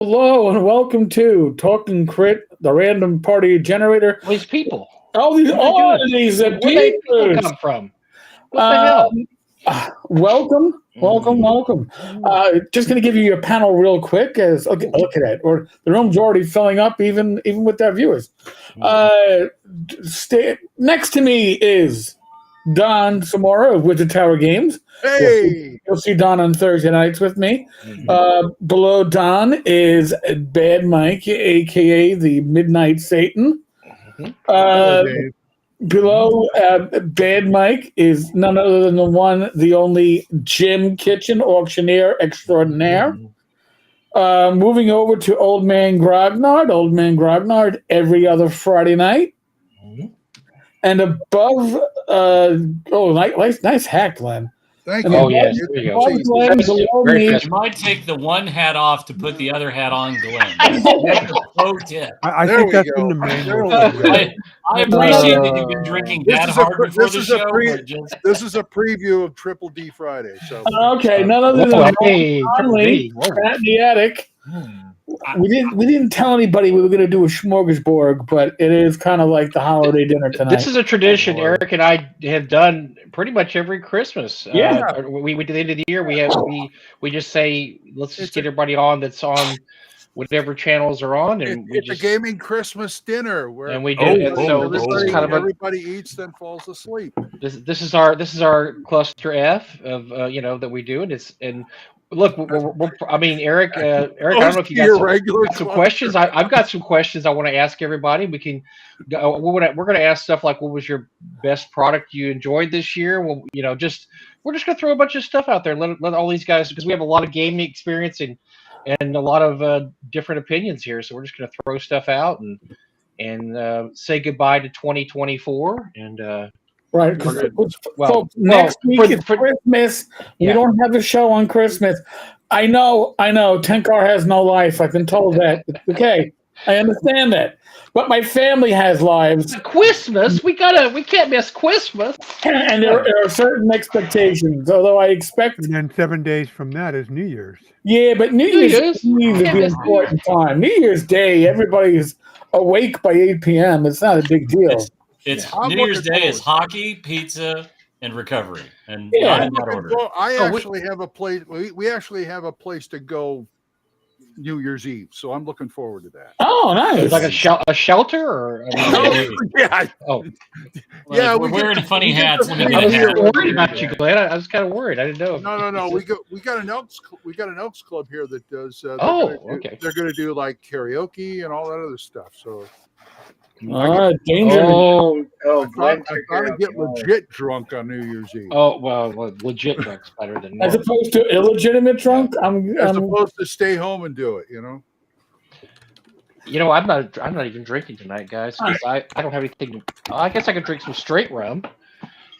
Hello and welcome to Talking Crit, the random party generator. These people. All these What are they doing? oddities and Where they people peepers. come from? What the hell? Welcome. Just going to give you your panel real quick. Look at it. Or the room's already filling up, even with our viewers. Next to me is Don Samora of Wizard Tower Games. Hey, You'll see Don on Thursday nights with me. Below Don is Bad Mike, aka the Midnight Satan. Below Bad Mike is none other than the only Jim Kitchen, auctioneer extraordinaire. Moving over to Old Man Grognard every other Friday night. And above, nice hack, Glenn. thank And you. Oh, yes. There you go. above Glenn, below Very me, festive. You might take the one hat off to put the other hat on, Glenn. That's a pro tip. I There think we that's go. in the There manual. we go. I appreciate that you've been drinking This that is a hard pre- before this the is a show. pre- But just, This is a preview of Triple D Friday. So okay, none other than Oh, hey, Conley, Triple D. Fat in the Attic. We didn't tell anybody we were going to do a smorgasbord, but it is kind of like the holiday dinner tonight. This is a tradition Eric and I have done pretty much every Christmas. Yeah. We to the end of the year we just say let's just get everybody on that's on whatever channels are on, and we it's just a gaming Christmas dinner where and we do. And so this everybody, is kind of a everybody eats then falls asleep. this is our cluster F of that we do, and look, I mean, Eric, I don't know if you got some questions. I've got some questions I want to ask everybody. We can go. We're going to ask stuff like, what was your best product you enjoyed this year? Well, we're just going to throw a bunch of stuff out there and let all these guys, because we have a lot of gaming experience and a lot of different opinions here. So we're just going to throw stuff out and say goodbye to 2024 and. Right, because Well, next week is for Christmas. Yeah. We don't have a show on Christmas. I know. Tenkar has no life. I've been told that. It's okay, I understand that. But my family has lives, Christmas, we can't miss Christmas. and there are certain expectations. Although I expect, And then 7 days from that is New Year's. yeah, but New Year's Eve is Yeah, the but- important time. New Year's Day, everybody's awake by 8 p.m. It's not a big deal. it's I'm New Year's looking Day is forward. hockey, pizza, and recovery, and Yeah. not in that order. Well, I Oh, actually have a place. We actually have a place to go New Year's Eve, so I'm looking forward to that. Oh, nice. It's like a shelter, or Yeah, oh, Yeah, we're we wearing get- funny we get hats. the Let me free get I a was beer. hat. worried about you, Glenn. I was kind of worried. I didn't know. No. We got an Elks Club here that does. Okay. They're going to do like karaoke and all that other stuff. So Danger. Oh, I'm trying to get legit drunk on New Year's Eve, well, legit drunk's better than As normal. opposed to illegitimate drunk, as opposed to stay home and do it. I'm not even drinking tonight, guys, because I don't have anything. I guess I could drink some straight rum.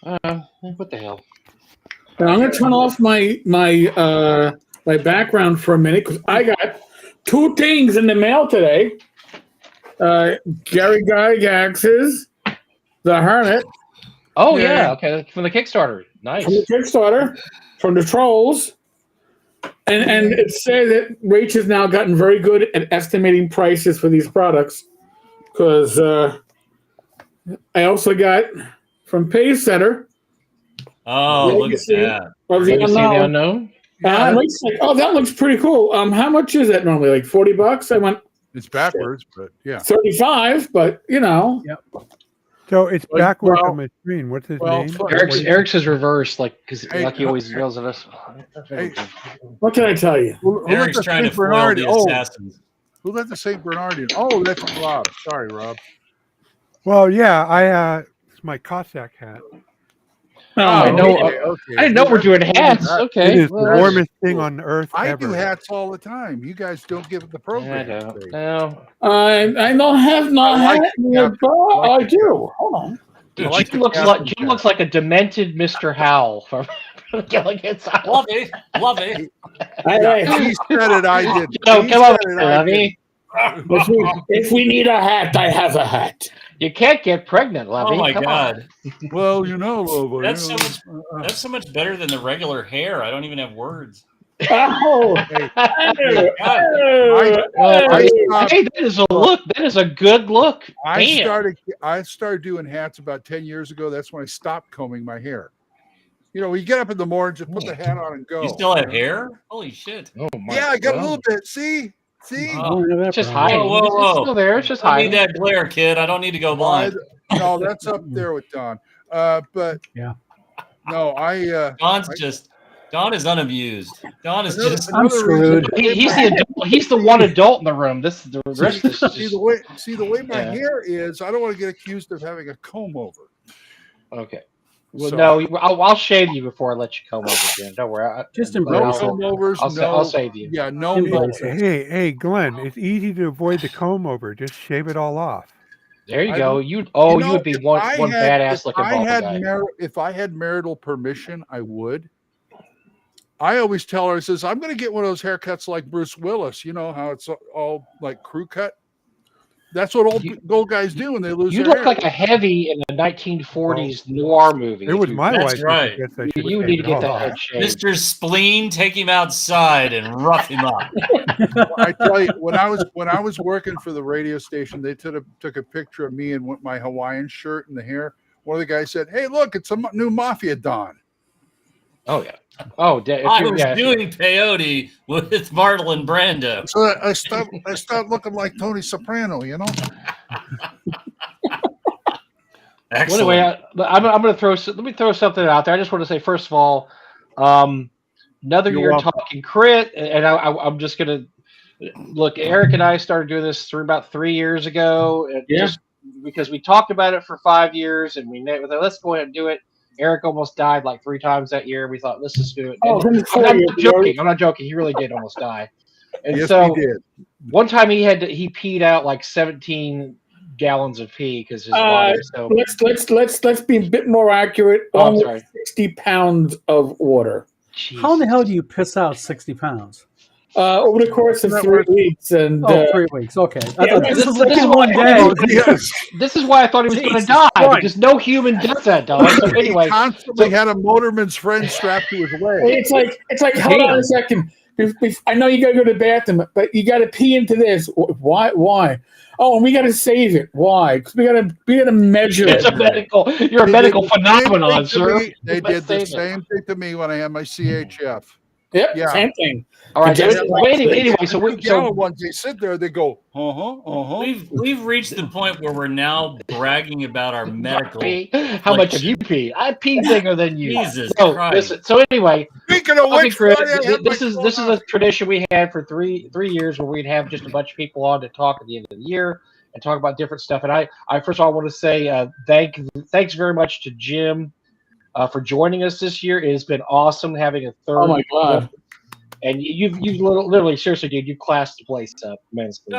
What the hell? And I'm going to turn off my background for a minute because I got two things in the mail today. Gary Gygax's The Hermit Oh yeah, okay, from the Kickstarter. Nice. from the Kickstarter, from the Trolls. And it said that Rach has now gotten very good at estimating prices for these products. Because I also got from Pay Center Oh, look at Legacy that! of the Legacy of the Unknown. Unknown. And Rachel's like, oh, that looks pretty cool. How much is that normally? Like $40? I went It's backwards, but yeah. 35, but So it's Well, backwards well- on my screen. What's his well, name? Eric's is reversed, because Hey, he always yells at us. Hey, what can I tell you? who let Eric's the trying to Saint foil Bernard? the Oh, assassins. who let the Saint Bernard in? Oh, that's Rob. Sorry, Rob. Well, yeah, it's my Cossack hat. I know. Okay. I didn't know we're doing hats. It It Okay. is the well, warmest thing on earth I ever. do hats all the time. You guys don't give it the I program. don't today. know. I don't have no I like hat the in the captain. bar. I like I the do. Hold on. I like Jim the captain's Jim hat. looks like a demented Mr. Howell from Gilligan's Island. Love it. Hey, He said it. I did. No, He come on, said it, I Lovey. if we need a hat, I have a hat. You can't get pregnant, Lovey. Oh my Come god, did. Well, Lobo. that's so much better than the regular hair. I don't even have words. Oh, Hey, Hey, that is a look. That is a good look. I Damn. started doing hats about 10 years ago. That's when I stopped combing my hair. You know, you get up in the morning, just put the hat on and go. You still have hair? Holy shit! Oh my Yeah, I got a God. little bit. See? Oh. It's just hiding. Whoa, whoa, It's whoa. still there. It's just I need hiding. that glare, kid. I don't need to go blind. No, that's up there with Don. But Yeah. no, Don is unamused. Don is just I'm screwed. He's the adult. He's the one adult in the room. The rest is see just the way my Yeah. hair is. I don't want to get accused of having a comb over. okay. Well, So- no, I'll shave you before I let you come over again. Don't worry. Just No embrace it. comb overs. I'll save you. Yeah, no. Embrace movement. Hey, Glenn, it's easy to avoid the comb over. Just shave it all off. There you I go. don't- You know, would be if one I one had- badass looking bald guy. If I had marital permission, I would. I always tell her, I says, I'm going to get one of those haircuts like Bruce Willis. You know how it's all like crew cut? That's what old guys do when they lose You their look hair. like a heavy in a 1940s noir movie. It was if you- my That's wife. right. That suggests I should You shave need to it get all that off. head shaved. Mr. Spleen, take him outside and rough him up. I tell you, when I was working for the radio station, they took a picture of me in my Hawaiian shirt and the hair. One of the guys said, "Hey, look, it's a new Mafia Don." Oh yeah. Oh, I was doing peyote with Marlon Brando. So I start looking like Tony Soprano, you know. Well, Excellent. anyway, I'm going to let me throw something out there. I just want to say, first of all, another You're year welcome. talking crit, and I'm just going to look. Eric and I started doing this about 3 years ago, and Yeah. just because we talked about it for 5 years, and we thought, let's go ahead and do it. Eric almost died like 3 times that year. We thought, let's just do it. Oh, And then I'm for you, not joking. I'm not joking. He really did almost die. And Yes, so we did. one time he peed out like 17 gallons of pee because his body was so. let's be a bit more accurate. Oh, I'm Almost sorry. 60 pounds of water How in the hell do you piss out 60 pounds? over the course of 3 weeks, and Oh, 3 weeks. Okay. I yeah, thought this this- was like this in is one why- day. Yes. This is why I thought he was going to Jesus die Christ. because no human does that, dog. So anyway, He constantly had a motorman's friend strapped to his leg. it's like hold on a second. I know you got to go to the bathroom, but you got to pee into this. Why? Oh, and we got to save it. Why? Because we got to measure it's it. a medical. You're a They medical did the same phenomenon, thing to sir. me. They Let's did the save it. same thing to me when I had my CHF. Yep, Yeah. same thing. All right. Just- But anyway, so The we're gallon ones, they sit there, they go, uh-huh. We've reached the point where we're now bragging about our medical. How much have you peed? I peed bigger than you. Jesus So Christ. listen. So anyway, Speaking of talking which, crit, Friday, I had this my is a tradition we had for three years where we'd have just a bunch of people on to talk at the end of the year and talk about different stuff. And I first of all want to say thanks very much to Jim for joining us this year. It has been awesome having a third. Oh my God. And you've literally seriously, dude, you've classed the place up immensely.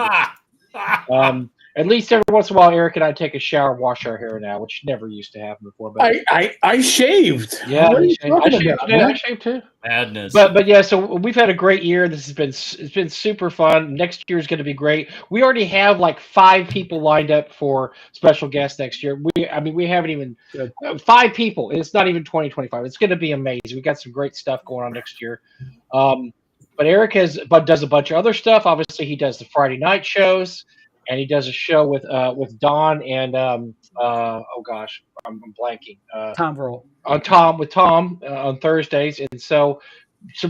At least every once in a while, Eric and I take a shower, wash our hair now, which never used to happen before. But I shaved. yeah, What are you talking shaved about, today. man? I shaved too. Madness. But yeah, so we've had a great year. It's been super fun. Next year is going to be great. We already have like 5 people lined up for special guests next year. We haven't even 5 people. It's not even 2025. It's going to be amazing. We got some great stuff going on next year. But Eric does a bunch of other stuff. Obviously, he does the Friday night shows, and he does a show with Don and oh gosh, I'm blanking. Tom Verl. On Tom on Thursdays, and so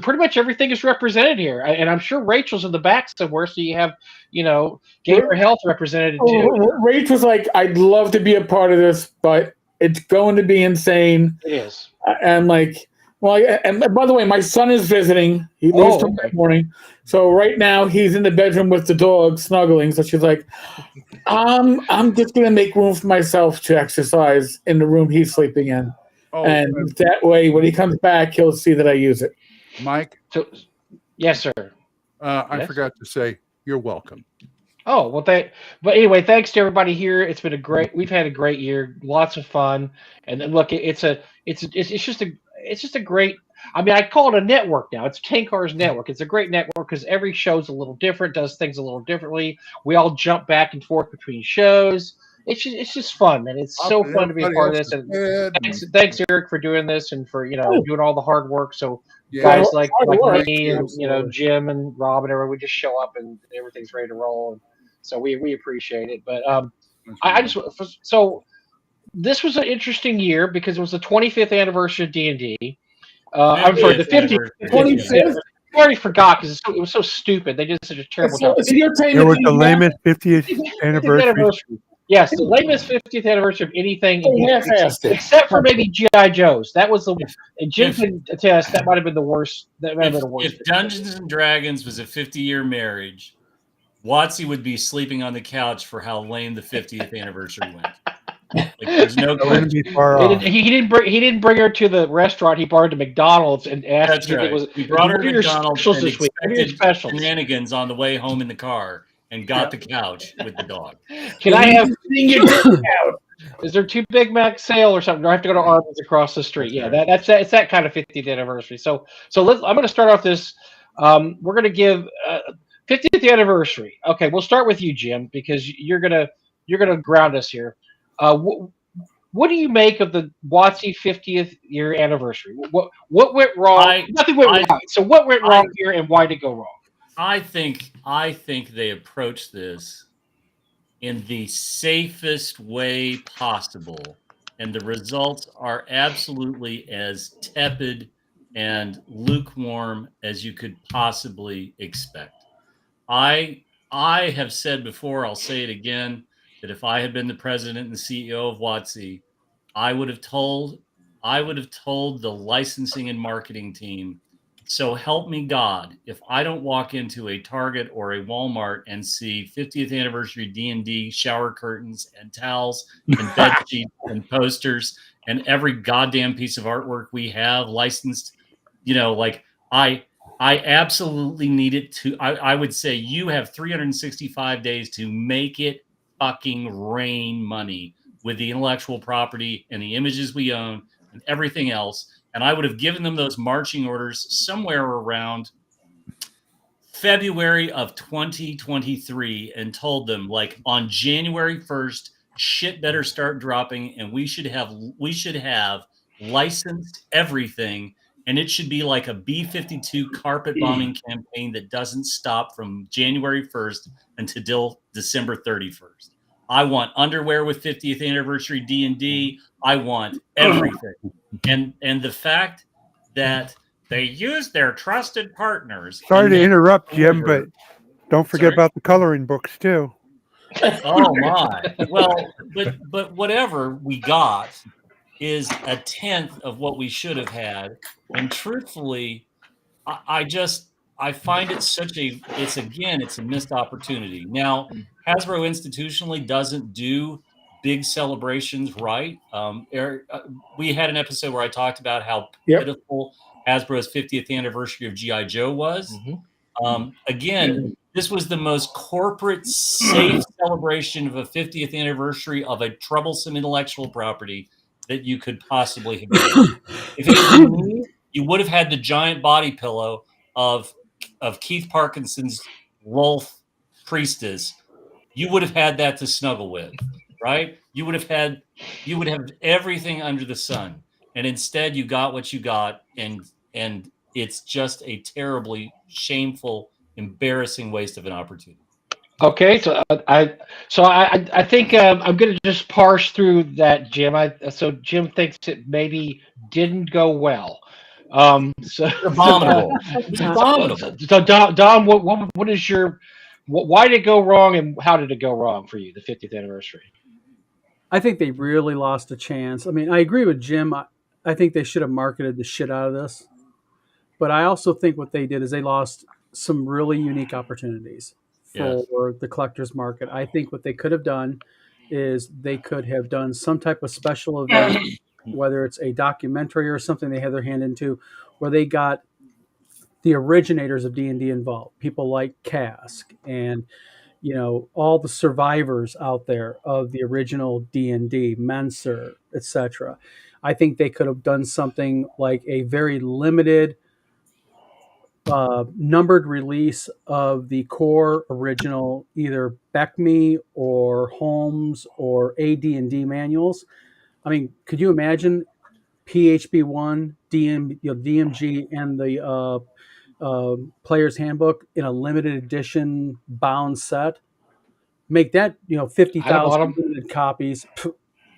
pretty much everything is represented here, and I'm sure Rachel's in the back somewhere. So you have Gamer Health represented too. Rach was like, "I'd love to be a part of this, but it's going to be insane." It is. And like, well, and by the way, my son is visiting. He leaves tomorrow morning, so right now he's in the bedroom with the dog snuggling. So she's like, "I'm just gonna make room for myself to exercise in the room he's sleeping in." Oh, And that way, when he comes back, he'll see that I use it. Mike, So, yes, sir. I Yes? forgot to say, you're welcome. Oh well, but anyway, thanks to everybody here. It's been we've had a great year, lots of fun, and then look, it's just a great. I mean, I call it a network now. It's Tank Cars Network. It's a great network because every show's a little different, does things a little differently. We all jump back and forth between shows, it's just fun, man. It's so fun to be a part of this. And thanks, Eric, for doing this and for doing all the hard work. So guys like me and Jim and Rob and everyone, we just show up and everything's ready to roll. And so we appreciate it. But I just so this was an interesting year because it was the 25th anniversary of D&D. I'm sorry, the 50th. 25th. I already forgot because it was so stupid. They did such a terrible job. It was the lamest 50th anniversary. Yes, the lamest 50th anniversary of anything, except for maybe G.I. Joe's. That was the, and Jim can attest, that might have been the worst. That might have been the worst. If Dungeons and Dragons was a 50-year marriage, WotC would be sleeping on the couch for how lame the 50th anniversary went. Like, there's no question. He didn't bring her to the restaurant. He brought her to McDonald's and asked. That's right. He brought her to McDonald's and this week. expected shenanigans on the way home in the car, and got the couch with the dog. Can I have? Is there 2 Big Mac sale or something? Do I have to go to Arby's across the street? Yeah, it's that kind of 50th anniversary. So I'm going to start off this. We're going to give 50th anniversary. Okay, we'll start with you, Jim, because you're gonna ground us here. What do you make of the WotC 50th year anniversary? What went wrong? Nothing went right. So what went wrong here, and why did it go wrong? I think they approached this in the safest way possible, and the results are absolutely as tepid and lukewarm as you could possibly expect. I have said before, I'll say it again, that if I had been the president and CEO of WotC, I would have told the licensing and marketing team, so help me God, if I don't walk into a Target or a Walmart and see 50th anniversary D&D shower curtains and towels and bed sheets and posters and every goddamn piece of artwork we have licensed, I absolutely need it to. I would say you have 365 days to make it fucking rain money with the intellectual property and the images we own and everything else. And I would have given them those marching orders somewhere around February of 2023 and told them, like, on January 1st, shit better start dropping, and we should have licensed everything, and it should be like a B-52 carpet bombing campaign that doesn't stop from January 1st until December 31st. I want underwear with 50th anniversary D&D. I want everything. And the fact that they use their trusted partners. Sorry to interrupt, Jim, but don't forget about the coloring books too. Oh my. Well, but whatever we got is a tenth of what we should have had. And truthfully, I find it it's a missed opportunity. Now, Hasbro institutionally doesn't do big celebrations, right? Eric, we had an episode where I talked about how pitiful Hasbro's 50th anniversary of G.I. Joe was. Again, this was the most corporate safe celebration of a 50th anniversary of a troublesome intellectual property that you could possibly have done. If it was me, you would have had the giant body pillow of Keith Parkinson's Rolf Priestess. You would have had that to snuggle with, right? You would have everything under the sun, and instead you got what you got, and it's just a terribly shameful, embarrassing waste of an opportunity. Okay, so I think I'm going to just parse through that, Jim. So Jim thinks it maybe didn't go well. So abominable. It's abominable. So Dom, what is your? Why did it go wrong, and how did it go wrong for you? The 50th anniversary. I think they really lost a chance. I mean, I agree with Jim. I think they should have marketed the shit out of this, but I also think what they did is they lost some really unique opportunities for the collector's market. I think what they could have done is they could have done some type of special event, whether it's a documentary or something they had their hand into, where they got the originators of D&D involved, people like Cask and, all the survivors out there of the original D&D, Menser, etc. I think they could have done something like a very limited numbered release of the core original, either BECME or Holmes or AD&D manuals. I mean, could you imagine PHB1, DMG, and the Player's Handbook in a limited edition bound set? Make that 50,000 limited copies.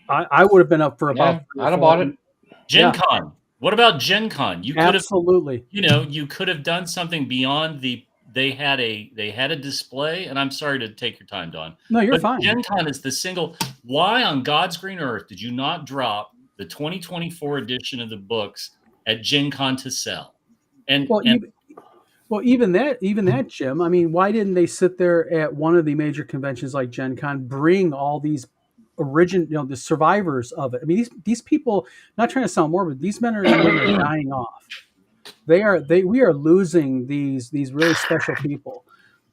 I would have been up for about. Yeah, I'd have bought it. Gen Con. What about Gen Con? You could absolutely. You could have done something beyond the. They had a display, and I'm sorry to take your time, Don. No, you're fine. Gen Con is the single. Why on God's green earth did you not drop the 2024 edition of the books at Gen Con to sell? Even that, Jim. I mean, why didn't they sit there at one of the major conventions like Gen Con, bring all these the survivors of it? I mean, these people, not trying to sound morbid, these men are dying off. We are losing these really special people,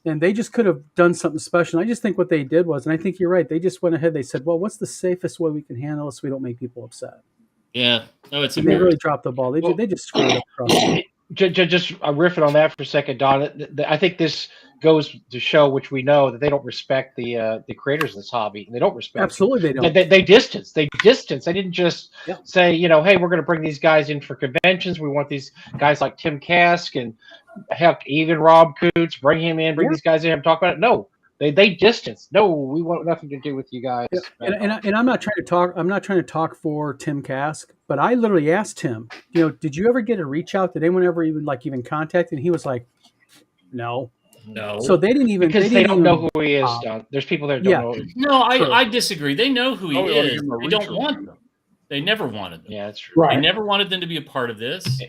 and they just could have done something special. And I just think what they did was, and I think you're right, they just went ahead. They said, well, what's the safest way we can handle it so we don't make people upset? Yeah, no, they really dropped the ball. They just screwed up. Just riffing on that for a second, Don. I think this goes to show, which we know, that they don't respect the creators of this hobby. They don't respect. Absolutely, they don't. They distance. They didn't just say, hey, we're going to bring these guys in for conventions. We want these guys like Tim Kask and heck, even Rob Coots. Bring him in. Bring these guys in and talk about it. No. They distance. No, we want nothing to do with you guys. Yeah. And I'm not trying to talk. I'm not trying to talk for Tim Kask, but I literally asked him, did you ever get a reach out? Did anyone ever even contact? And he was like, no. So they didn't even because they don't know who he is. Don. There's people that don't know. No, I disagree. They know who he is. They don't want them. They never wanted them. Yeah, that's true. Right. They never wanted them to be a part of this,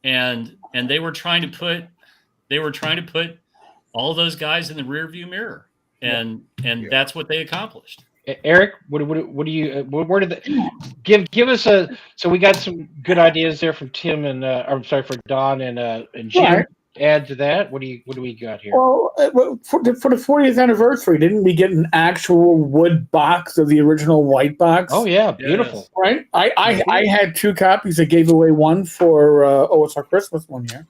and they were trying to put all those guys in the rearview mirror. And that's what they accomplished. Eric, what do you where did give us so we got some good ideas there from Tim and I'm sorry, for Don and Jim. Right. Add to that, what do we got here? Well, for the 40th anniversary, didn't we get an actual wood box of the original white box? Oh yeah, beautiful. Yes. Right. I had 2 copies. I gave away one for OSR Christmas one year.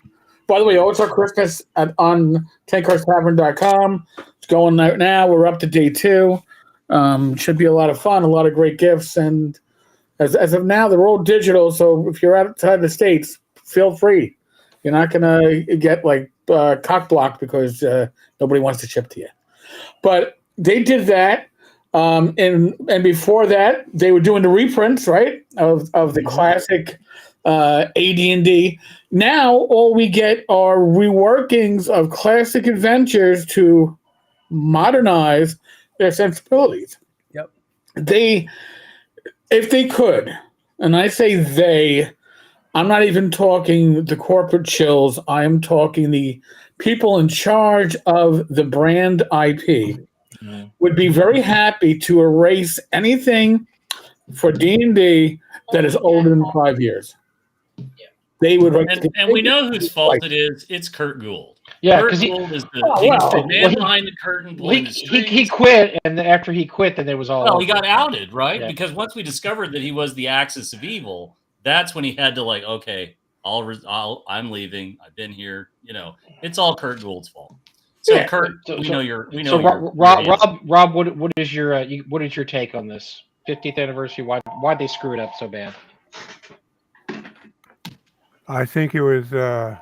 By the way, OSR Christmas on TankCarsTavern.com. It's going out now. We're up to day 2. Should be a lot of fun, a lot of great gifts. And as of now, they're all digital. So if you're outside the States, feel free. You're not going to get cock blocked because nobody wants to ship to you. But they did that. And before that, they were doing the reprints, right, of the classic AD&D. Now all we get are reworkings of classic adventures to modernize their sensibilities. Yep. If they could, and I say they, I'm not even talking the corporate chills. I am talking the people in charge of the brand IP would be very happy to erase anything for D&D that is older than 5 years. They would, and we know whose fault it is. It's Kurt Gould. Yeah, Kurt Gould is the man behind the curtain. He quit, and then after he quit, then it was all. Well, he got outed, right? Yeah. Because once we discovered that he was the Axis of Evil, that's when he had to okay, I'm leaving. I've been here. It's all Kurt Gould's fault. So Kurt, we know your. Rob, what is your take on this 50th anniversary? Why'd they screw it up so bad? I think it was back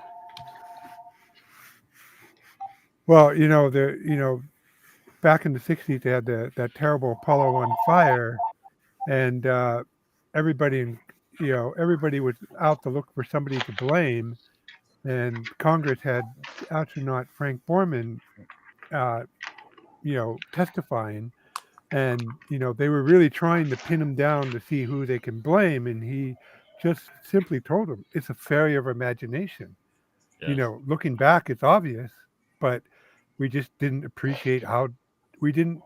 in the 60s they had that terrible Apollo 1 fire, and everybody was out to look for somebody to blame, and Congress had astronaut Frank Borman testifying, and they were really trying to pin him down to see who they can blame, and he just simply told him it's a failure of imagination. Yes. Looking back, it's obvious, but we just didn't appreciate we didn't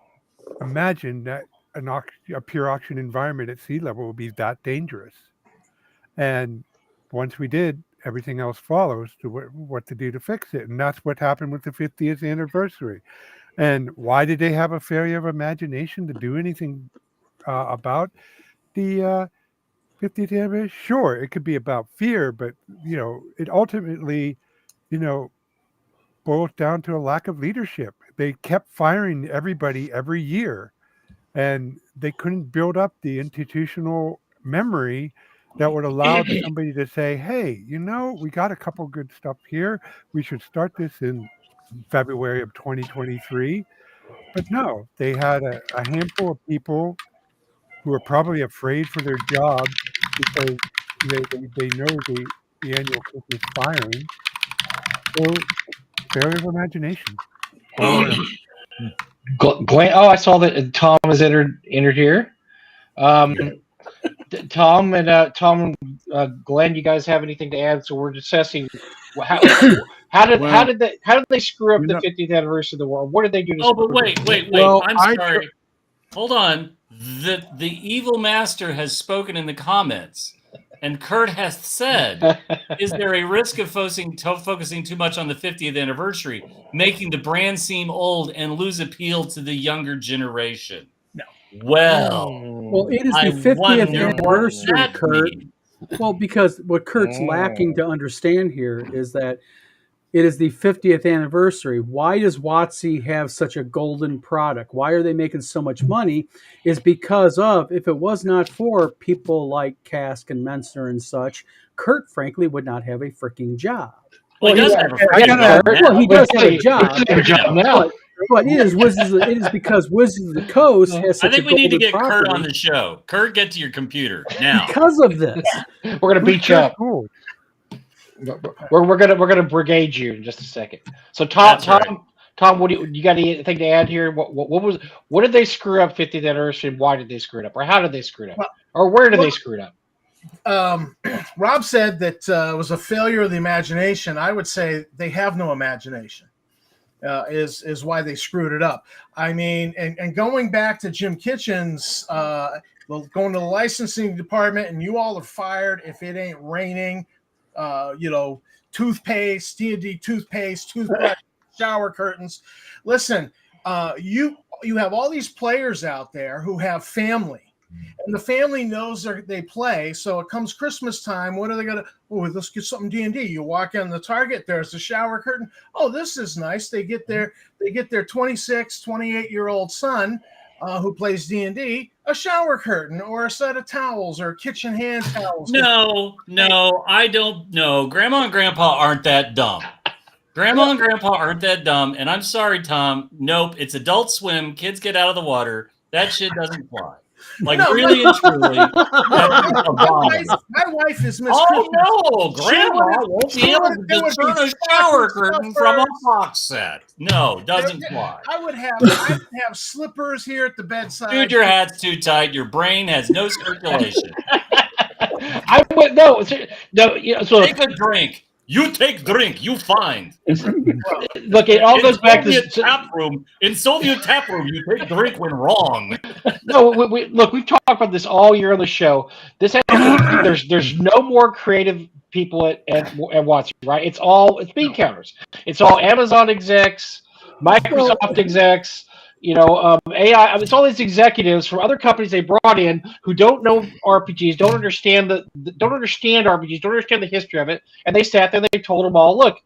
imagine that a pure oxygen environment at sea level would be that dangerous. And once we did, everything else follows to what to do to fix it. And that's what happened with the 50th anniversary. And why did they have a failure of imagination to do anything about the 50th anniversary? Sure, it could be about fear, but it ultimately, boils down to a lack of leadership. They kept firing everybody every year, and they couldn't build up the institutional memory that would allow somebody to say, hey, we got a couple good stuff here. We should start this in February of 2023. But no, they had a handful of people who are probably afraid for their jobs because they know the annual Christmas firing. So, failure of imagination. Glenn, I saw that Tom has entered here. Tom and Glenn, you guys have anything to add? So we're discussing how did they screw up the 50th anniversary of the war? What did they do? But wait. Well, I'm sorry. Hold on. The evil master has spoken in the comments, and Kurt has said, "Is there a risk of focusing too much on the 50th anniversary, making the brand seem old and lose appeal to the younger generation?" No. Well, it is the 50th anniversary, Kurt. Well, because what Kurt's lacking to understand here is that it is the 50th anniversary. Why does WotC have such a golden product? Why are they making so much money? Is because of, if it was not for people like Kask and Mentzner and such, Kurt, frankly, would not have a freaking job. Well, he does have a freaking job. Well, he does have a job. Now. But it is because Wizards of the Coast has such I think we need to get property. Kurt on the show. Kurt, get to your computer now. Because of this. We're gonna beat you up. We're gonna brigade you in just a second. So Tom, what do you got anything to add here? What did they screw up 50th anniversary? And why did they screw it up, or how did they screw it up, or where did they screw it up? Rob said that it was a failure of the imagination. I would say they have no imagination. Is why they screwed it up. I mean, and going back to Jim Kitchen's, going to the licensing department, and you all are fired if it ain't raining. Toothpaste, D&D toothpaste, toothbrush, shower curtains. Listen, you have all these players out there who have family. And the family knows they play, so it comes Christmas time. What are they going to? Oh, let's get something D&D. You walk in the Target, there's a shower curtain. Oh, this is nice. They get their 26, 28-year-old son who plays D&D a shower curtain or a set of towels or kitchen hand towels. No, I don't know. Grandma and Grandpa aren't that dumb. Grandma and Grandpa aren't that dumb. And I'm sorry, Tom. Nope, it's Adult Swim. Kids get out of the water. That shit doesn't fly. Like, really and truly. My wife is Miss Christmas. No, Grandma won't be able to discern a shower curtain from a box set. No, doesn't fly. I would have slippers here at the bedside. Dude, your hat's too tight. Your brain has no circulation. I would no. So take a drink. You take drink. You find. Look, it all goes back to tap room. In Soviet tap room, you take drink when wrong. No, we've talked about this all year on the show. There's no more creative people at WotC, right? It's bean counters. It's all Amazon execs, Microsoft execs. AI. It's all these executives from other companies they brought in who don't know RPGs, don't understand RPGs, don't understand the history of it, and they sat there and they told them all, look,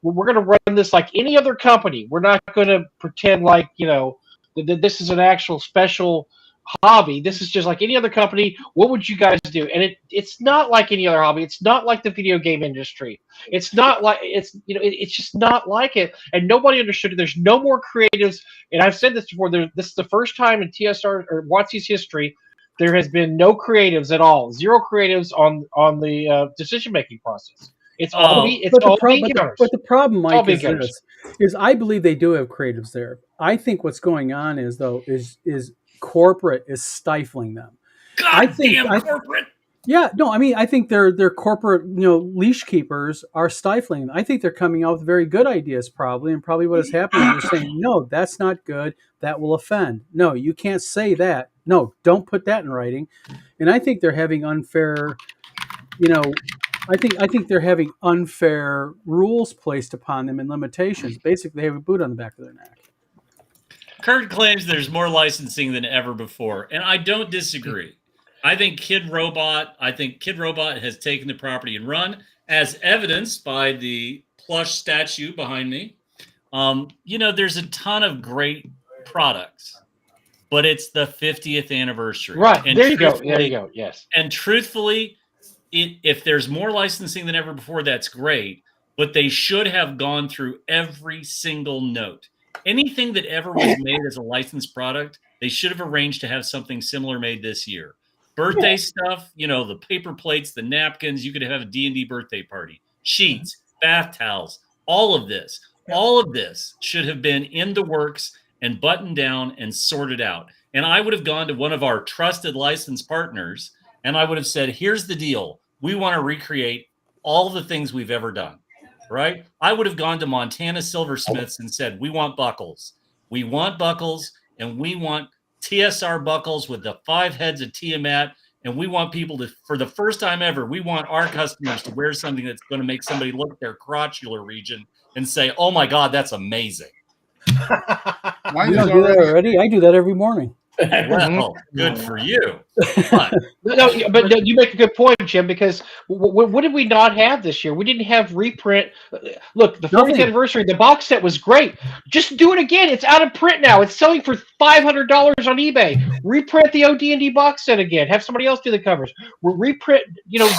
we're going to run this like any other company. We're not going to pretend like that this is an actual special hobby. This is just like any other company. What would you guys do? And it's not like any other hobby. It's not like the video game industry. It's not like it's just not like it. And nobody understood it. There's no more creatives. And I've said this before. This is the first time in TSR or WotC's history there has been no creatives at all. Zero creatives on the decision making process. It's all but the problem, Mike, is I believe they do have creatives there. I think what's going on is corporate is stifling them. Corporate. Yeah, no, I mean, I think their corporate, leash keepers are stifling them. I think they're coming out with very good ideas, probably, and probably what is happening is they're saying, no, that's not good. That will offend. No, you can't say that. No, don't put that in writing. And I think they're having unfair, I think they're having unfair rules placed upon them and limitations. Basically, they have a boot on the back of their neck. Kurt claims there's more licensing than ever before, and I don't disagree. I think Kid Robot has taken the property and run, as evidenced by the plush statue behind me. There's a ton of great products, but it's the 50th anniversary. Right. And there you go. There you go. Yes. And truthfully, if there's more licensing than ever before, that's great. But they should have gone through every single note. Anything that ever was made as a licensed product, they should have arranged to have something similar made this year. Birthday stuff, the paper plates, the napkins, you could have a D&D birthday party, sheets, bath towels, all of this should have been in the works and buttoned down and sorted out. And I would have gone to one of our trusted licensed partners and I would have said, here's the deal. We want to recreate all the things we've ever done, right? I would have gone to Montana Silversmiths and said, we want buckles. We want buckles, and we want TSR buckles with the 5 heads of Tiamat. And we want people to, for the first time ever, we want our customers to wear something that's going to make somebody look at their crotchular region and say, oh my God, that's amazing. You don't do that already? I do that every morning. Well, good for you. But you make a good point, Jim, because what did we not have this year? We didn't have reprint. Look, the 40th anniversary, the box set was great. Just do it again. It's out of print now. It's selling for $500 on eBay. Reprint the OD&D box set again. Have somebody else do the covers. Reprint,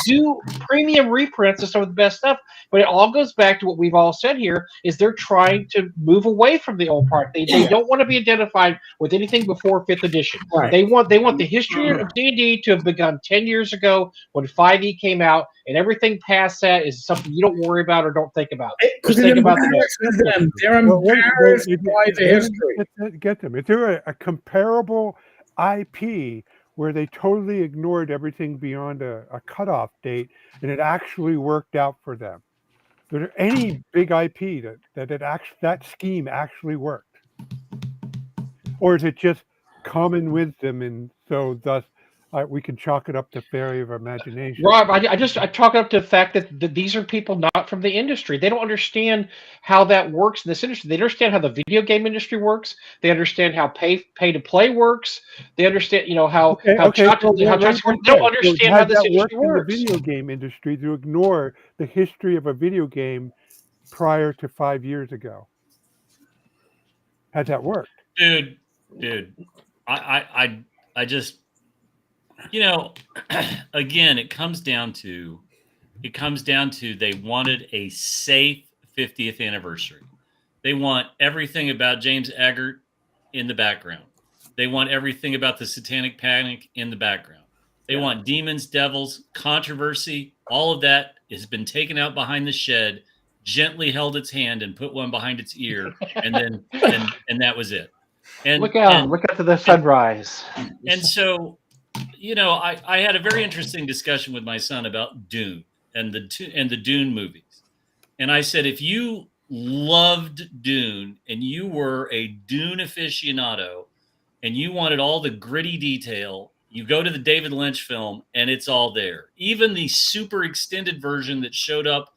do premium reprints of some of the best stuff. But it all goes back to what we've all said here, is they're trying to move away from the old part. They don't want to be identified with anything before 5th edition. Right. They want the history of D&D to have begun 10 years ago when 5e came out, and everything past that is something you don't worry about or don't think about. Because think about them. They're embarrassed by the history. Get them. If they're a comparable IP where they totally ignored everything beyond a cutoff date, and it actually worked out for them. Is there any big IP that scheme actually worked, or is it just common wisdom, and so thus we can chalk it up to failure of imagination? Rob, I chalk it up to the fact that these are people not from the industry. They don't understand how that works in this industry. They understand how the video game industry works. They understand how pay to play works. They understand, how they don't understand how this industry works. In the video game industry, to ignore the history of a video game prior to 5 years ago. Has that worked? Dude, I just, again, it comes down to they wanted a safe 50th anniversary. They want everything about James Eggert in the background. They want everything about the Satanic Panic in the background. They want demons, devils, controversy. All of that has been taken out behind the shed, gently held its hand and put one behind its ear, and then and that was it. And look out to the sunrise. And so, I had a very interesting discussion with my son about Dune and the Dune movies. And I said, if you loved Dune and you were a Dune aficionado and you wanted all the gritty detail, you go to the David Lynch film and it's all there. Even the super extended version that showed up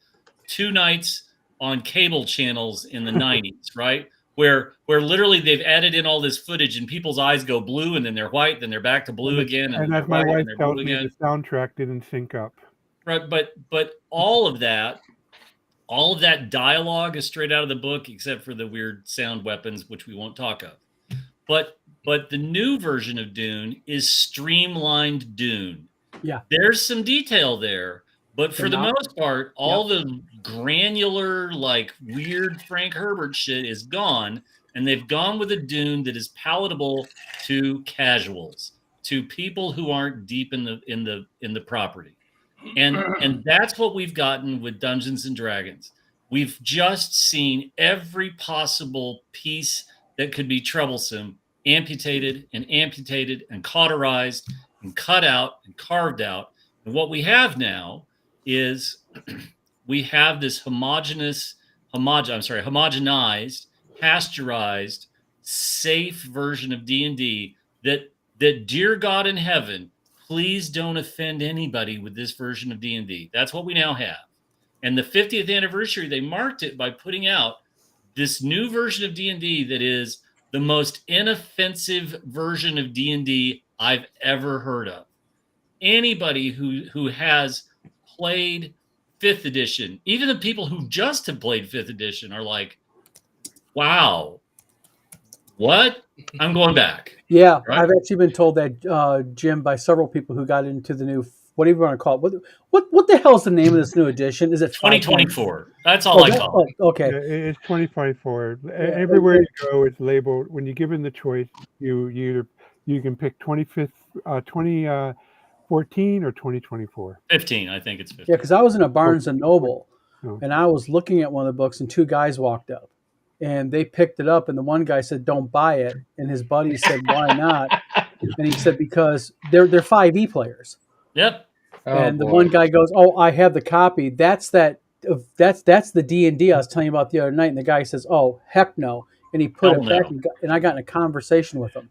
2 nights on cable channels in the 90s, right? Where literally they've added in all this footage and people's eyes go blue and then they're white, then they're back to blue again. And as my wife tells me, the soundtrack didn't sync up. Right, but all of that dialogue is straight out of the book, except for the weird sound weapons, which we won't talk of. But the new version of Dune is streamlined Dune. Yeah. There's some detail there, but for the most part, all the granular, like weird Frank Herbert shit is gone, and they've gone with a Dune that is palatable to casuals, to people who aren't deep in the property. And that's what we've gotten with Dungeons and Dragons. We've just seen every possible piece that could be troublesome amputated and cauterized and cut out and carved out. And what we have now is we have this homogenized, pasteurized, safe version of D&D that dear God in heaven, please don't offend anybody with this version of D&D. That's what we now have. And the 50th anniversary, they marked it by putting out this new version of D&D that is the most inoffensive version of D&D I've ever heard of. Anybody who has played 5th edition, even the people who just have played 5th edition are like, wow, what? I'm going back. Yeah, Right? I've actually been told that, Jim, by several people who got into the new, whatever you want to call it. What the hell's the name of this new edition? Is it 2024? That's all I call it. Okay. Yeah, it's 2024. Everywhere you go, it's labeled. When you're given the choice, you can pick 2014 or 2024. 15, I think it's 15. Yeah, because I was in a Barnes and Noble, Oh. and I was looking at one of the books, and two guys walked up, and they picked it up, and the one guy said, "Don't buy it," and his buddy said, "Why not?" And he said, "Because they're 5e players." Yep. And the one guy goes, "Oh, I have the copy. That's the D&D I was telling you about the other night." And the guy says, "Oh, heck no!" And he put Hell it back, no. and I got in a conversation with them.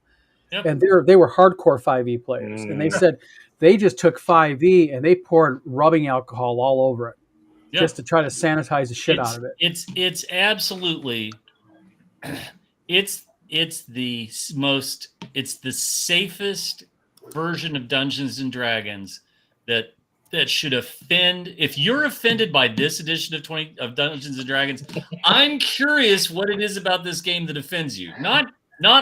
Yep. And they were hardcore 5e players, and they said they just took 5e and they poured rubbing alcohol all over it, Yep. just to try to sanitize the shit out of it. It's absolutely it's the safest version of Dungeons and Dragons that should offend. If you're offended by this edition of Dungeons and Dragons, I'm curious what it is about this game that offends you. Not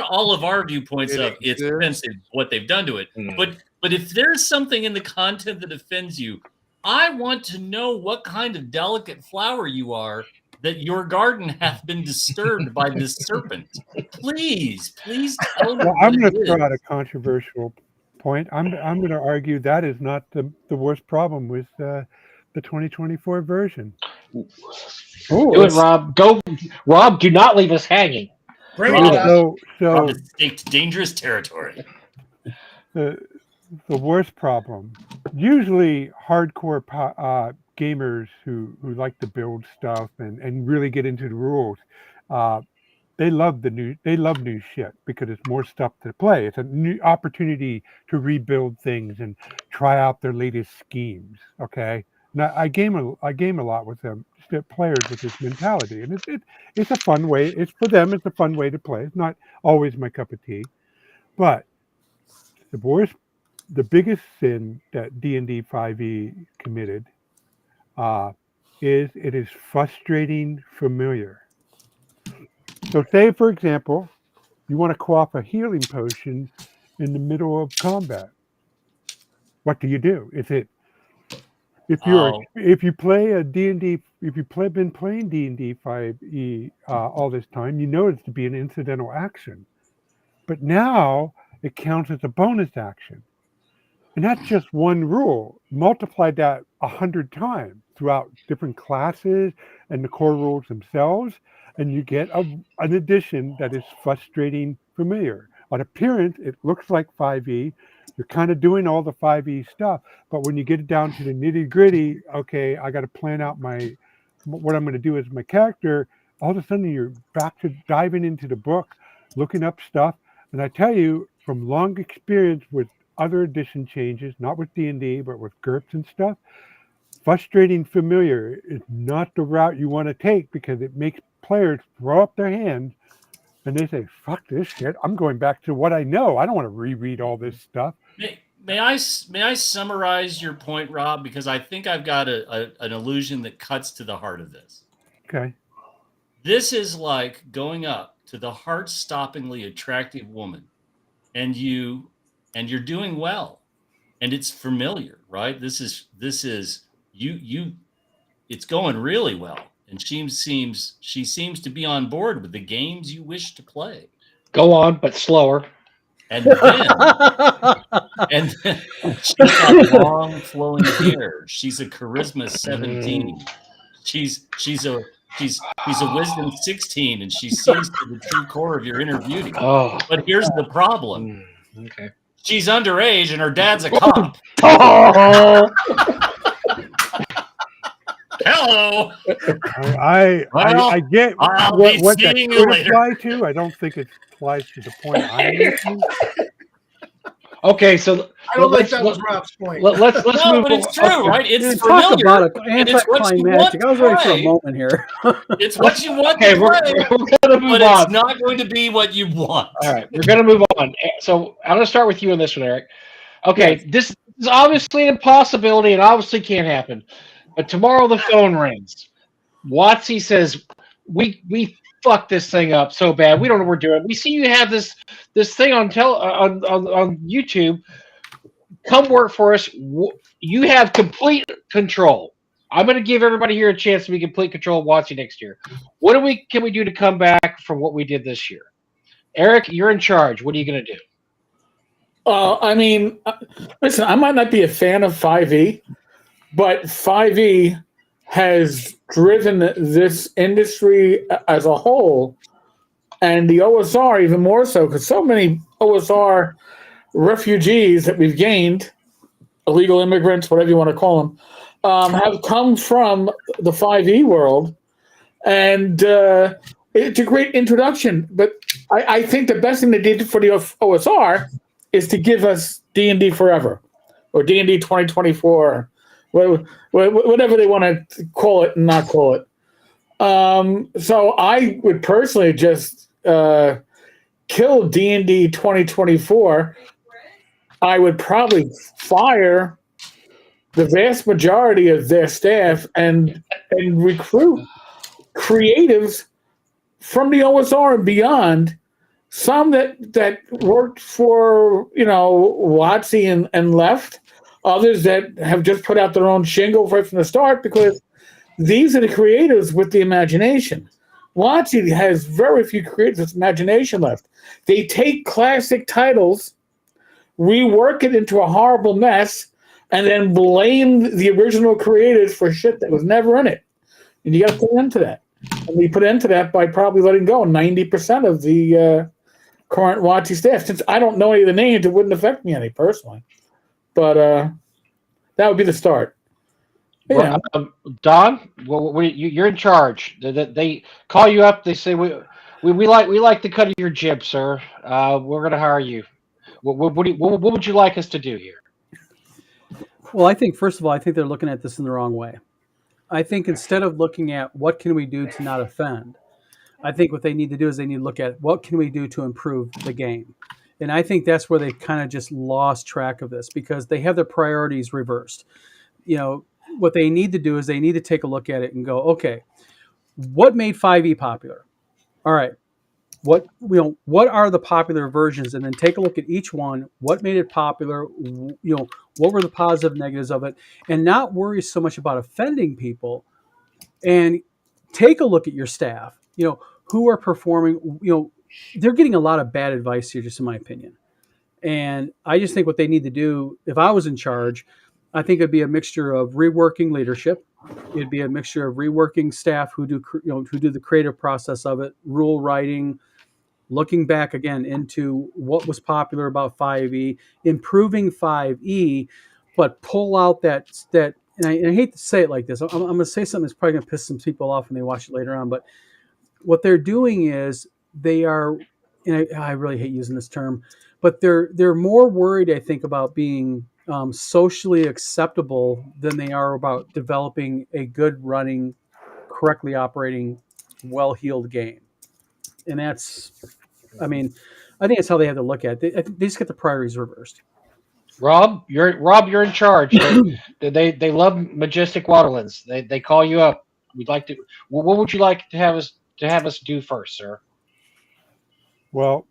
all of our viewpoints of it's offensive what they've done to it, but if there's something in the content that offends you, I want to know what kind of delicate flower you are that your garden hath been disturbed by this serpent. Please tell me. Well, I'm going to throw out a controversial point. I'm going to argue that is not the worst problem with the 2024 version. Do it, Rob. Go, Rob. Do not leave us hanging. Bring it up. Rob has staked dangerous territory. The worst problem. Usually, hardcore gamers who like to build stuff and really get into the rules, they love new shit because it's more stuff to play. It's a new opportunity to rebuild things and try out their latest schemes. Okay, now I game a lot with them, players with this mentality, and it's a fun way. It's for them. It's a fun way to play. It's not always my cup of tea, but the biggest sin that D&D 5e committed is it is frustrating familiar. So say, for example, you want to quaff a healing potion in the middle of combat. What do you do? If you play a D&D, if you've been playing D&D 5e all this time, you know it's to be an incidental action. But now it counts as a bonus action. And that's just one rule. Multiply that 100 times throughout different classes and the core rules themselves, and you get an addition that is frustrating familiar. On appearance, it looks like 5e. You're kind of doing all the 5e stuff, but when you get it down to the nitty gritty, okay, I got to plan out what I'm going to do as my character. All of a sudden, you're back to diving into the book, looking up stuff. And I tell you, from long experience with other edition changes, not with D&D, but with GURPS and stuff, frustrating familiar is not the route you want to take because it makes players throw up their hands and they say, fuck this shit. I'm going back to what I know. I don't want to reread all this stuff. May I summarize your point, Rob? Because I think I've got an illusion that cuts to the heart of this. Okay. This is like going up to the heart-stoppingly attractive woman, and you're doing well, and it's familiar, right? This is you. It's going really well, and she seems to be on board with the games you wish to play. Go on, but slower. And then she's got long flowing hair. She's a charisma 17. He's a wisdom 16, and she sees to the true core of your inner beauty. Oh. But here's the problem. Okay. She's underage and her dad's a cop. Oh. Hello. I get I'll what be that seeing you could later. apply to. I don't think it applies to the point I'm making. Okay, so I don't think that was Rob's point. let's No, move but it's on. true, Okay. right? It's Talk familiar. about an and it's what you want anticlimactic. to I was ready for play. a moment here. It's what you want Okay, to we're play, gonna move but on. it's not going to be what you want. All right, we're going to move on. So I'm going to start with you on this one, Eric. Okay, this is obviously a possibility and obviously can't happen. But tomorrow the phone rings. Watsy says, "We fucked this thing up so bad. We don't know what we're doing. We see you have this thing on on YouTube. Come work for us. You have complete control. I'm going to give everybody here a chance to be complete control of Watsy next year. What can we do to come back from what we did this year? Eric, you're in charge. What are you going to do?" I mean, listen, I might not be a fan of 5e, but 5e has driven this industry as a whole, and the OSR even more so, because so many OSR refugees that we've gained, illegal immigrants, whatever you want to call them, have come from the 5e world, and it's a great introduction. But I think the best thing they did for the OSR is to give us D&D Forever, or D&D 2024, whatever they want to call it and not call it. So I would personally just kill D&D 2024. I would probably fire the vast majority of their staff and recruit creatives from the OSR and beyond. Some that worked for, Watsy and left. Others that have just put out their own shingle right from the start, because these are the creators with the imagination. Watsy has very few creators with imagination left. They take classic titles, rework it into a horrible mess, and then blame the original creators for shit that was never in it. And you got to put an end to that. And we put an end to that by probably letting go 90% of the current Watsy staff. Since I don't know any of the names, it wouldn't affect me any personally. But that would be the start. Yeah. Well, Don, you're in charge. They call you up. They say we like the cut of your jib, sir. We're going to hire you. What would you like us to do here? Well, I think first of all, I think they're looking at this in the wrong way. I think instead of looking at what can we do to not offend, I think what they need to do is they need to look at what can we do to improve the game. And I think that's where they kind of just lost track of this, because they have their priorities reversed. What they need to do is they need to take a look at it and go, okay, what made 5e popular? All right. What are the popular versions? And then take a look at each one. What made it popular? What were the positive negatives of it? And not worry so much about offending people, and take a look at your staff, who are performing, they're getting a lot of bad advice here, just in my opinion. And I just think what they need to do, if I was in charge, I think it'd be a mixture of reworking leadership. It'd be a mixture of reworking staff who do the creative process of it, rule writing, looking back again into what was popular about 5e, improving 5e, but pull out that and I hate to say it like this. I'm going to say something that's probably going to piss some people off when they watch it later on, but what they're doing is they are, and I really hate using this term, but they're more worried, I think, about being socially acceptable than they are about developing a good running, correctly operating, well-heeled game. And that's, I think that's how they have to look at it. They just get the priorities reversed. Rob, you're in charge. They love Majestic Waterlands. They call you up. We'd like to. What would you like to have us do first, sir? Well,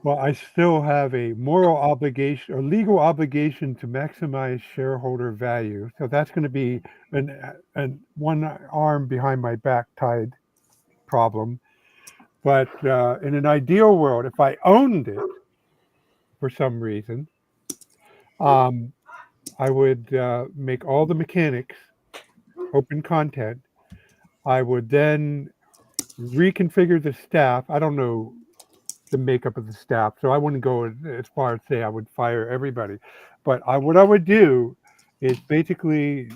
I still have a moral obligation or legal obligation to maximize shareholder value. So that's going to be an one arm behind my back tied problem. But in an ideal world, if I owned it for some reason, I would make all the mechanics open content. I would then reconfigure the staff. I don't know the makeup of the staff, so I wouldn't go as far as say I would fire everybody. But what I would do is basically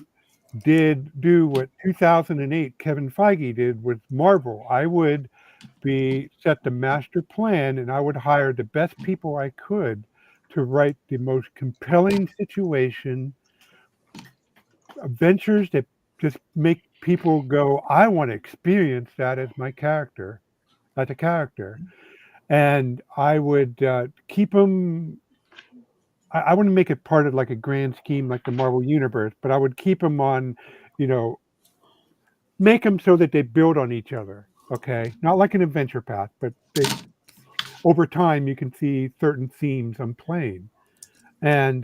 do what 2008 Kevin Feige did with Marvel. I would set the master plan, and I would hire the best people I could to write the most compelling situation, adventures that just make people go, I want to experience that as a character. And I would keep them I wouldn't make it part of like a grand scheme like the Marvel Universe, but I would keep them on, make them so that they build on each other. Okay, not like an adventure path, but over time you can see certain themes I'm playing, and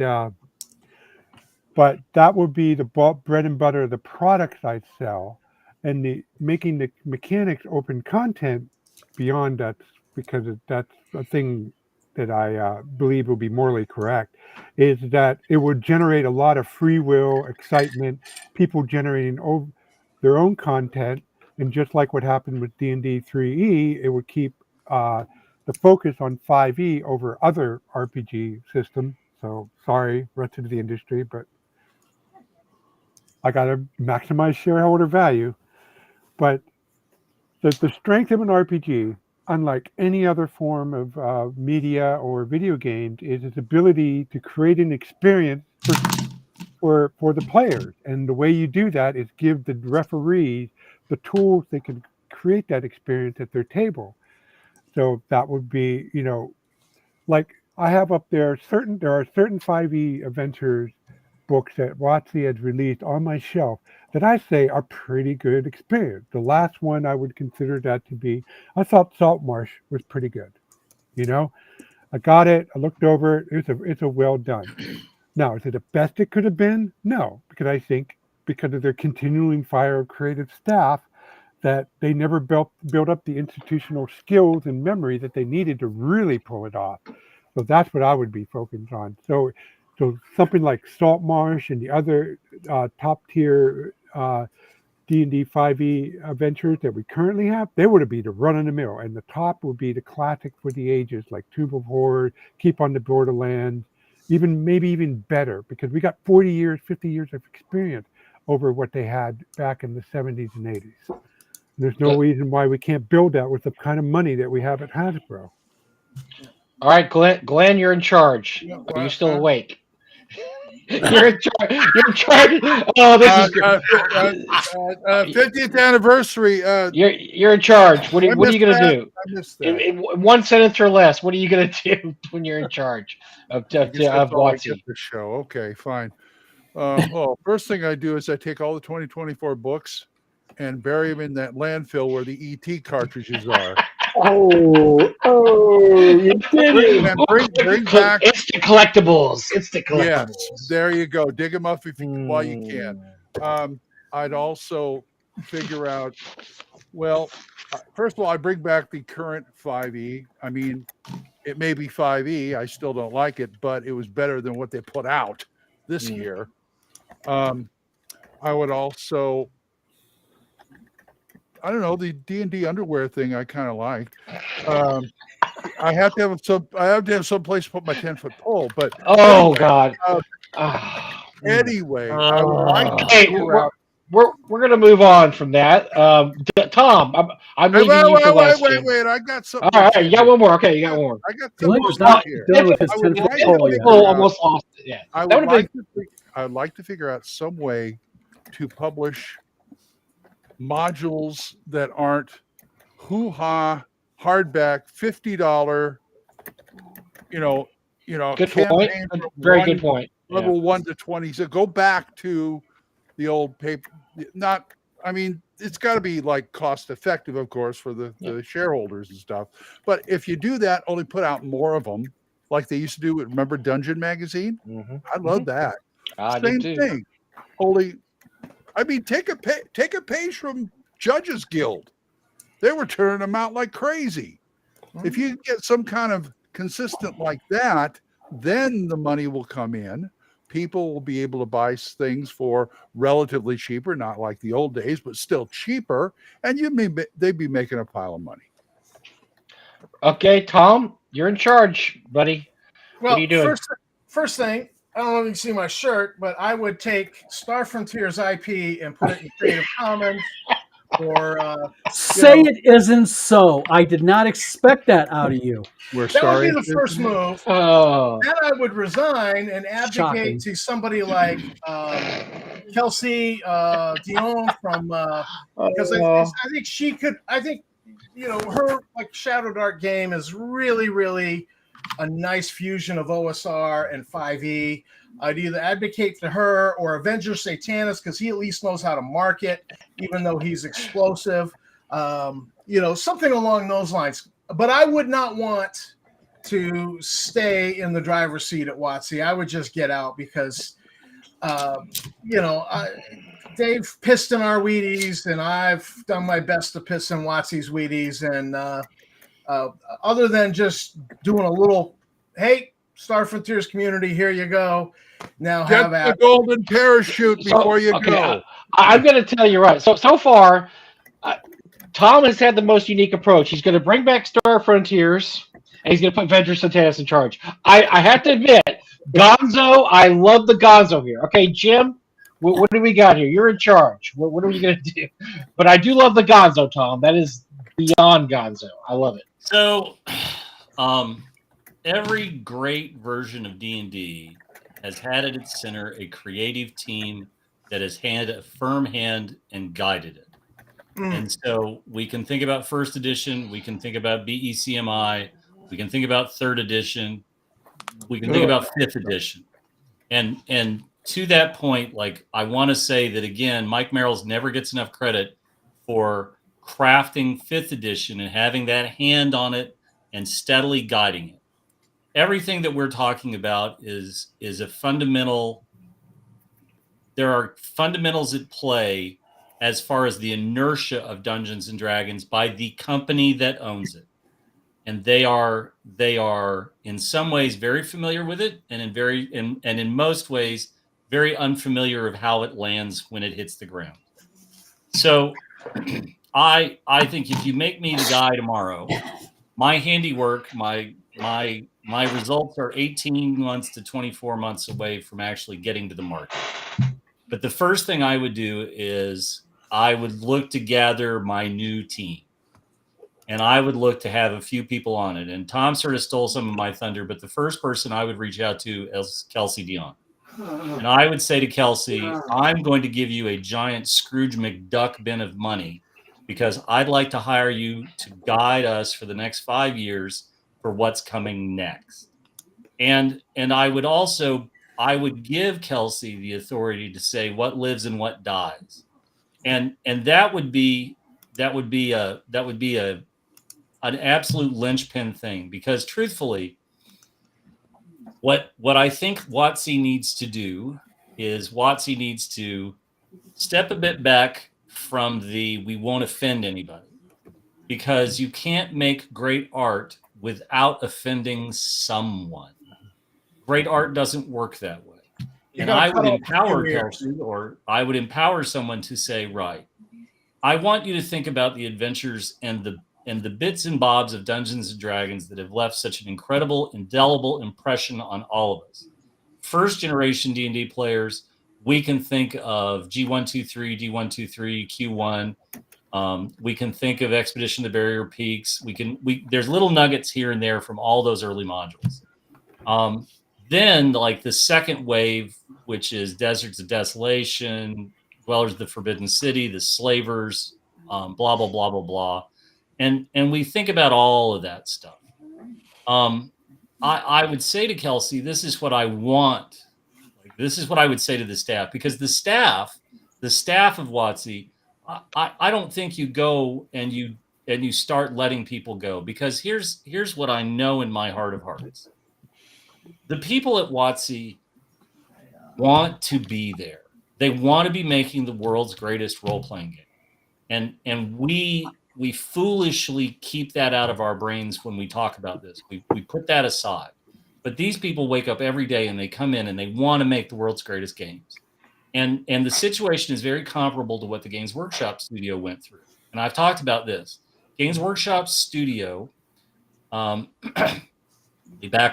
but that would be the bread and butter of the products I sell, and making the mechanics open content beyond that, because that's a thing that I believe will be morally correct, is that it would generate a lot of free will, excitement, people generating their own content, and just like what happened with D&D 3E, it would keep the focus on 5E over other RPG systems. So sorry, rest of the industry, but I got to maximize shareholder value. But the strength of an RPG, unlike any other form of media or video games, is its ability to create an experience for the players. And the way you do that is give the referees the tools they can create that experience at their table. So that would be, like I have up there there are certain 5e adventures books that WotC has released on my shelf that I say are pretty good experience. The last one I would consider that to be, I thought Saltmarsh was pretty good. I got it, I looked over it, it's a well done. Now, is it the best it could have been? No, because I think because of their continuing fire of creative staff, that they never built up the institutional skills and memory that they needed to really pull it off. So that's what I would be focused on. So something like Saltmarsh and the other top tier D&D 5e adventures that we currently have, they would be the run of the mill, and the top would be the classic for the ages, like Tomb of Horror, Keep on the Borderlands, maybe even better, because we got 40 years, 50 years of experience over what they had back in the 70s and 80s. There's no reason why we can't build that with the kind of money that we have at Hasbro. All right, Glenn, you're in charge. Are you still awake? You're in charge. You're in charge. Oh, this is great. 50th anniversary. You're in charge. What are you going to do? I missed that. In one sentence or less, what are you going to do when you're in charge of WotC? The show. Okay, fine. Well, first thing I do is I take all the 2024 books and bury them in that landfill where the ET cartridges are. You did it. Bring back. It's the collectibles. It's the collectibles. Yes, there you go. Dig them up while you can. I'd also figure out. Well, first of all, I bring back the current 5e. I mean, it may be 5e. I still don't like it, but it was better than what they put out this year. I would also. I don't know, the D&D underwear thing I kind of like. I have to have some place to put my 10-foot pole, but God. Anyway, I would like to figure out. We're gonna move on from that. Tom, I'm leaving you for last. Wait! I got something. All right, you got one more. Okay, you got one more. I got something here. Almost lost it. Yeah. I'd like to figure out some way to publish modules that aren't hoo-ha hardback $50 good point. Very good point. Level 1 to 20. So go back to the old paper. It's got to be like cost effective, of course, for the shareholders and stuff. But if you do that, only put out more of them, like they used to do. Remember Dungeon Magazine? Mm-hmm. I love that. Same thing. Take a page from Judges Guild. They were turning them out like crazy. If you get some kind of consistent like that, then the money will come in. People will be able to buy things for relatively cheaper, not like the old days, but still cheaper. And they'd be making a pile of money. Okay, Tom, you're in charge, buddy. Well, what are you doing? First thing, I don't know if you can see my shirt, but I would take Star Frontiers IP and put it in Creative Commons. Say it isn't so. I did not expect that out of you. That would be the first move. Then I would resign and abdicate to somebody like Kelsey Dion from because I think she could. I think her like Shadow Dart game is really, really a nice fusion of OSR and 5e. I'd either advocate for her or Avenger Satanis because he at least knows how to market, even though he's explosive. Something along those lines. But I would not want to stay in the driver's seat at WotC. I would just get out because, Dave pissed in our Wheaties, and I've done my best to piss in WotC's Wheaties. And other than just doing a little, hey, Star Frontiers community, here you go. Now Get the golden parachute before you go. I'm going to tell you right. So far, Tom has had the most unique approach. He's going to bring back Star Frontiers, and he's going to put Avenger Satanis in charge. I have to admit, Gonzo, I love the Gonzo here. Okay, Jim, what do we got here? You're in charge. What are we going to do? But I do love the Gonzo, Tom. That is beyond Gonzo. I love it. So, every great version of D&D has had at its center a creative team that has had a firm hand and guided it. And so we can think about first edition, we can think about BECMI, we can think about third edition, we can think about fifth edition. And to that point, like, I want to say that again, Mike Merrills never gets enough credit for crafting fifth edition and having that hand on it and steadily guiding it. Everything that we're talking about is a fundamental. There are fundamentals at play as far as the inertia of Dungeons and Dragons by the company that owns it. And they are in some ways very familiar with it, and in most ways very unfamiliar of how it lands when it hits the ground. So I think if you make me the guy tomorrow, my handiwork, my results are 18 months to 24 months away from actually getting to the market. But the first thing I would do is I would look to gather my new team. And I would look to have a few people on it. And Tom sort of stole some of my thunder, but the first person I would reach out to is Kelsey Dion. And I would say to Kelsey, I'm going to give you a giant Scrooge McDuck bin of money because I'd like to hire you to guide us for the next 5 years for what's coming next. And I would give Kelsey the authority to say what lives and what dies. And that would be an absolute linchpin thing, because truthfully, what I think WotC needs to do is WotC needs to step a bit back from we won't offend anybody, because you can't make great art without offending someone. Great art doesn't work that way. And I would empower Kelsey, or I would empower someone to say, right, I want you to think about the adventures and the bits and bobs of Dungeons and Dragons that have left such an incredible, indelible impression on all of us. First generation D&D players, we can think of G123, D123, Q1. We can think of Expedition to the Barrier Peaks. There's little nuggets here and there from all those early modules. Then, like the second wave, which is Deserts of Desolation, Dwellers of the Forbidden City, the Slavers, blah, blah, blah, blah, blah. And we think about all of that stuff. I would say to Kelsey, this is what I want. Like, this is what I would say to the staff, because the staff of WotC, I don't think you go and you start letting people go, because here's what I know in my heart of hearts. The people at WotC want to be there. They want to be making the world's greatest role-playing game. And we foolishly keep that out of our brains when we talk about this. We put that aside. But these people wake up every day and they come in and they want to make the world's greatest games. And the situation is very comparable to what the Games Workshop studio went through. And I've talked about this. Games Workshop studio, back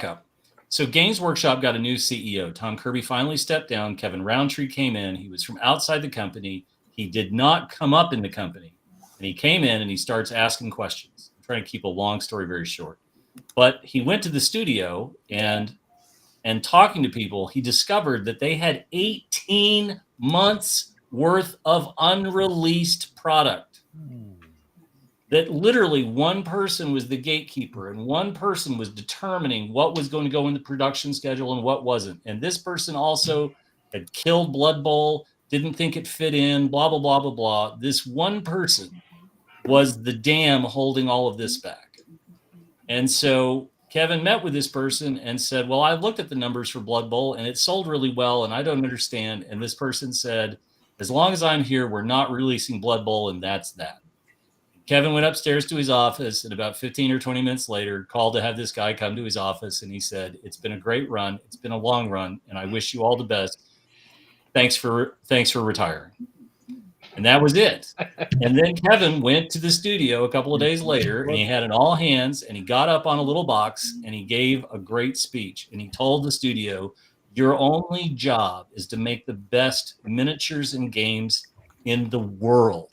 up. So Games Workshop got a new CEO. Tom Kirby finally stepped down. Kevin Roundtree came in. He was from outside the company. He did not come up in the company. And he came in and he starts asking questions. I'm trying to keep a long story very short. But he went to the studio and talking to people, he discovered that they had 18 months worth of unreleased product. that literally one person was the gatekeeper and one person was determining what was going to go in the production schedule and what wasn't. And this person also had killed Blood Bowl, didn't think it fit in, blah, blah, blah, blah, blah. This one person was the dam holding all of this back. And so Kevin met with this person and said, well, I looked at the numbers for Blood Bowl and it sold really well and I don't understand. And this person said, as long as I'm here, we're not releasing Blood Bowl, and that's that. Kevin went upstairs to his office, and about 15 or 20 minutes later, called to have this guy come to his office, and he said, it's been a great run. It's been a long run, and I wish you all the best. Thanks for retiring. And that was it. And then Kevin went to the studio a couple of days later, and he had an all hands, and he got up on a little box, and he gave a great speech. And he told the studio, your only job is to make the best miniatures and games in the world.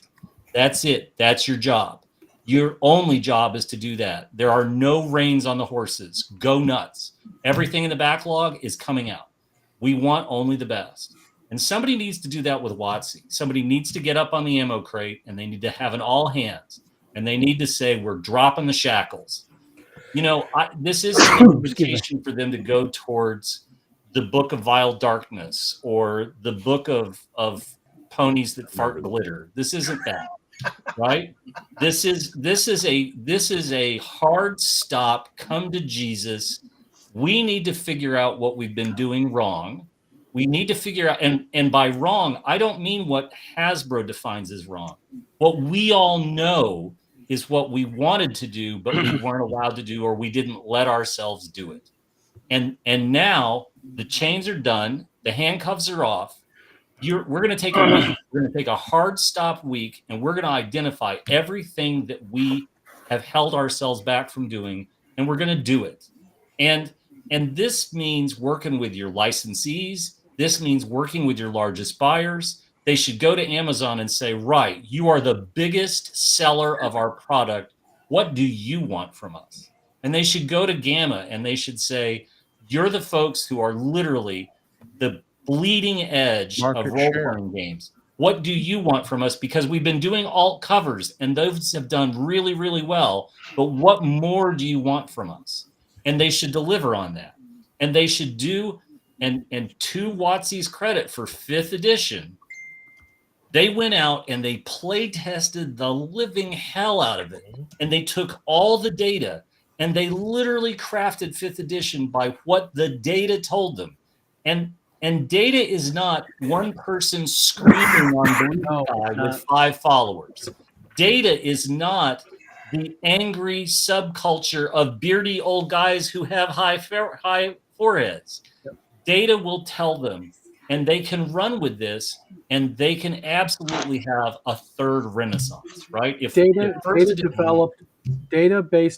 That's it. That's your job. Your only job is to do that. There are no reins on the horses. Go nuts. Everything in the backlog is coming out. We want only the best. And somebody needs to do that with WotC. Somebody needs to get up on the ammo crate, and they need to have an all hands. And they need to say, we're dropping the shackles. You know, this is an invitation for them to go towards the Book of Vile Darkness or the Book of Ponies That Fart Glitter. This isn't that. Right? This is a hard stop. Come to Jesus. We need to figure out what we've been doing wrong. We need to figure out, and by wrong, I don't mean what Hasbro defines as wrong. What we all know is what we wanted to do, but we weren't allowed to do, or we didn't let ourselves do it. And now the chains are done, the handcuffs are off. We're going to take a week. We're going to take a hard stop week, and we're going to identify everything that we have held ourselves back from doing, and we're going to do it. And this means working with your licensees. This means working with your largest buyers. They should go to Amazon and say, right, you are the biggest seller of our product. What do you want from us? And they should go to Gamma and they should say, you're the folks who are literally the bleeding edge of role-playing games. What do you want from us? Because we've been doing alt covers and those have done really, really well. But what more do you want from us? And they should deliver on that. And they should do, and to WotC's credit for 5th edition, they went out and they play tested the living hell out of it. And they took all the data and they literally crafted 5th edition by what the data told them. And data is not one person screaming on Blue Sky with 5 followers. Data is not the angry subculture of beardy old guys who have high foreheads. Data will tell them, and they can run with this, and they can absolutely have a third renaissance, right? If data-based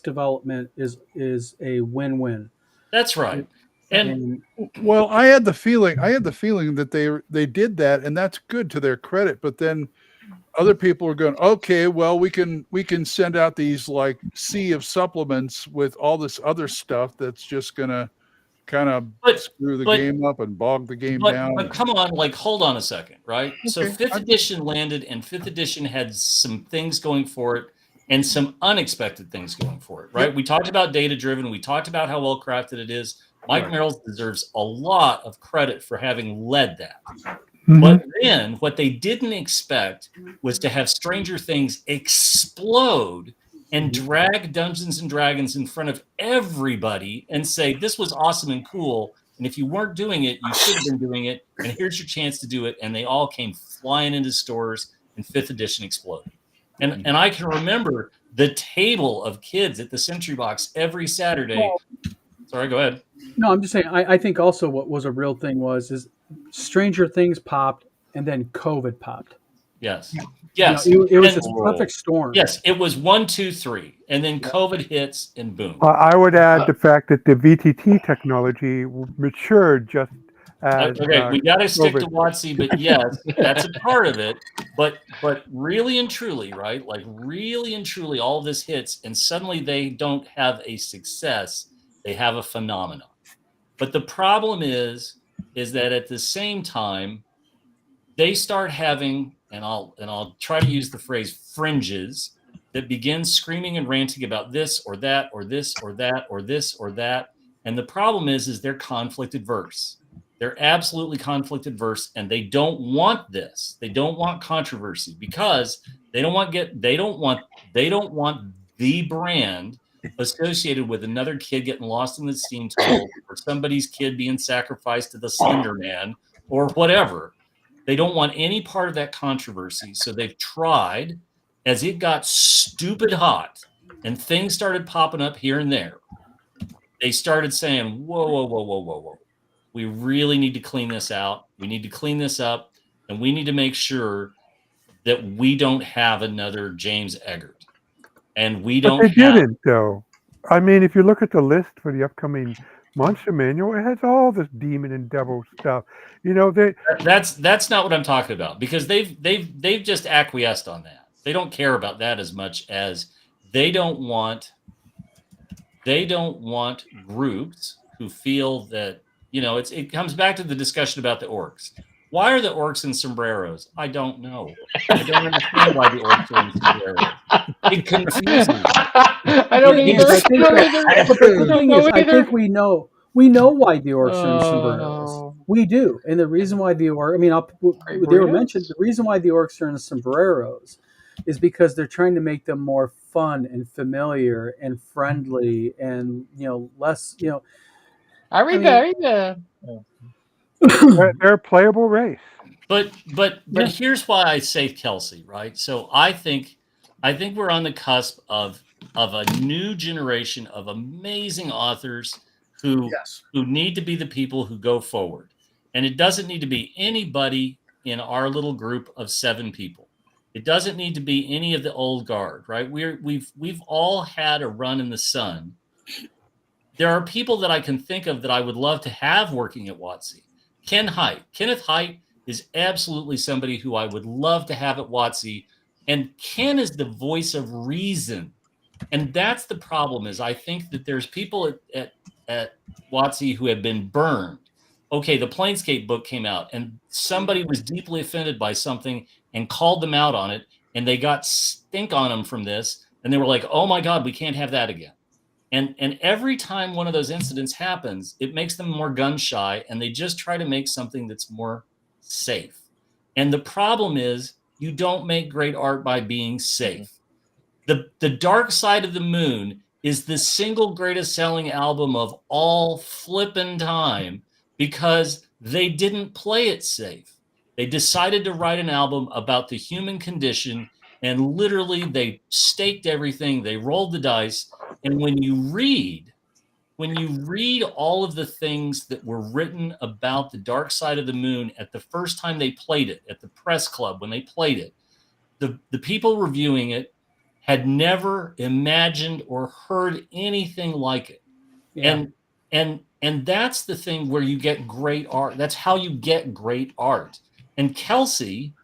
development is a win-win. That's right. And well, I had the feeling that they did that, and that's good to their credit. But then other people are going, okay, well, we can send out these like sea of supplements with all this other stuff that's just gonna kind of screw the game up and bog the game down. But come on, like hold on a second, right? Okay. So 5th edition landed, and 5th edition had some things going for it and some unexpected things going for it, right? Yep. We talked about data-driven. We talked about how well-crafted it is. Mike Merrill deserves a lot of credit for having led that. Mm-hmm. But then what they didn't expect was to have Stranger Things explode and drag Dungeons and Dragons in front of everybody and say, this was awesome and cool. And if you weren't doing it, you should have been doing it. And here's your chance to do it. And they all came flying into stores, and 5th edition exploded. And I can remember the table of kids at the Century Box every Saturday. Sorry, go ahead. No, I'm just saying, I think also what was a real thing is Stranger Things popped and then COVID popped. Yes. Yes. You know, it was this perfect storm. Yes. It was 1, 2, 3. And then COVID hits and boom. I would add the fact that the VTT technology matured just as okay, we got to stick to WotC, but yes, that's a part of it. But really and truly, right? Like really and truly, all of this hits and suddenly they don't have a success. They have a phenomenon. But the problem is that at the same time, they start having, and I'll try to use the phrase fringes, that begins screaming and ranting about this or that or this or that or this or that. And the problem is they're conflict adverse. They're absolutely conflict adverse, and they don't want this. They don't want controversy because they don't want the brand associated with another kid getting lost in the steam tunnel or somebody's kid being sacrificed to the Slender Man or whatever. They don't want any part of that controversy. So they've tried, as it got stupid hot and things started popping up here and there, they started saying, whoa. We really need to clean this out. We need to clean this up, and we need to make sure that we don't have another James Eggert. And we don't. But they didn't, though. I mean, if you look at the list for the upcoming Monster Manual, it has all this demon and devil stuff. You know, that's not what I'm talking about, because they've just acquiesced on that. They don't care about that as much as they don't want groups who feel that, you know, it comes back to the discussion about the orcs. Why are the orcs in sombreros? I don't know. I don't understand why the orcs are in sombreros. It confuses me. I don't either. I think we know why the orcs are in sombreros. We do, and the reason why the orcs, I mean, they were mentioned. The reason why the orcs are in sombreros is because they're trying to make them more fun and familiar and friendly, and less. They're a playable race. But here's why I say Kelsey, right? So I think we're on the cusp of a new generation of amazing authors who need to be the people who go forward. And it doesn't need to be anybody in our little group of 7 people. It doesn't need to be any of the old guard, right? We've all had a run in the sun. There are people that I can think of that I would love to have working at WotC. Kenneth Haidt is absolutely somebody who I would love to have at WotC. And Ken is the voice of reason. And that's the problem, is I think that there's people at WotC who have been burned. Okay, the Planescape book came out and somebody was deeply offended by something and called them out on it. And they got stink on them from this. And they were like, oh my God, we can't have that again. And every time one of those incidents happens, it makes them more gun shy, and they just try to make something that's more safe. And the problem is, you don't make great art by being safe. The Dark Side of the Moon is the single greatest selling album of all flippin' time because they didn't play it safe. They decided to write an album about the human condition, and literally they staked everything. They rolled the dice. And when you read all of the things that were written about the Dark Side of the Moon at the first time they played it, at the press club when they played it, the people reviewing it had never imagined or heard anything like it. Yeah. And that's the thing where you get great art. That's how you get great art. And Kelsey,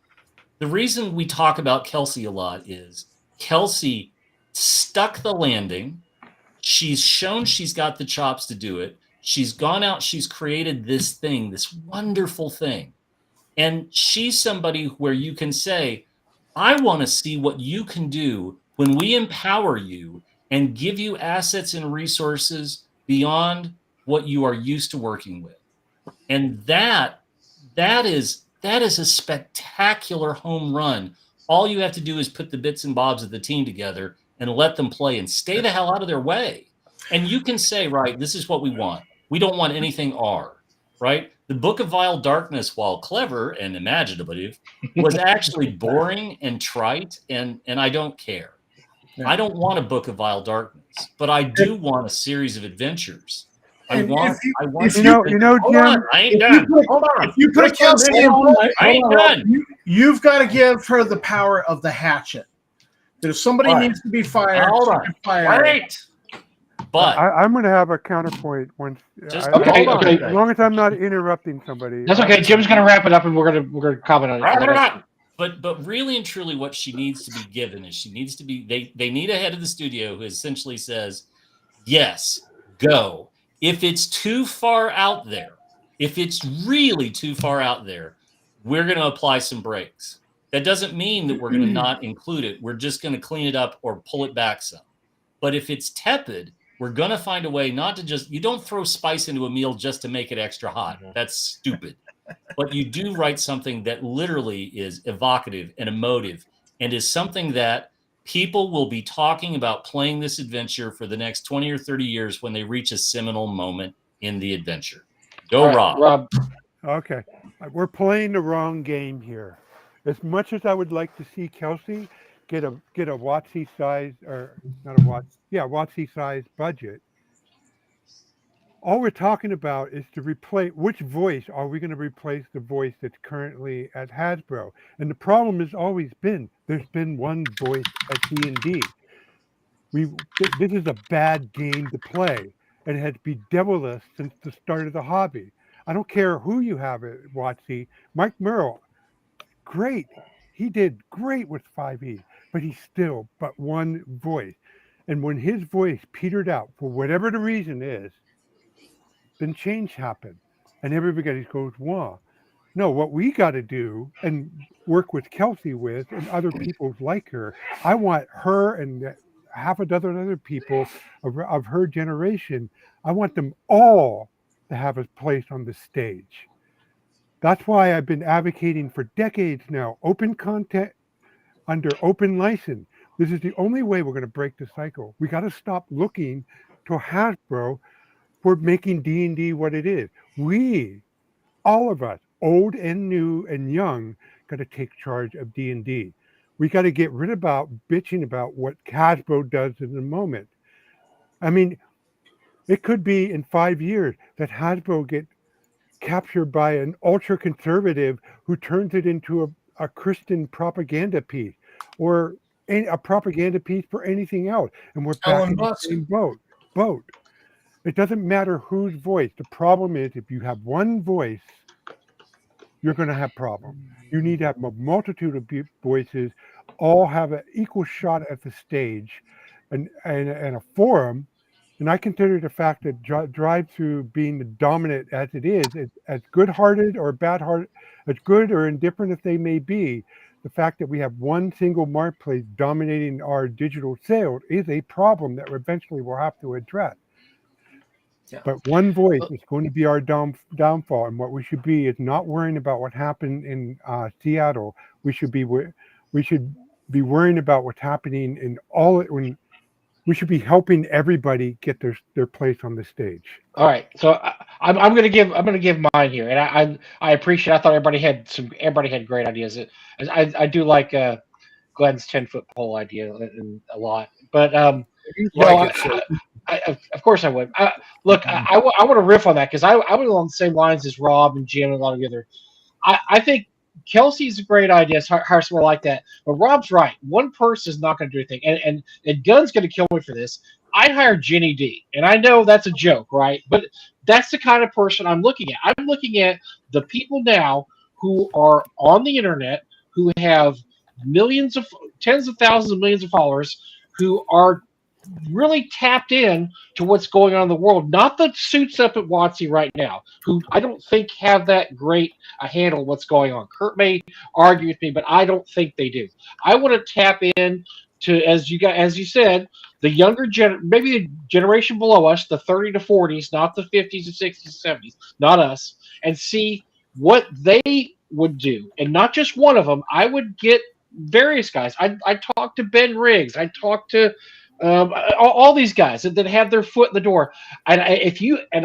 the reason we talk about Kelsey a lot is Kelsey stuck the landing. She's shown she's got the chops to do it. She's gone out. She's created this thing, this wonderful thing. And she's somebody where you can say, I want to see what you can do when we empower you and give you assets and resources beyond what you are used to working with. And that is a spectacular home run. All you have to do is put the bits and bobs of the team together and let them play and stay the hell out of their way. And you can say, right, this is what we want. We don't want anything R, right? The Book of Vile Darkness, while clever and imaginative, was actually boring and trite, and I don't care. Yeah. I don't want a Book of Vile Darkness, but I do want a series of adventures. Jim, I ain't done. Hold on. If you put Kelsey in, I ain't done. You've got to give her the power of the hatchet. That if somebody needs to be fired, hold on. Wait. But I'm going to have a counterpoint once. Okay. As long as I'm not interrupting somebody. That's okay. Jim's going to wrap it up, and we're going to comment on it. But really and truly, what she needs to be given is she needs to be. They need a head of the studio who essentially says, "Yes, go." If it's too far out there, if it's really too far out there, we're going to apply some brakes. That doesn't mean that we're going to not include it. We're just going to clean it up or pull it back some. But if it's tepid, we're going to find a way not to just, you don't throw spice into a meal just to make it extra hot. That's stupid. But you do write something that literally is evocative and emotive and is something that people will be talking about playing this adventure for the next 20 or 30 years when they reach a seminal moment in the adventure. Go, All right, Rob. Rob. Okay. We're playing the wrong game here. As much as I would like to see Kelsey get a WotC size, or not a WotC size budget, all we're talking about is to replace, which voice are we going to replace the voice that's currently at Hasbro? And the problem has always been, there's been one voice at D&D. This is a bad game to play, and it has bedeviled us since the start of the hobby. I don't care who you have at WotC. Mike Merrill, great. He did great with 5e, but he's still but one voice. And when his voice petered out, for whatever the reason is, then change happened. And everybody goes, wow. No, what we got to do and work with Kelsey with and other people like her, I want her and half a dozen other people of her generation, I want them all to have a place on the stage. That's why I've been advocating for decades now, open content under open license. This is the only way we're going to break the cycle. We got to stop looking to Hasbro for making D&D what it is. We, all of us, old and new and young, got to take charge of D&D. We got to get rid about bitching about what Hasbro does in the moment. I mean, it could be in 5 years that Hasbro get captured by an ultra-conservative who turns it into a Christian propaganda piece or a propaganda piece for anything else. And we're back in the same boat. It doesn't matter whose voice. The problem is if you have one voice, you're going to have problems. You need to have a multitude of voices, all have an equal shot at the stage and a forum. And I consider the fact that drive-through being the dominant as it is, as good-hearted or bad-hearted, as good or indifferent as they may be, the fact that we have one single marketplace dominating our digital sales is a problem that eventually we'll have to address. Yeah. But one voice is going to be our downfall, and what we should be is not worrying about what happened in Seattle. We should be worrying about what's happening in all. We should be helping everybody get their place on the stage. All right, so I'm going to give mine here, and I appreciate. I thought everybody had great ideas. I do like Glenn's 10-foot pole idea a lot, but of course I would. Look, I want to riff on that because I was along the same lines as Rob and Jim and a lot of the other. I think Kelsey's a great idea. Hire someone like that. But Rob's right. One person is not going to do anything. And Gunn's going to kill me for this. I hired Jenny D. And I know that's a joke, right? But that's the kind of person I'm looking at. I'm looking at the people now who are on the internet, who have tens of thousands of millions of followers, who are really tapped in to what's going on in the world, not the suits up at WotC right now, who I don't think have that great a handle what's going on. Kurt may argue with me, but I don't think they do. I want to tap in to, as you said, the younger maybe the generation below us, the 30 to 40s, not the 50s and 60s and 70s, not us, and see what they would do. And not just one of them. I would get various guys. I talked to Ben Riggs. I talked to all these guys that have their foot in the door, and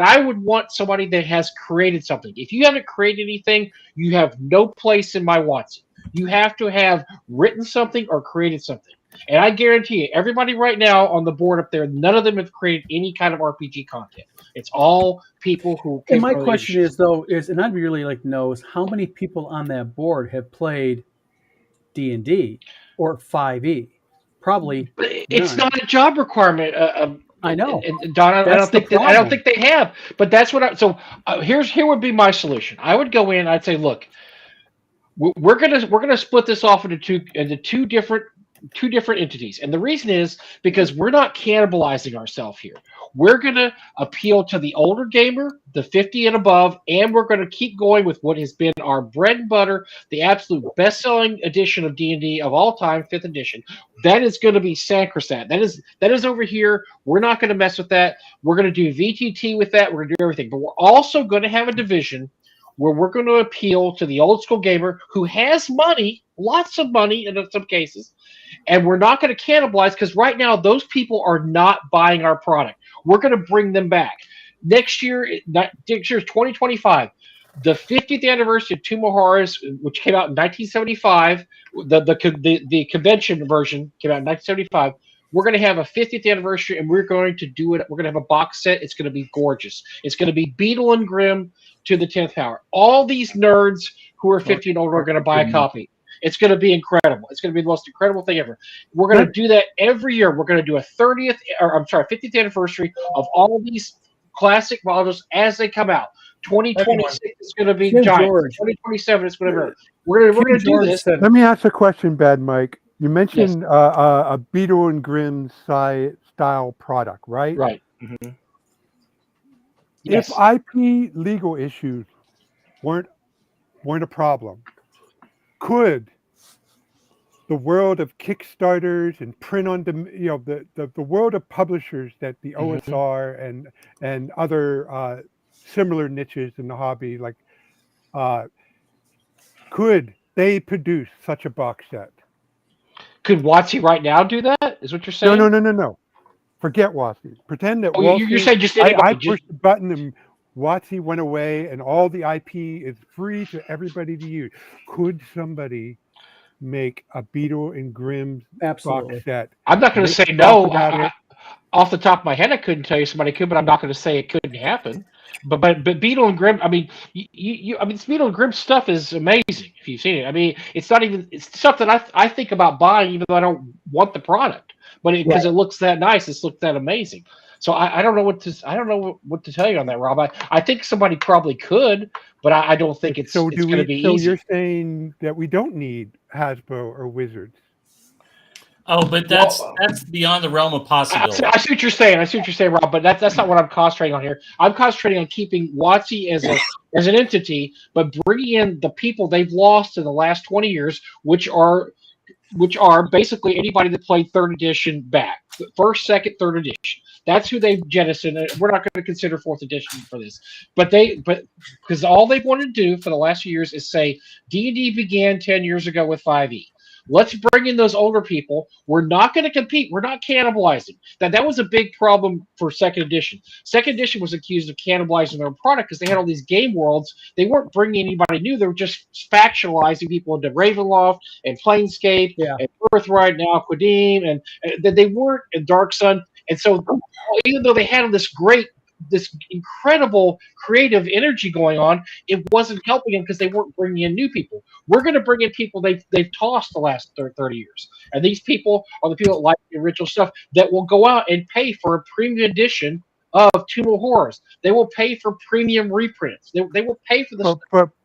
I would want somebody that has created something. If you haven't created anything, you have no place in my WotC. You have to have written something or created something. And I guarantee you, everybody right now on the board up there, none of them have created any kind of RPG content. It's all people who. And my question is, and I'd really like to know is how many people on that board have played D&D or 5e? Probably. It's not a job requirement. I know, Donna. I don't think they have. But that's what. Here would be my solution. I would go in. I'd say, look, we're gonna split this off into two different two different entities. And the reason is because we're not cannibalizing ourselves here. We're going to appeal to the older gamer, the 50 and above, and we're going to keep going with what has been our bread and butter, the absolute best-selling edition of D&D of all time, 5th edition. That is going to be sacrosanct. That is over here. We're not going to mess with that. We're going to do VTT with that. We're going to do everything. But we're also going to have a division where we're going to appeal to the old school gamer who has money, lots of money in some cases, and we're not going to cannibalize because right now those people are not buying our product. We're going to bring them back. Next year is 2025, the 50th anniversary of Tomb of Horrors, which came out in 1975, the convention version came out in 1975. We're going to have a 50th anniversary, and we're going to do it. We're going to have a box set. It's going to be gorgeous. It's going to be Beetle and Grimm to the 10th power. All these nerds who are 50 and older are going to buy a copy. It's going to be incredible. It's going to be the most incredible thing ever. We're going to do that every year. We're going to do a 50th anniversary of all of these classic modules as they come out. 2026 is going to be giant. 2027 is going to be. We're going to do this. Let me ask a question, Bad Mike. You mentioned a Beetle and Grimm style product, right? Right. Mm-hmm. If IP legal issues weren't a problem, could the world of Kickstarters and print on the world of publishers that the OSR and other similar niches in the hobby, like could they produce such a box set? Could WotC right now do that? Is what you're saying? No. Forget WotC. Pretend that you're saying just I pushed the button and WotC went away and all the IP is free to everybody to use. Could somebody make a Beetle and Grimm box set? I'm not going to say no. Off the top of my head, I couldn't tell you somebody could, but I'm not going to say it couldn't happen. But Beetle and Grimm, I mean, this Beetle and Grimm stuff is amazing if you've seen it. I mean, it's stuff that I think about buying even though I don't want the product, but because it looks that nice, it looks that amazing. So I don't know what to tell you on that, Rob. I think somebody probably could, but I don't think it's going to be easy. So you're saying that we don't need Hasbro or Wizards? Oh, but that's beyond the realm of possibility. I see what you're saying. Rob, but that's not what I'm concentrating on here. I'm concentrating on keeping WotC as an entity, but bringing in the people they've lost in the last 20 years, which are basically anybody that played 3rd edition back, 1st, 2nd, 3rd edition. That's who they've jettisoned. We're not going to consider 4th edition for this, but because all they've wanted to do for the last few years is say D&D began 10 years ago with 5e. Let's bring in those older people. We're not going to compete. We're not cannibalizing. That was a big problem for 2nd edition. 2nd edition was accused of cannibalizing their own product because they had all these game worlds. They weren't bringing anybody new. They were just factionalizing people into Ravenloft and Planescape and Birthright and Al Qadim, and they weren't in Dark Sun. And so even though they had this incredible creative energy going on, it wasn't helping them because they weren't bringing in new people. We're going to bring in people they've tossed the last 30 years. And these people are the people that like the original stuff that will go out and pay for a premium edition of Tomb of Horrors. They will pay for premium reprints. They will pay for this.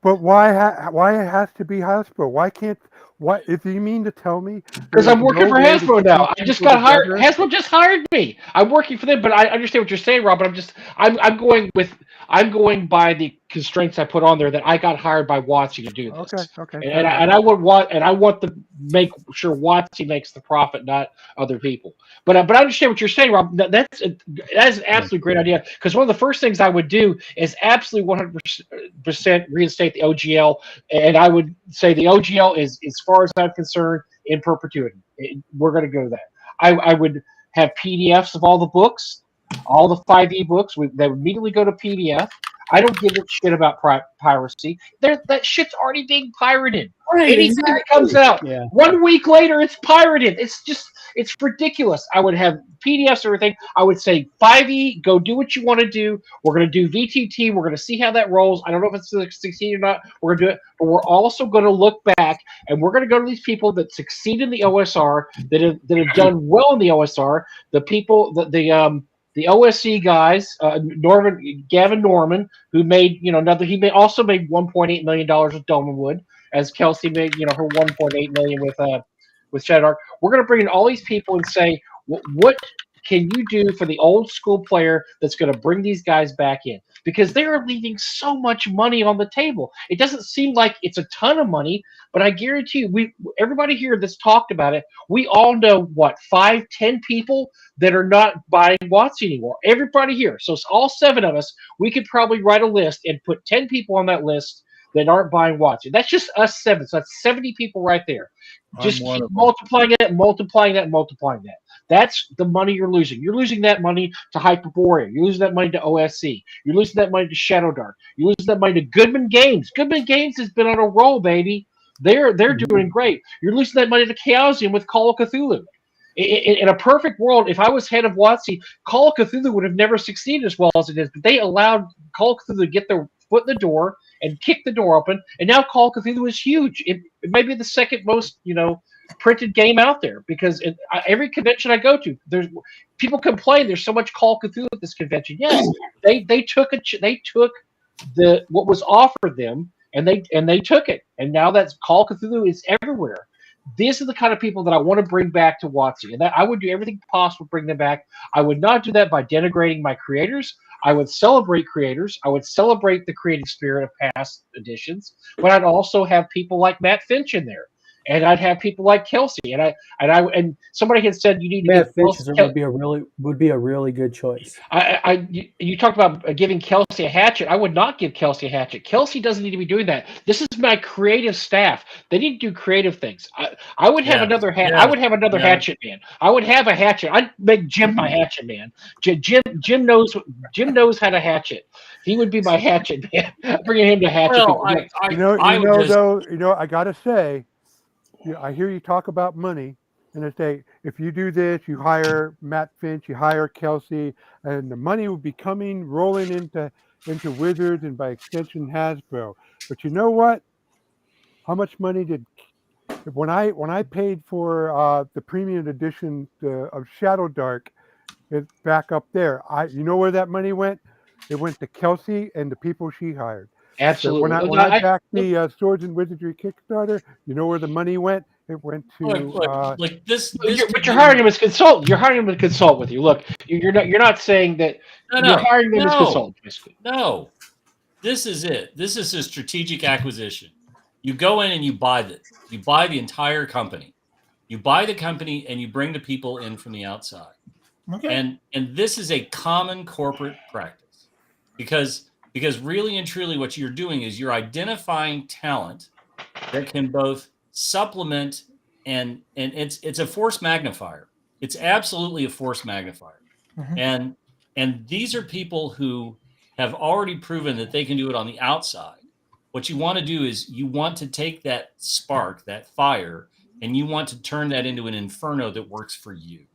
But why it has to be Hasbro? Why can't? What if you mean to tell me? Because I'm working for Hasbro now. I just got hired. Hasbro just hired me. I'm working for them, but I understand what you're saying, Rob. But I'm going by the constraints I put on there that I got hired by WotC to do this. Okay. And I want to make sure WotC makes the profit, not other people. But I understand what you're saying, Rob. That's an absolutely great idea. Because one of the first things I would do is absolutely 100% reinstate the OGL, and I would say the OGL is, as far as I'm concerned, in perpetuity. We're going to go that. I would have PDFs of all the books, all the 5e books. They would immediately go to PDF. I don't give a shit about piracy. That shit's already being pirated. Right, anything that comes out 1 week later, it's pirated. It's ridiculous. I would have PDFs or everything. I would say 5e, go do what you want to do. We're going to do VTT. We're going to see how that rolls. I don't know if it's succeed or not. We're going to do it, but we're also going to look back and we're going to go to these people that succeed in the OSR, that have done well in the OSR. The people the OSC guys, Gavin Norman, who made also made $1.8 million with Dolmenwood, as Kelsey made her $1.8 million with Shadow Dark. We're going to bring in all these people and say, what can you do for the old school player that's going to bring these guys back in? Because they are leaving so much money on the table. It doesn't seem like it's a ton of money, but I guarantee you, everybody here that's talked about it, we all know 5, 10 people that are not buying WotC anymore. Everybody here. So it's all 7 of us. We could probably write a list and put 10 people on that list that aren't buying WotC. That's just us 7. So that's 70 people right there. Just keep multiplying it, multiplying that, multiplying that. That's the money you're losing. You're losing that money to Hyperborea. You're losing that money to OSC. You're losing that money to Shadow Dark. You're losing that money to Goodman Games. Goodman Games has been on a roll, baby. They're doing great. You're losing that money to Chaosium with Call of Cthulhu. In a perfect world, if I was head of WotC, Call of Cthulhu would have never succeeded as well as it is. But they allowed Call of Cthulhu to get their foot in the door and kick the door open. And now Call of Cthulhu is huge. It may be the second most, printed game out there, because every convention I go to, there's people complain there's so much Call of Cthulhu at this convention. Yes, they took what was offered them and they took it, and now that's Call of Cthulhu is everywhere. These are the kind of people that I want to bring back to WotC, and that I would do everything possible to bring them back. I would not do that by denigrating my creators. I would celebrate creators. I would celebrate the creative spirit of past editions, but I'd also have people like Matt Finch in there. And I'd have people like Kelsey, and somebody had said you need to Matt Finch would be a really good choice. You talked about giving Kelsey a hatchet. I would not give Kelsey a hatchet. Kelsey doesn't need to be doing that. This is my creative staff. They need to do creative things. I would have another hat. I would have another hatchet man. I would have a hatchet. I'd make Jim my hatchet man. Jim knows how to hatchet. He would be my hatchet man. Bringing him to hatchet. Well, I gotta say. I hear you talk about money, and I say, if you do this, you hire Matt Finch, you hire Kelsey, and the money will be rolling into Wizards and by extension Hasbro. But you know what? How much money when I paid for the premium edition of Shadow Dark, it's back up there. You know where that money went? It went to Kelsey and the people she hired. Absolutely. So when I backed the Swords and Wizardry Kickstarter, you know where the money went? It went to But you're hiring him as consultant. You're hiring him to consult with you. Look, you're not saying that you're hiring them as consultants. Basically. No, this is it. This is a strategic acquisition. You go in and you buy You buy the entire company. You buy the company and you bring the people in from the outside. Okay. And this is a common corporate practice because really and truly what you're doing is you're identifying talent that can both supplement and it's a force magnifier. It's absolutely a force magnifier. Mm-hmm. And these are people who have already proven that they can do it on the outside. What you want to do is you want to take that spark, that fire, and you want to turn that into an inferno that works for you.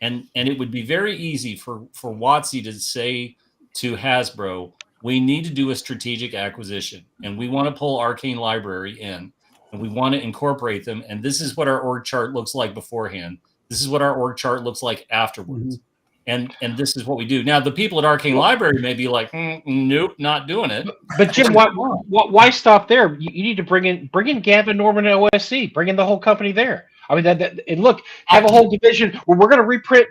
And it would be very easy for WotC to say to Hasbro, we need to do a strategic acquisition, and we want to pull Arcane Library in, and we want to incorporate them. And this is what our org chart looks like beforehand. This is what our org chart looks like afterwards. Mm-hmm. And this is what we do. Now, the people at Arcane Library may be like, nope, not doing it. But Jim, why stop there? You need to bring in Gavin Norman and OSC. Bring in the whole company there. I mean, and look, have a whole division where we're going to reprint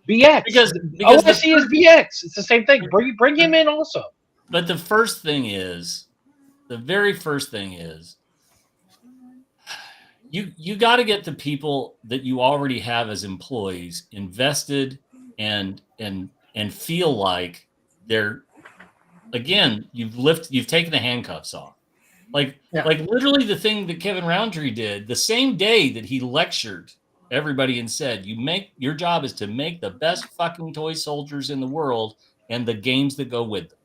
BX because OSC is BX. It's the same thing. Bring him in also. But the very first thing is, you got to get the people that you already have as employees invested and feel like they're, again, you've taken the handcuffs off. Like literally the thing that Kevin Roundtree did the same day that he lectured everybody and said, your job is to make the best fucking toy soldiers in the world and the games that go with them.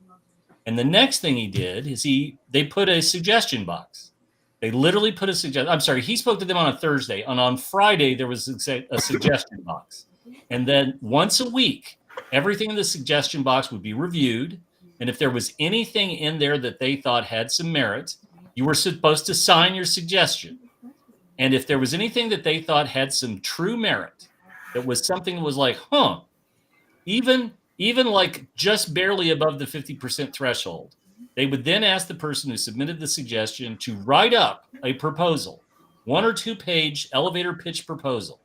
And the next thing he did is they put a suggestion box. They literally put a suggestion. I'm sorry, he spoke to them on a Thursday, and on Friday there was a suggestion box. And then once a week, everything in the suggestion box would be reviewed. And if there was anything in there that they thought had some merit, you were supposed to sign your suggestion. And if there was anything that they thought had some true merit, that was something that was like, even like just barely above the 50% threshold, they would then ask the person who submitted the suggestion to write up a proposal. 1 or 2 page elevator pitch proposal.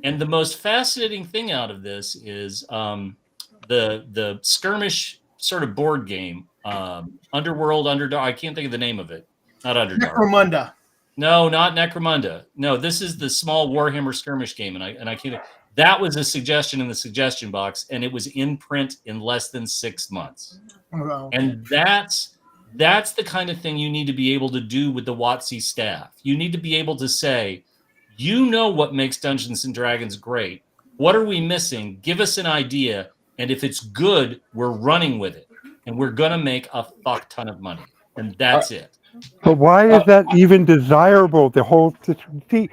And the most fascinating thing out of this is the skirmish sort of board game, Underworld, Underdark. I can't think of the name of it. Not Underdark. Necromunda. No, not Necromunda. No, this is the small Warhammer skirmish game, and I can't. That was a suggestion in the suggestion box, and it was in print in less than 6 months. Oh, And that's the kind of thing you need to be able to do with the WotC staff. You need to be able to say, you know what makes Dungeons and Dragons great. What are we missing? Give us an idea, and if it's good, we're running with it, and we're gonna make a fuck ton of money, and that's it. But why is that even desirable? The whole see,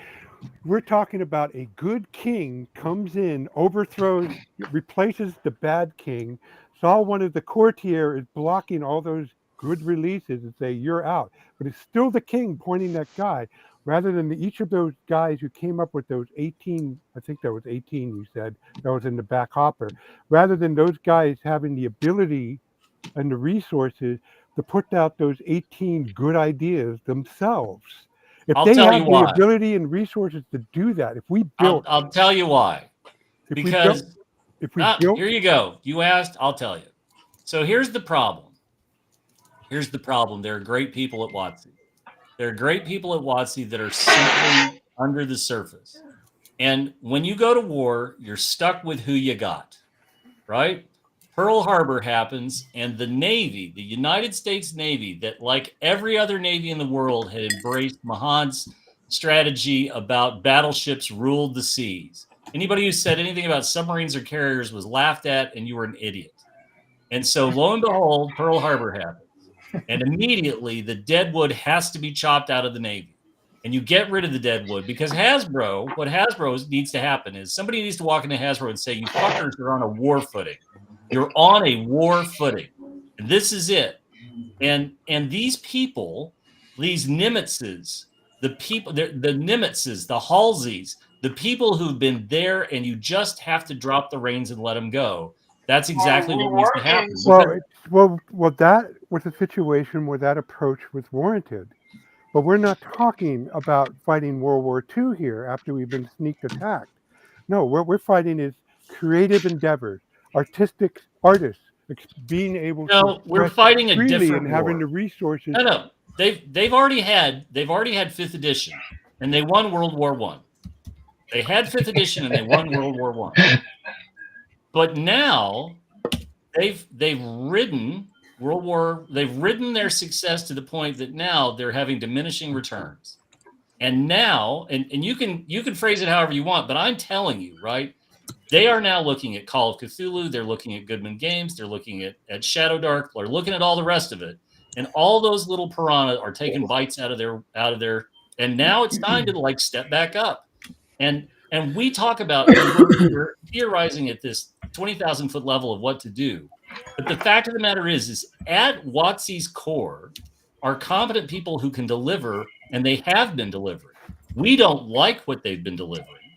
we're talking about a good king comes in, overthrows, replaces the bad king. Saw one of the courtier is blocking all those good releases and say you're out, but it's still the king pointing that guy, rather than each of those guys who came up with those 18. I think that was 18. You said that was in the back hopper. Rather than those guys having the ability and the resources to put out those 18 good ideas themselves. If I'll they tell have you the why. ability and resources to do that, if we built, I'll tell you why. if Because we built, here you go. You asked, I'll tell you. So here's the problem. Here's the problem. There are great people at WotC. There are great people at WotC that are simply under the surface. And when you go to war, you're stuck with who you got, right? Pearl Harbor happens, and the Navy, the United States Navy, that like every other Navy in the world had embraced Mahan's strategy about battleships ruled the seas. Anybody who said anything about submarines or carriers was laughed at, and you were an idiot. And so lo and behold, Pearl Harbor happens. And immediately the dead wood has to be chopped out of the Navy. And you get rid of the dead wood because Hasbro, what Hasbro needs to happen is somebody needs to walk into Hasbro and say, you fuckers are on a war footing. You're on a war footing. And this is it. And these people, these Nimitzes, the people, the Nimitzes, the Halseys, the people who've been there, and you just have to drop the reins and let them go. That's exactly what needs to happen. Well, that was a situation where that approach was warranted. But we're not talking about fighting World War II here after we've been sneak attacked. No, what we're fighting is creative endeavors, artistic artists being able to. We're fighting a different and having the resources. No. They've already had 5th edition, and they won World War I. They had 5th edition and they won World War I. But now they've ridden their success to the point that now they're having diminishing returns. And now, and you can phrase it however you want, but I'm telling you, right? They are now looking at Call of Cthulhu, they're looking at Goodman Games, they're looking at Shadow Dark, they're looking at all the rest of it. And all those little piranha are taking bites out of their and now it's time to like step back up. And we talk about we're theorizing at this 20,000 foot level of what to do. But the fact of the matter is at WotC's core are competent people who can deliver, and they have been delivering. We don't like what they've been delivering,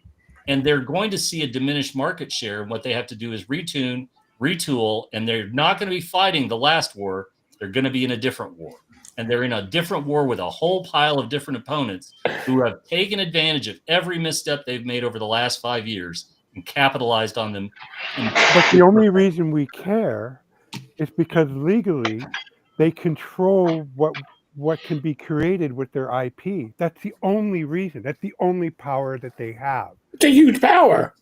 and they're going to see a diminished market share. And what they have to do is retune, retool, and they're not going to be fighting the last war. They're going to be in a different war. And they're in a different war with a whole pile of different opponents who have taken advantage of every misstep they've made over the last 5 years and capitalized on them. But the only reason we care is because legally they control what can be created with their IP. That's the only reason. That's the only power that they have. It's a huge power.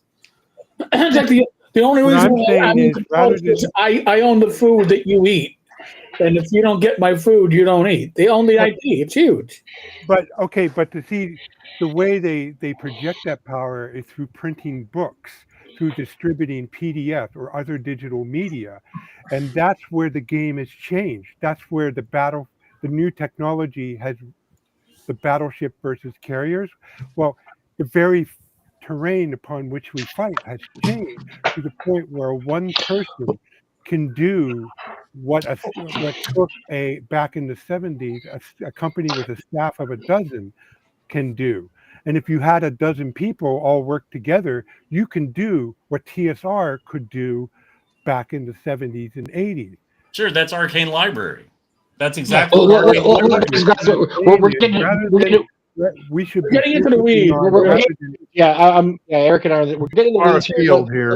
That's the only reason I own the food that you eat. And if you don't get my food, you don't eat. They own the IP. It's huge. But to see the way they project that power is through printing books, through distributing PDF or other digital media. And that's where the game has changed. That's where the new technology has the battleship versus carriers. Well, the very terrain upon which we fight has changed to the point where one person can do what took back in the 70s, a company with a staff of a dozen can do. And if you had a dozen people all work together, you can do what TSR could do back in the 70s and 80s. Sure, that's Arcane Library. That's exactly what we should be getting into the weeds. Eric and I we're getting in the weeds here.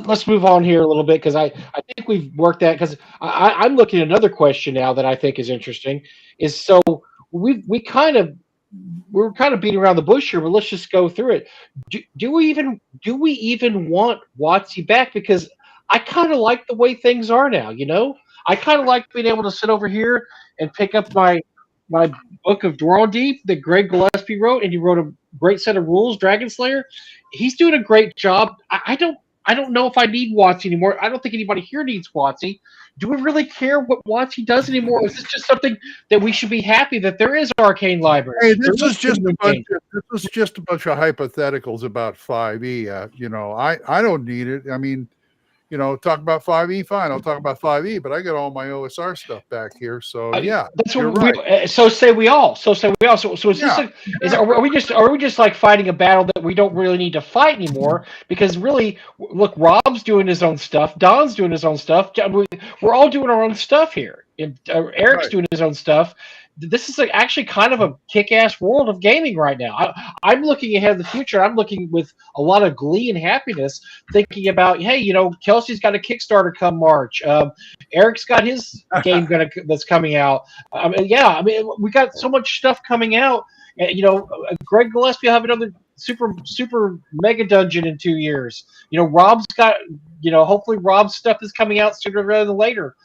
Let's move on here a little bit because I think we've worked that because I'm looking at another question now that I think is interesting. Is so we're kind of beating around the bush here, but let's just go through it. Do we even want WotC back? Because I kind of like the way things are now. You know, I kind of like being able to sit over here and pick up my book of Dwarven Deep that Greg Gillespie wrote, and he wrote a great set of rules, Dragon Slayer. He's doing a great job. I don't know if I need WotC anymore. I don't think anybody here needs WotC. Do we really care what WotC does anymore? Or is this just something that we should be happy that there is Arcane Library? Hey, this is just a bunch of hypotheticals about 5e. You know, I don't need it. I mean, you know, talk about 5e, fine. I'll talk about 5e, but I got all my OSR stuff back here. So yeah, that's what right. So say we all. So is this? Are we just like fighting a battle that we don't really need to fight anymore? Because really, look, Rob's doing his own stuff. Don's doing his own stuff. We're all doing our own stuff here. Eric's doing his own stuff. This is actually kind of a kick-ass world of gaming right now. I'm looking ahead of the future. I'm looking with a lot of glee and happiness, thinking about, hey, you know, Kelsey's got a Kickstarter come March. Eric's got his game that's coming out. We got so much stuff coming out. You know, Greg Gillespie will have another super mega dungeon in 2 years. You know, Rob's got, you know, hopefully Rob's stuff is coming out sooner rather than later.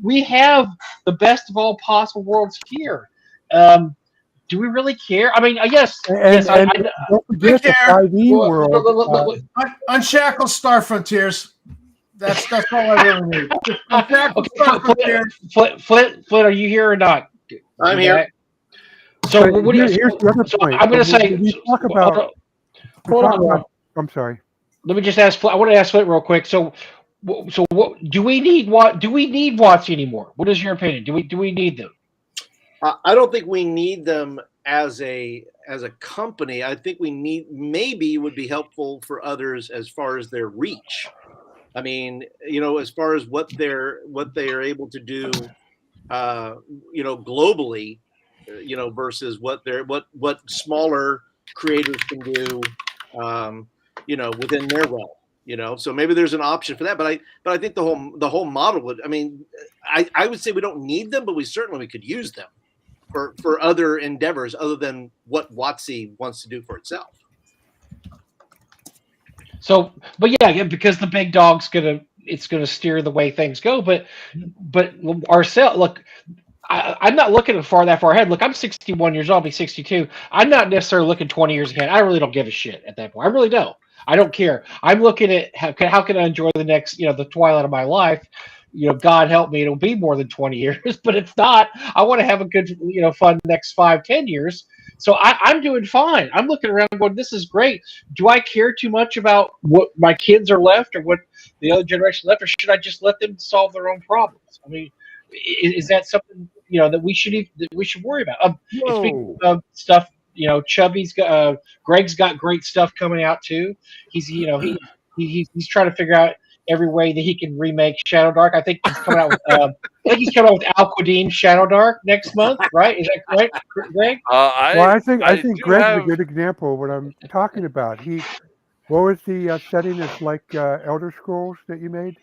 We have the best of all possible worlds here. Do we really care? I mean, yes. Don't forget the 5e world. Unshackle Star Frontiers. That's all I really need. Unshackle Star Frontiers. Flint, are you here or not? I'm here. So what do you? Here's the other point. I'm going to say. Talk about. Hold on. I'm sorry. Let me just ask. I want to ask Flint real quick. So what do we need? Do we need WotC anymore? What is your opinion? Do we need them? I don't think we need them as a company. I think we maybe would be helpful for others as far as their reach. I mean, you know, as far as what they are able to do, you know, globally, you know, versus what smaller creators can do, you know, within their realm. You know, so maybe there's an option for that, but I think the whole model would. I mean, I would say we don't need them, but we certainly could use them for other endeavors other than what WotC wants to do for itself. So, but yeah, because the big dog's gonna steer the way things go. But ourselves, look, I'm not looking that far ahead. Look, I'm 61 years old. I'll be 62. I'm not necessarily looking 20 years ahead. I really don't give a shit at that point. I really don't. I don't care. I'm looking at how can I enjoy the next, you know, the twilight of my life. You know, God help me, it'll be more than 20 years, but it's not. I want to have a good, you know, fun next 5-10 years. So I'm doing fine. I'm looking around going, this is great. Do I care too much about what my kids are left or what the other generation left, or should I just let them solve their own problems? I mean, is that something, you know, that we should worry about? Speaking of stuff, you know, Greg's got great stuff coming out too. He's, you know, he's trying to figure out every way that he can remake Shadow Dark. I think he's coming out with Al Qadim Shadow Dark next month, right? Is that correct, Greg? I think Greg's a good example of what I'm talking about. What was the setting that's like Elder Scrolls that you made?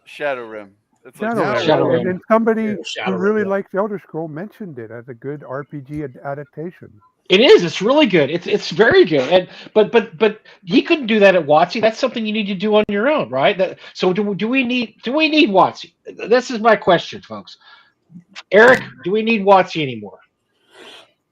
Shadowrun. It's Shadowrun. And somebody who really likes Elder Scroll mentioned it as a good RPG adaptation. It is. It's really good. It's very good. And but he couldn't do that at WotC. That's something you need to do on your own, right? So do we need WotC? This is my question, folks. Eric, do we need WotC anymore?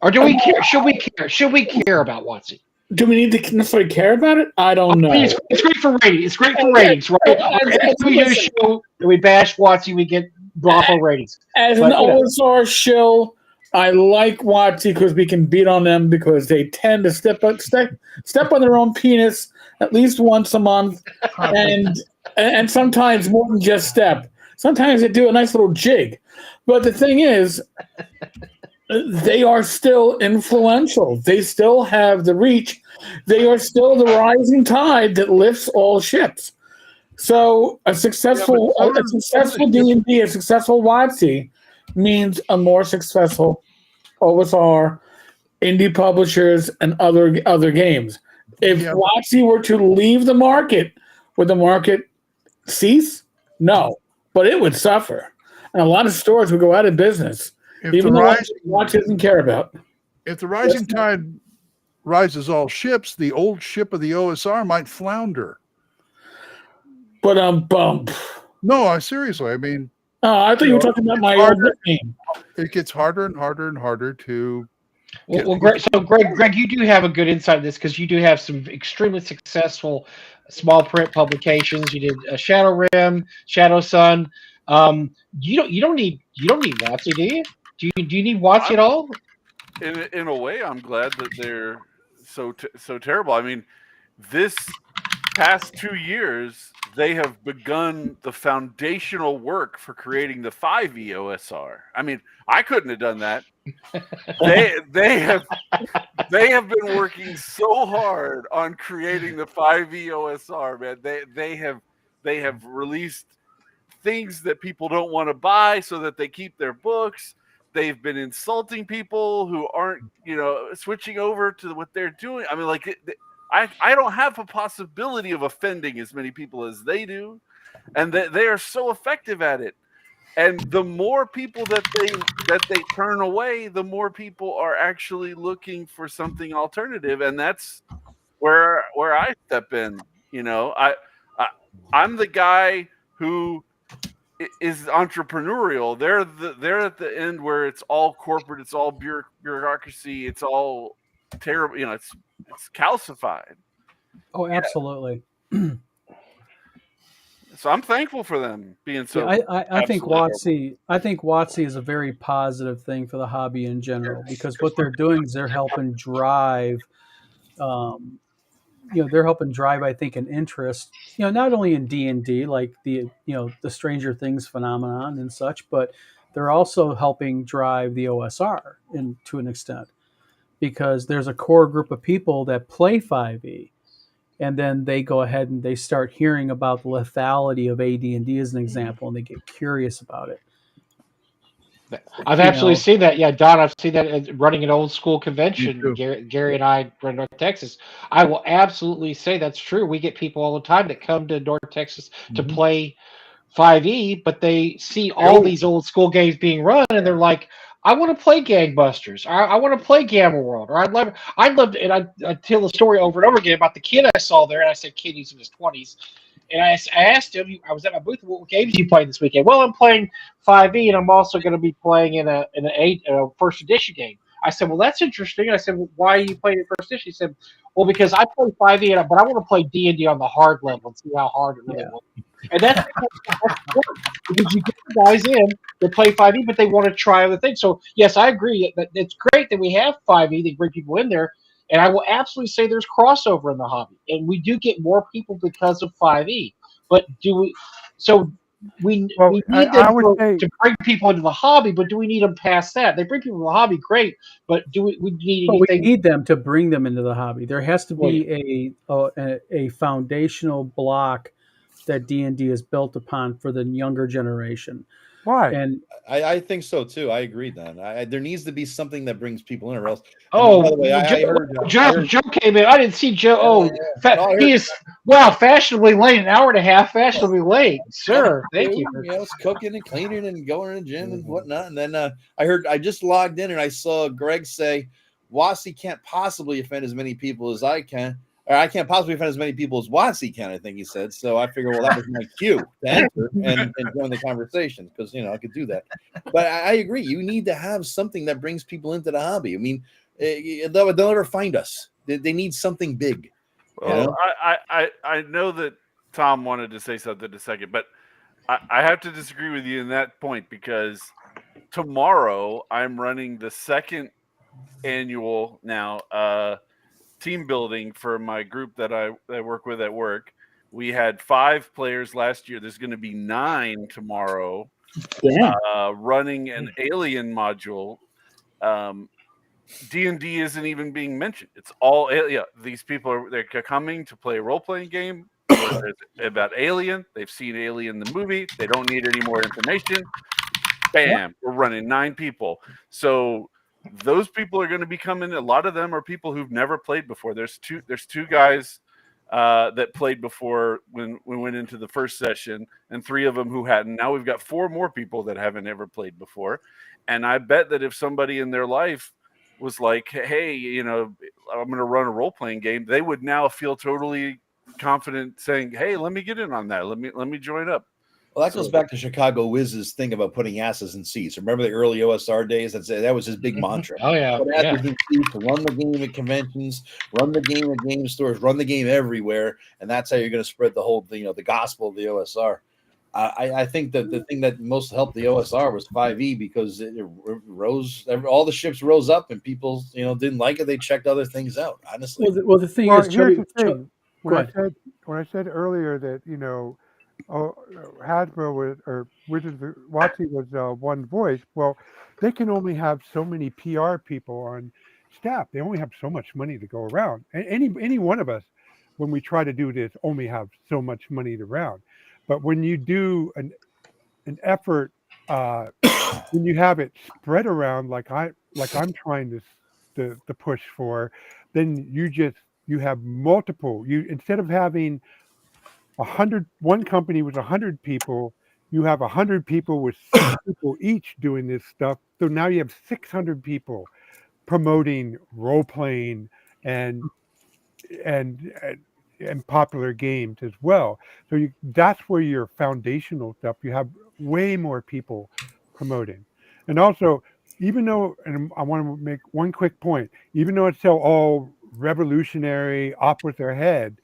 Or do we care? Should we care? Should we care about WotC? Do we need to necessarily care about it? I don't know. It's great for ratings. It's great for ratings, right? If we do a show and we bash WotC, we get awful ratings. As an OSR shill, I like WotC because we can beat on them because they tend to step on their own penis at least once a month, and sometimes more than just step. Sometimes they do a nice little jig. But the thing is, they are still influential. They still have the reach. They are still the rising tide that lifts all ships. So a successful D&D, a successful WotC means a more successful OSR indie publishers, and other games. If WotC were to leave the market, would the market cease? No, but it would suffer. And a lot of stores would go out of business, even though WotC doesn't care about. If the rising tide rises all ships, the old ship of the OSR might flounder. But bump. No, seriously. I mean, I thought you were talking about my old game. It gets harder and harder and harder to. Well, Greg, you do have a good insight in this because you do have some extremely successful small print publications. You did Shadow Rim, Shadow Sun. You don't need WotC, do you? Do you need WotC at all? In a way, I'm glad that they're so terrible. I mean, this past 2 years, they have begun the foundational work for creating the 5e OSR. I mean, I couldn't have done that. They have been working so hard on creating the 5e OSR, man. They have released things that people don't want to buy so that they keep their books. They've been insulting people who aren't, switching over to what they're doing. I mean, like, I don't have a possibility of offending as many people as they do, and they are so effective at it. And the more people that they turn away, the more people are actually looking for something alternative, and that's where I step in. I'm the guy who is entrepreneurial. They're at the end where it's all corporate, it's all bureaucracy, it's all terrible. It's calcified. Oh, absolutely. So I'm thankful for them being so. Yeah, I think WotC is a very positive thing for the hobby in general, because what they're doing is they're helping drive, I think, an interest, not only in D&D, like the Stranger Things phenomenon and such, but they're also helping drive the OSR to an extent, because there's a core group of people that play 5e. And then they go ahead and they start hearing about the lethality of AD&D as an example, and they get curious about it. I've absolutely seen that. Yeah, Don, I've seen that running an old school convention. Gary and I run North Texas. I will absolutely say that's true. We get people all the time that come to North Texas to play 5e, but they see all these old school games being run, and they're like, I want to play Gangbusters. I want to play Gamma World. Or I'd love to, and I tell the story over and over again about the kid I saw there, and I said, kid, he's in his 20s. And I asked him, I was at my booth, what games are you playing this weekend? Well, I'm playing 5e, and I'm also going to be playing in a first edition game. I said, well, that's interesting. And I said, well, why are you playing in first edition? He said, well, because I play 5e, but I want to play D&D on the hard level and see how hard it really was. And that's because you get the guys in, they play 5e, but they want to try other things. So, yes, I agree that it's great that we have 5e, they bring people in there. And I will absolutely say there's crossover in the hobby. And we do get more people because of 5e. But do we – so we need them to bring people into the hobby, but do we need them past that? They bring people into the hobby, great, but do we need anything? We need them to bring them into the hobby. There has to be a foundational block that D&D is built upon for the younger generation. Why? And I think so too. I agree. Then there needs to be something that brings people in, or else. Oh, by the way, Joe came in. I didn't see Joe. He is fashionably late. An hour and a half, fashionably late. Sure, thank you. It's cooking and cleaning and going to the gym and whatnot. And then I just logged in and I saw Greg say, WotC can't possibly offend as many people as I can. Or I can't possibly offend as many people as WotC can, I think he said. So I figured, well, that was my cue to enter and join the conversation, because, I could do that. But I agree. You need to have something that brings people into the hobby. I mean, they'll never find us. They need something big. Well, I know that Tom wanted to say something in a second, but I have to disagree with you in that point, because tomorrow I'm running the second annual team building for my group that I work with at work. We had 5 players last year. There's going to be 9 tomorrow. Running an alien module. D&D isn't even being mentioned. It's all these people they're coming to play a role-playing game about Alien. They've seen Alien the movie. They don't need any more information. Bam, we're running 9 people. So those people are going to be coming. A lot of them are people who've never played before. There's two guys that played before when we went into the first session, and 3 of them who hadn't. Now we've got 4 more people that haven't ever played before. And I bet that if somebody in their life was like, hey, you know, I'm going to run a role-playing game, they would now feel totally confident saying, hey, let me get in on that. Let me join up. Well, that goes back to Chicago Wiz's thing about putting asses in seats. Remember the early OSR days? That was his big mantra. Oh, yeah. Put asses in seats, run the game at conventions, run the game at game stores, run the game everywhere, and that's how you're going to spread the whole, you know, the gospel of the OSR. I think that the thing that most helped the OSR was 5e because it rose. All the ships rose up, and people, you know, didn't like it. They checked other things out. Honestly, Well, the thing is, here's the thing. Go When I said earlier that, you know, Hasbro was, or WotC was one voice. Well, they can only have so many PR people on staff. They only have so much money to go around. And any one of us, when we try to do this, only have so much money to round. But when you do an effort, when you have it spread around like I'm trying to push for, then you have multiple. You, instead of having 100, one company with 100 people, you have 100 people with 6 people each doing this stuff. So now you have 600 people promoting role playing and popular games as well. So that's where your foundational stuff, you have way more people promoting. And also, even though, and I want to make one quick point, even though it's so all revolutionary, off with their head,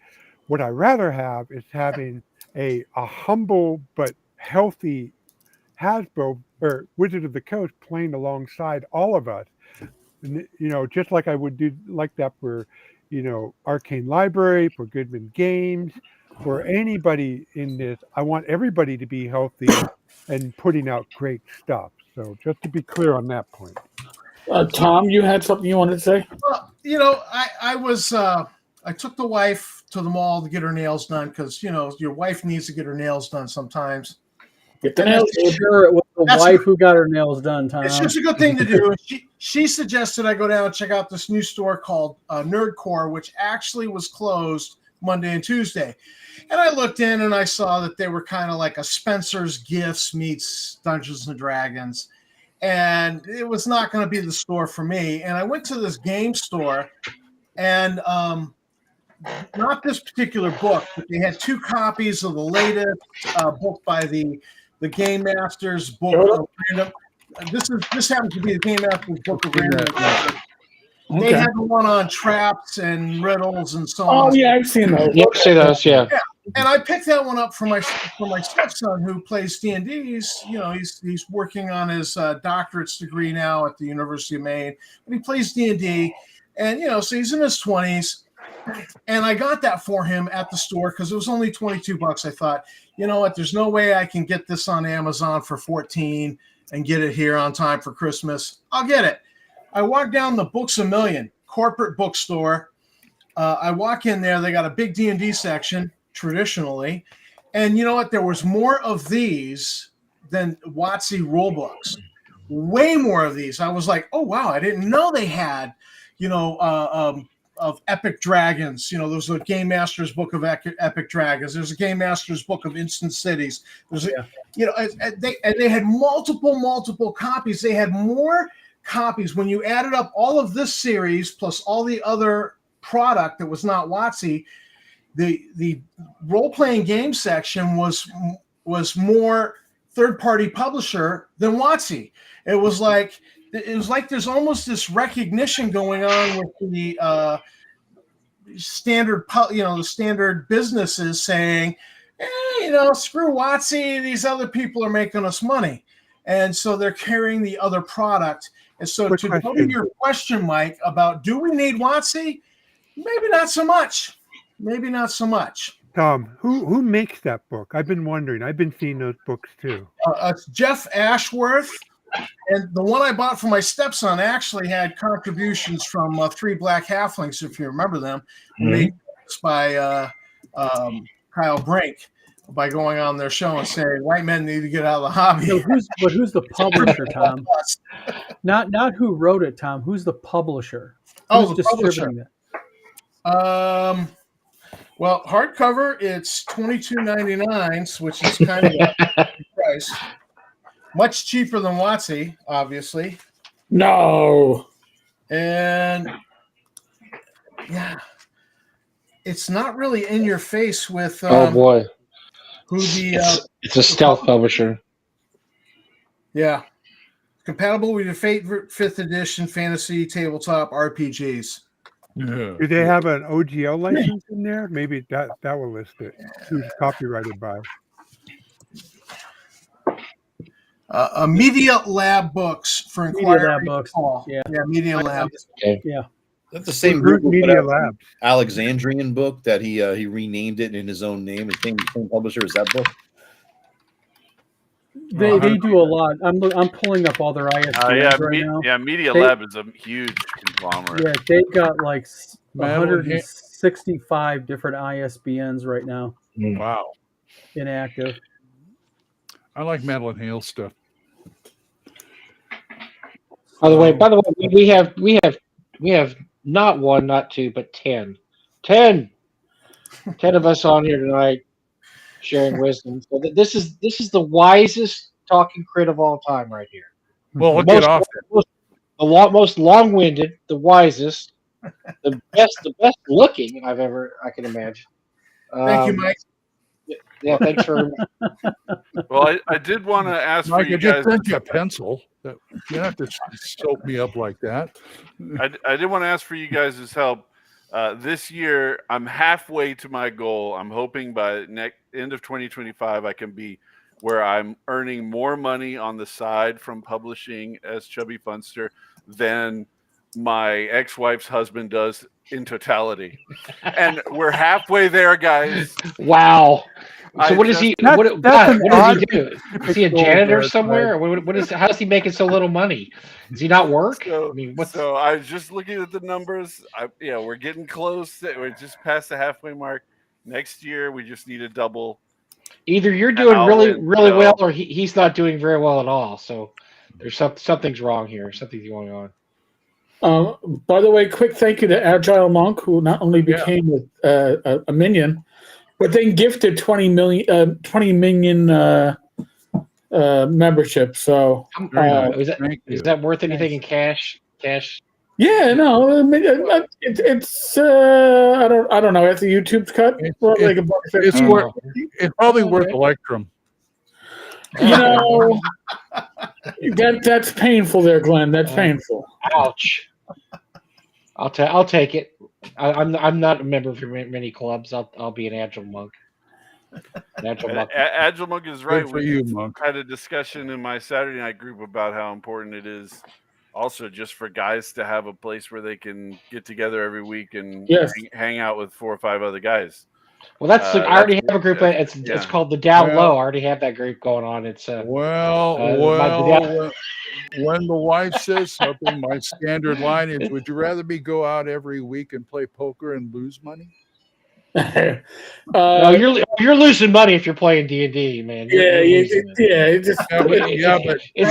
what I rather have is having a humble but healthy Hasbro or Wizard of the Coast playing alongside all of us. And, you know, just like I would do like that for, you know, Arcane Library, for Goodman Games, for anybody in this. I want everybody to be healthy and putting out great stuff. So just to be clear on that point. Tom, you had something you wanted to say? Well, you know, I took the wife to the mall to get her nails done because, you know, your wife needs to get her nails done sometimes. Get the nails done. Sure, it was the wife who got her nails done, Tom. It's just a good thing to do. She suggested I go down and check out this new store called Nerdcore, which actually was closed Monday and Tuesday. And I looked in and I saw that they were kind of like a Spencer's Gifts meets Dungeons and Dragons. And it was not going to be the store for me. And I went to this game store and not this particular book, but they had 2 copies of the latest book by the Game Masters book of random. This happens to be the Game Masters book of random. They had the one on traps and riddles and so on. Oh yeah, I've seen those. Yep, see those, yeah. And I picked that one up for my stepson who plays D&D. He's working on his doctorate's degree now at the University of Maine, but he plays D&D, and you know, so he's in his 20s. And I got that for him at the store because it was only $22. I thought, you know what? There's no way I can get this on Amazon for $14 and get it here on time for Christmas. I'll get it. I walk down the Books A Million corporate bookstore. I walk in there. They got a big D&D section traditionally, and you know what? There was more of these than WotC rule books. Way more of these. I was like, oh wow! I didn't know they had, you know, of Epic Dragons. You know, there's a Game Master's book of Epic Dragons. There's a Game Master's book of Instant Cities. There's a, you know, and they had multiple copies. They had more copies when you added up all of this series plus all the other product that was not WotC. The role-playing game section was more third-party publisher than WotC. It was like there's almost this recognition going on with the standard businesses saying, you know, screw WotC, these other people are making us money, and so they're carrying the other product. And so to go to your question, Mike, about do we need WotC? Maybe not so much. Maybe not so much. Tom, who makes that book? I've been wondering. I've been seeing those books too. It's Jeff Ashworth. And the one I bought for my stepson actually had contributions from 3 Black Halflings, if you remember them, made by Kyle Brink. by going on their show and saying white men need to get out of the hobby. So who's the publisher, Tom? Not who wrote it, Tom. Who's the publisher? Oh, Who's the publisher. distributing Well, hardcover it's $22.99, which is kind of a price. Much cheaper than WotC, obviously. No. And yeah, it's not really in your face with Oh boy, who the it's a stealth publisher. yeah, compatible with your favorite 5th edition fantasy tabletop RPGs. Yeah. Do they have an OGL license in there? Maybe that will list it. Who's copyrighted by? Media Lab Books for Media Lab inquiry. Books. Call. Yeah. Media Lab. Yeah. That's the same Root group who put Media out the Lab. Alexandrian book that he renamed it in his own name. The same publisher as that book. They do a lot. I'm pulling up all their ISBNs right now. Media They- Lab is a huge conglomerate. Yeah, they've got like Madeline 165 different ISBNs right now Wow. inactive. I like Madeline Hale stuff. By the way, we have not one, not two, but 10 of us on here tonight sharing wisdom. So this is the wisest talking crit of all time right here. Well, we'll get off it. Most long-winded, the wisest, the best looking I can imagine. Thank you, Mike. Yeah, thanks for. Well, I did want to ask Mike, for you I just guys. sent you a pencil. You don't have to soap me up like that. I did want to ask for you guys' help. This year, I'm halfway to my goal. I'm hoping by end of 2025, I can be where I'm earning more money on the side from publishing as Chubby Funster than my ex-wife's husband does in totality. And we're halfway there, guys. Wow. So what does he? What that's does he do? Is he a goal, janitor Brett, somewhere? Or what is? How is he making so little money? Does he not work? So, I mean, what's so I was just looking at the numbers. We're getting close. We're just past the halfway mark. Next year, we just need a double. either you're doing I'll really win, really so- well, or he's not doing very well at all. So there's something's wrong here. Something's going on. By the way, quick thank you to Agile Monk, who not only became a minion, but then gifted 20 million membership. So Is that worth anything in cash? Cash? yeah, no, I mean, it's I don't know. After YouTube's cut, probably like It's probably worth Electrum. You know, that's painful there, Glenn. That's painful. Ouch. I'll take it. I'm not a member for many clubs. I'll be an Agile Monk. Agile Monk is right. Good for you, Monk. Had a discussion in my Saturday night group about how important it is also just for guys to have a place where they can get together every week and hang out with 4 or 5 other guys. Well, I already have a group. It's called the Down Low. I already have that group going on. It's when the wife says something, my standard line is, "Would you rather me go out every week and play poker and lose money?" No, you're losing money if you're playing D&D, man.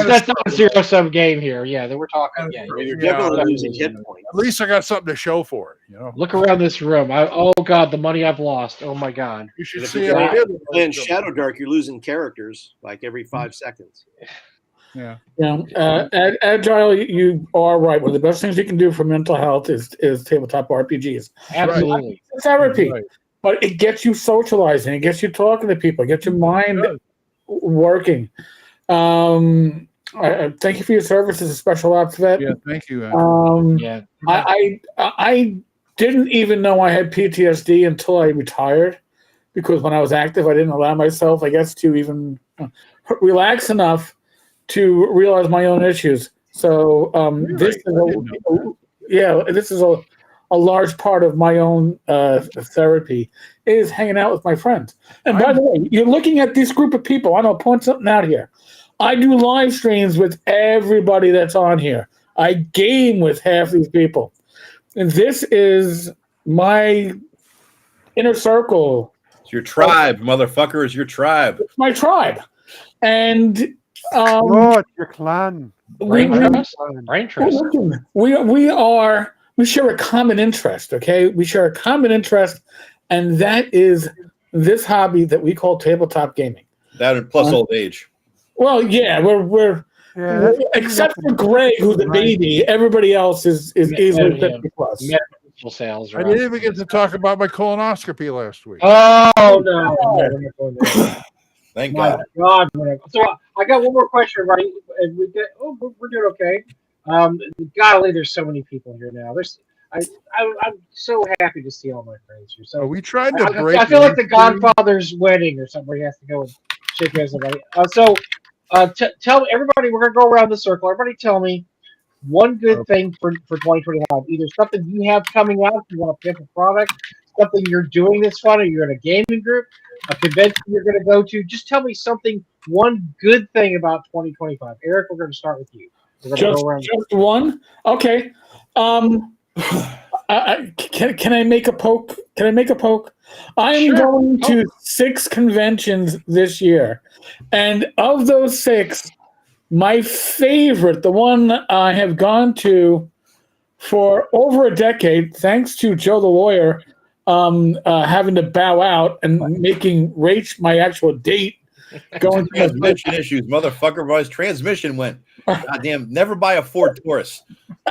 That's not a zero-sum game here. Yeah, that we're talking. Yeah, you're definitely losing hit points. At least I got something to show for it. You know. Look around this room. Oh God, the money I've lost. Oh my God. You should see it. In Shadow Dark, you're losing characters like every 5 seconds. Yeah. Agile, you are right. One of the best things you can do for mental health is tabletop RPGs. Absolutely. It's therapy. Right. But it gets you socializing. It gets you talking to people. It gets your mind working. Thank you for your service as a special ops vet. Yeah, thank you. I didn't even know I had PTSD until I retired, because when I was active, I didn't allow myself, I guess, to even relax enough to realize my own issues. So this is a large part of my own therapy is hanging out with my friends. And by the way, you're looking at this group of people. I'm going to point something out here. I do live streams with everybody that's on here. I game with half these people. And this is my inner circle It's your tribe, motherfucker. It's your tribe. It's my tribe, and Oh, it's your clan. Brain we- trust. Brain trust. listen, we share a common interest. Okay, we share a common interest, and that is this hobby that we call tabletop gaming. That and plus old age. Well, yeah, we're Yeah, that's except for Greg, who's a baby, everybody else is easily 50 plus. Medical sales. I didn't even get to talk about my colonoscopy last week. Oh no! Thank My God. God. So I got one more question, everybody, and we get. Oh, we're doing okay. Golly, there's so many people here now. I'm so happy to see all my friends here. So Are we trying to break? I feel like the Godfather's wedding or something where he has to go and shake hands with everybody. Tell everybody, we're going to go around the circle. Everybody tell me one good thing for 2025. Either something you have coming out, if you want to pick a product, something you're doing that's fun, or you're in a gaming group, a convention you're going to go to. Just tell me something, one good thing about 2025. Eric, we're going to start with you. We're going to go around. Just one? Okay. Can I make a poke? Can I make a poke? I'm Sure. going to 6 conventions this year. And of those 6, my favorite, the one I have gone to for over a decade, thanks to Joe the lawyer having to bow out and making Rach my actual date. Going to Transmission issues, motherfucker. Boys, transmission went. Goddamn, never buy a Ford Taurus.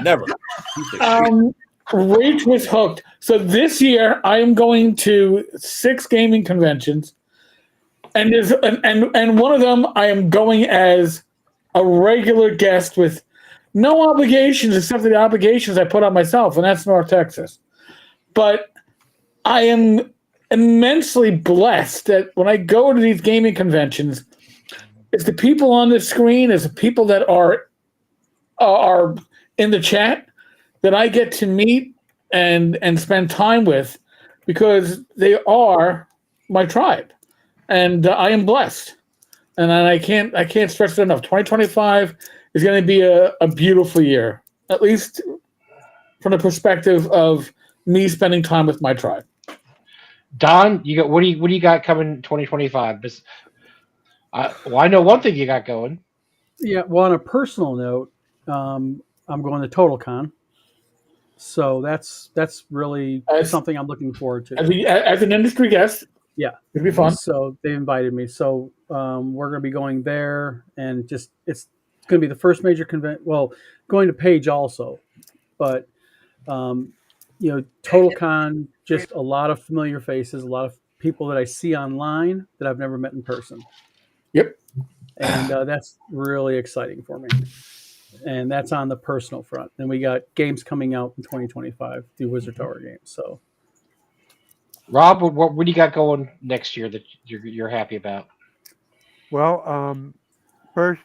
Never. Rach was hooked. So this year I am going to 6 gaming conventions, and one of them I am going as a regular guest with no obligations except for the obligations I put on myself, and that's North Texas. But I am immensely blessed that when I go to these gaming conventions, it's the people on the screen, it's the people that are in the chat that I get to meet and spend time with, because they are my tribe, and I am blessed, and I can't stress it enough. 2025 is going to be a beautiful year, at least from the perspective of me spending time with my tribe. Don, you got what do you got coming 2025? I know one thing you got going. Yeah. Well, on a personal note, I'm going to TotalCon, so that's really something I'm looking forward to. As an industry guest, yeah, it'd be fun. So they invited me, so we're going to be going there, and just it's going to be the first major convention. Well, going to Page also, but TotalCon, just a lot of familiar faces, a lot of people that I see online that I've never met in person. Yep. And that's really exciting for me. And that's on the personal front. And we got games coming out in 2025 through Wizard Tower Games. So, Rob, what do you got going next year that you're happy about? Well, first,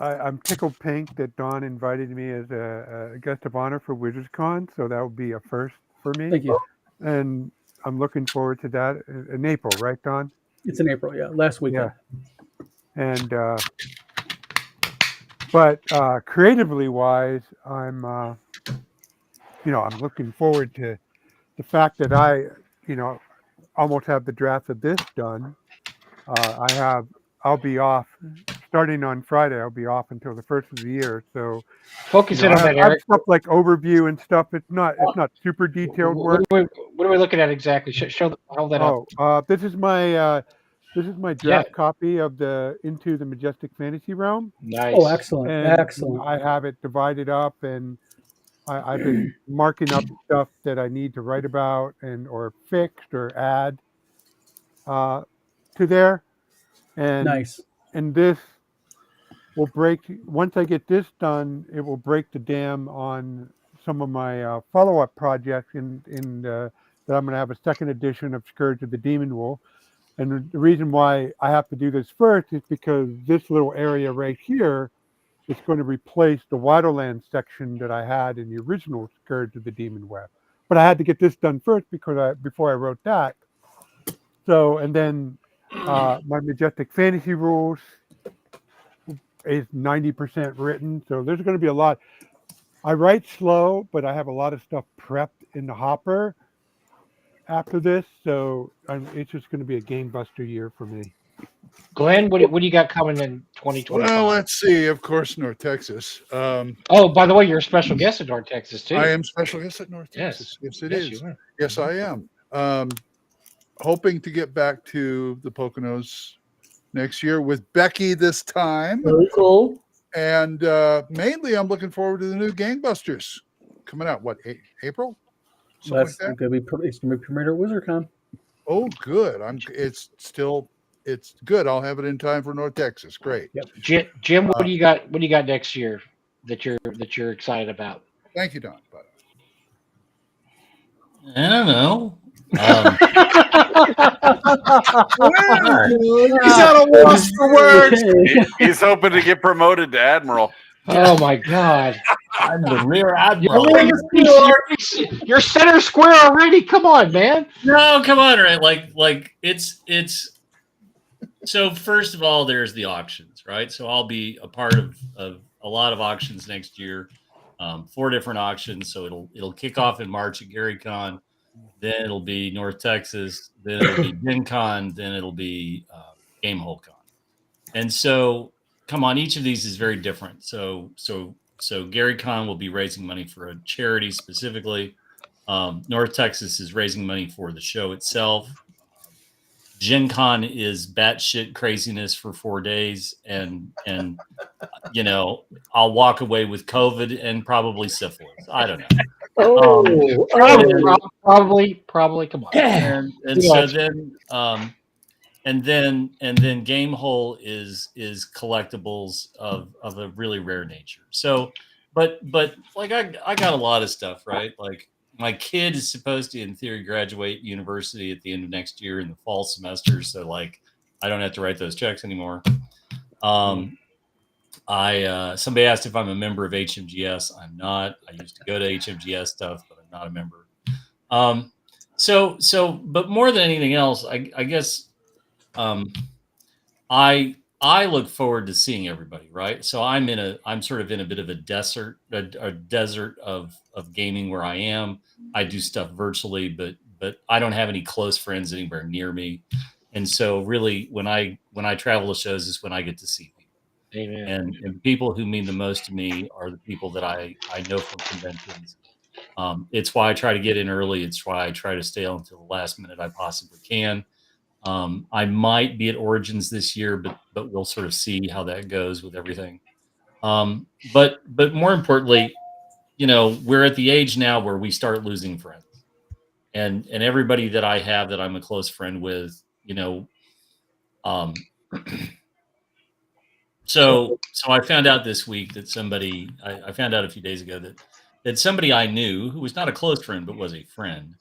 I'm tickled pink that Don invited me as a guest of honor for WizardsCon, so that would be a first for me. thank you. And I'm looking forward to that in April, right, Don? It's in April, yeah, last weekend. Yeah. And but creatively wise, I'm I'm looking forward to the fact that I almost have the draft of this done. I'll be off starting on Friday. I'll be off until the first of the year. So Focus in on that, I have Eric. stuff like overview and stuff. It's not super detailed work. What are we looking at exactly? Hold that up. This is my draft copy of the Into the Majestic Fantasy Realm. Nice. Oh, excellent. And Excellent. I have it divided up, and I've been marking up stuff that I need to write about or fixed or add to there. And Nice. And this will break, once I get this done, it will break the dam on some of my follow-up projects that I'm going to have a second edition of Scourge of the Demon Wolf. And the reason why I have to do this first is because this little area right here is going to replace the Wildlands section that I had in the original Scourge of the Demon Web. But I had to get this done first before I wrote that. So, and then my Majestic Fantasy rules is 90% written. So there's going to be a lot. I write slow, but I have a lot of stuff prepped in the hopper. after this, so it's just going to be a game buster year for me. Glenn, what do you got coming in 2025? Well, let's see. Of course, North Texas. Oh, by the way, you're a special guest at North Texas too. I am special guest at North Yes. Texas. Yes, it Yes, is. you are. Yes, I am. Hoping to get back to the Poconos next year with Becky this time. Very cool. And mainly, I'm looking forward to the new Gangbusters coming out. What, April? Something That's like that? going to be premiered at WizardCon. Oh, good. It's good. I'll have it in time for North Texas. Great. Yep. Jim, what do you got? What do you got next year that you're excited about? Thank you, Don. I don't know. He's at a loss for words. He's hoping to get promoted to admiral. Oh my God! I'm the rear admiral. You're center square already. Come on, man. No, come on, right? Like it's. So first of all, there's the auctions, right? So I'll be a part of a lot of auctions next year, 4 different auctions. So it'll kick off in March at GaryCon, then it'll be North Texas, then it'll be Gen Con, then it'll be Gamehole Con. And so, come on, each of these is very different. So GaryCon will be raising money for a charity specifically. North Texas is raising money for the show itself. Gen Con is batshit craziness for 4 days, and I'll walk away with COVID and probably syphilis. I don't know. Probably. Come on. And so then Gamehole is collectibles of a really rare nature. So, but like I got a lot of stuff, right? Like my kid is supposed to, in theory, graduate university at the end of next year in the fall semester. So like, I don't have to write those checks anymore. Somebody asked if I'm a member of HMGS. I'm not. I used to go to HMGS stuff, but I'm not a member. But more than anything else, I guess, I look forward to seeing everybody, right? So I'm sort of in a bit of a desert of gaming where I am. I do stuff virtually, but I don't have any close friends anywhere near me. And so really when I travel to shows is when I get to see people. Amen. And people who mean the most to me are the people that I know from conventions. It's why I try to get in early. It's why I try to stay on until the last minute I possibly can. I might be at Origins this year, but we'll sort of see how that goes with everything. But more importantly, we're at the age now where we start losing friends, and everybody that I have that I'm a close friend with, So I found out this week that I found out a few days ago that somebody I knew who was not a close friend but was a friend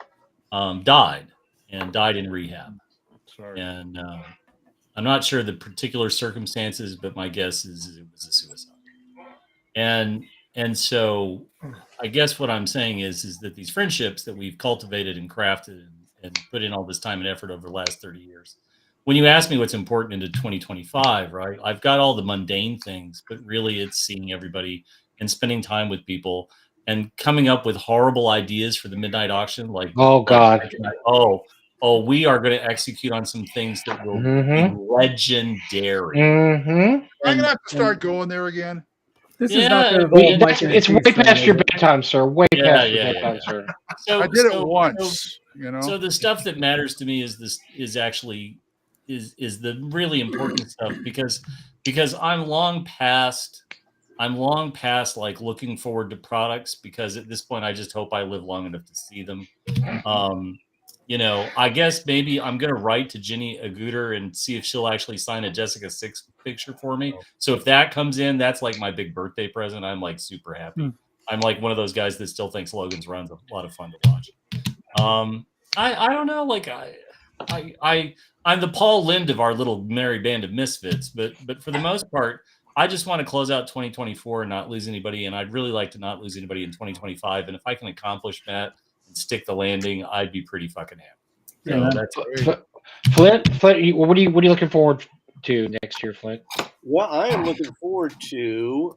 died in rehab. Sorry. And I'm not sure the particular circumstances, but my guess is it was a suicide. And so I guess what I'm saying is that these friendships that we've cultivated and crafted and put in all this time and effort over the last 30 years, when you ask me what's important into 2025, right, I've got all the mundane things, but really it's seeing everybody and spending time with people and coming up with horrible ideas for the midnight auction. Like, oh God. We are going to execute on some things that will be legendary. I'm going to have to start going there again. This is not going to It's way past your bedtime, sir. Way past your bedtime, sir. I did it once, So the stuff that matters to me is the really important stuff because I'm long past like looking forward to products, because at this point I just hope I live long enough to see them. I guess maybe I'm going to write to Jenny Agutter and see if she'll actually sign a Jessica 6 picture for me. So if that comes in, that's like my big birthday present. I'm like super happy. I'm like one of those guys that still thinks Logan's Run's a lot of fun to watch. I don't know. Like I'm the Paul Lynde of our little merry band of misfits, but for the most part, I just want to close out 2024 and not lose anybody. And I'd really like to not lose anybody in 2025. And if I can accomplish that, stick the landing, I'd be pretty fucking happy. So Flint, what are you looking forward to next year, Flint? Well, I am looking forward to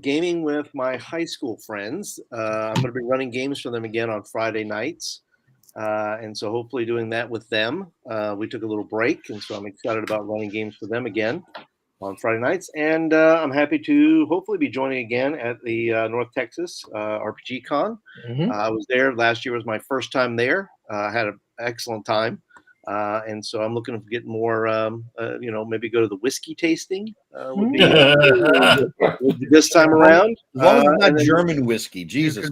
gaming with my high school friends. I'm going to be running games for them again on Friday nights. And so hopefully doing that with them. We took a little break, and so I'm excited about running games for them again on Friday nights. And I'm happy to hopefully be joining again at the North Texas RPG Con. I was there last year. Was my first time there. I had an excellent time. And so I'm looking to get more, maybe go to the whiskey tasting would be this time around. As long as it's not German whiskey, Jesus.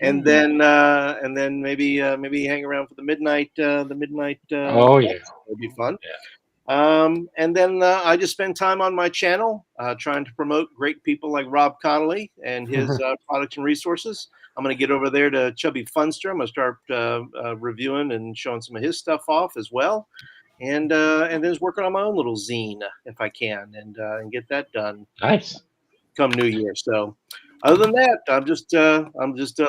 And then maybe hang around for the midnight. Oh yeah, it'd be fun. Yeah. And then I just spend time on my channel trying to promote great people like Rob Connolly and his products and resources. I'm going to get over there to Chubby Funster. I'm going to start reviewing and showing some of his stuff off as well, and then just working on my own little zine if I can, and get that done. Nice. Come New Year. So, other than that, I'm just